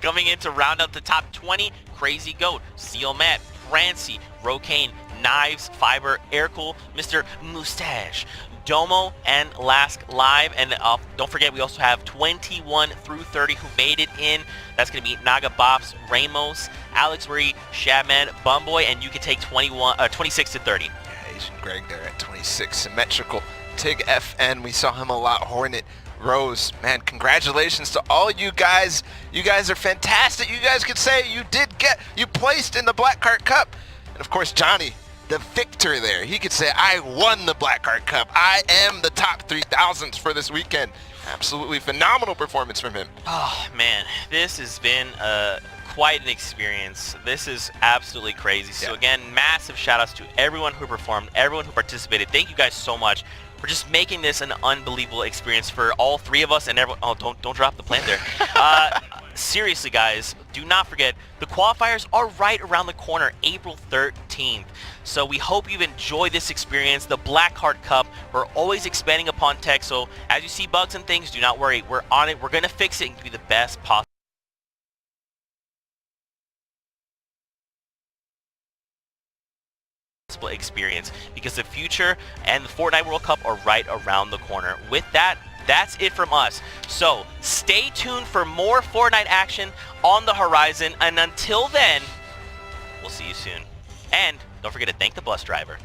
Coming in to round out the top 20, Crazy Goat, Seal Matt, Francie, Rocane, Knives, Fiber, Aircool, Mr. Mustache, Domo, and Lask Live. And don't forget, we also have 21 through 30 who made it in. That's going to be Naga Bops, Ramos, Alex Marie, Shabman, Bumboy, and you can take 26 to 30. Yeah, Asian Greg there at 26. Symmetrical, Tig FN, we saw him a lot. Hornet, Rose, man, congratulations to all you guys. You guys are fantastic. You guys could say you placed in the Blackheart Cup. And of course, Johnny, the victor there, he could say, I won the Blackheart Cup. I am the top 3,000s for this weekend. Absolutely phenomenal performance from him. Oh, man, this has been quite an experience. This is absolutely crazy. So again, massive shout outs to everyone who performed, everyone who participated. Thank you guys so much for just making this an unbelievable experience for all 3 of us and everyone. Oh, don't drop the plant there. Seriously, guys, do not forget, the qualifiers are right around the corner, April 13th. So we hope you've enjoyed this experience, the Blackheart Cup. We're always expanding upon tech, so as you see bugs and things, do not worry. We're on it. We're going to fix it and be the best possible experience, because the future and the Fortnite World Cup are right around the corner. With that, that's it from us. So stay tuned for more Fortnite action on the horizon, and until then, we'll see you soon. And don't forget to thank the bus driver.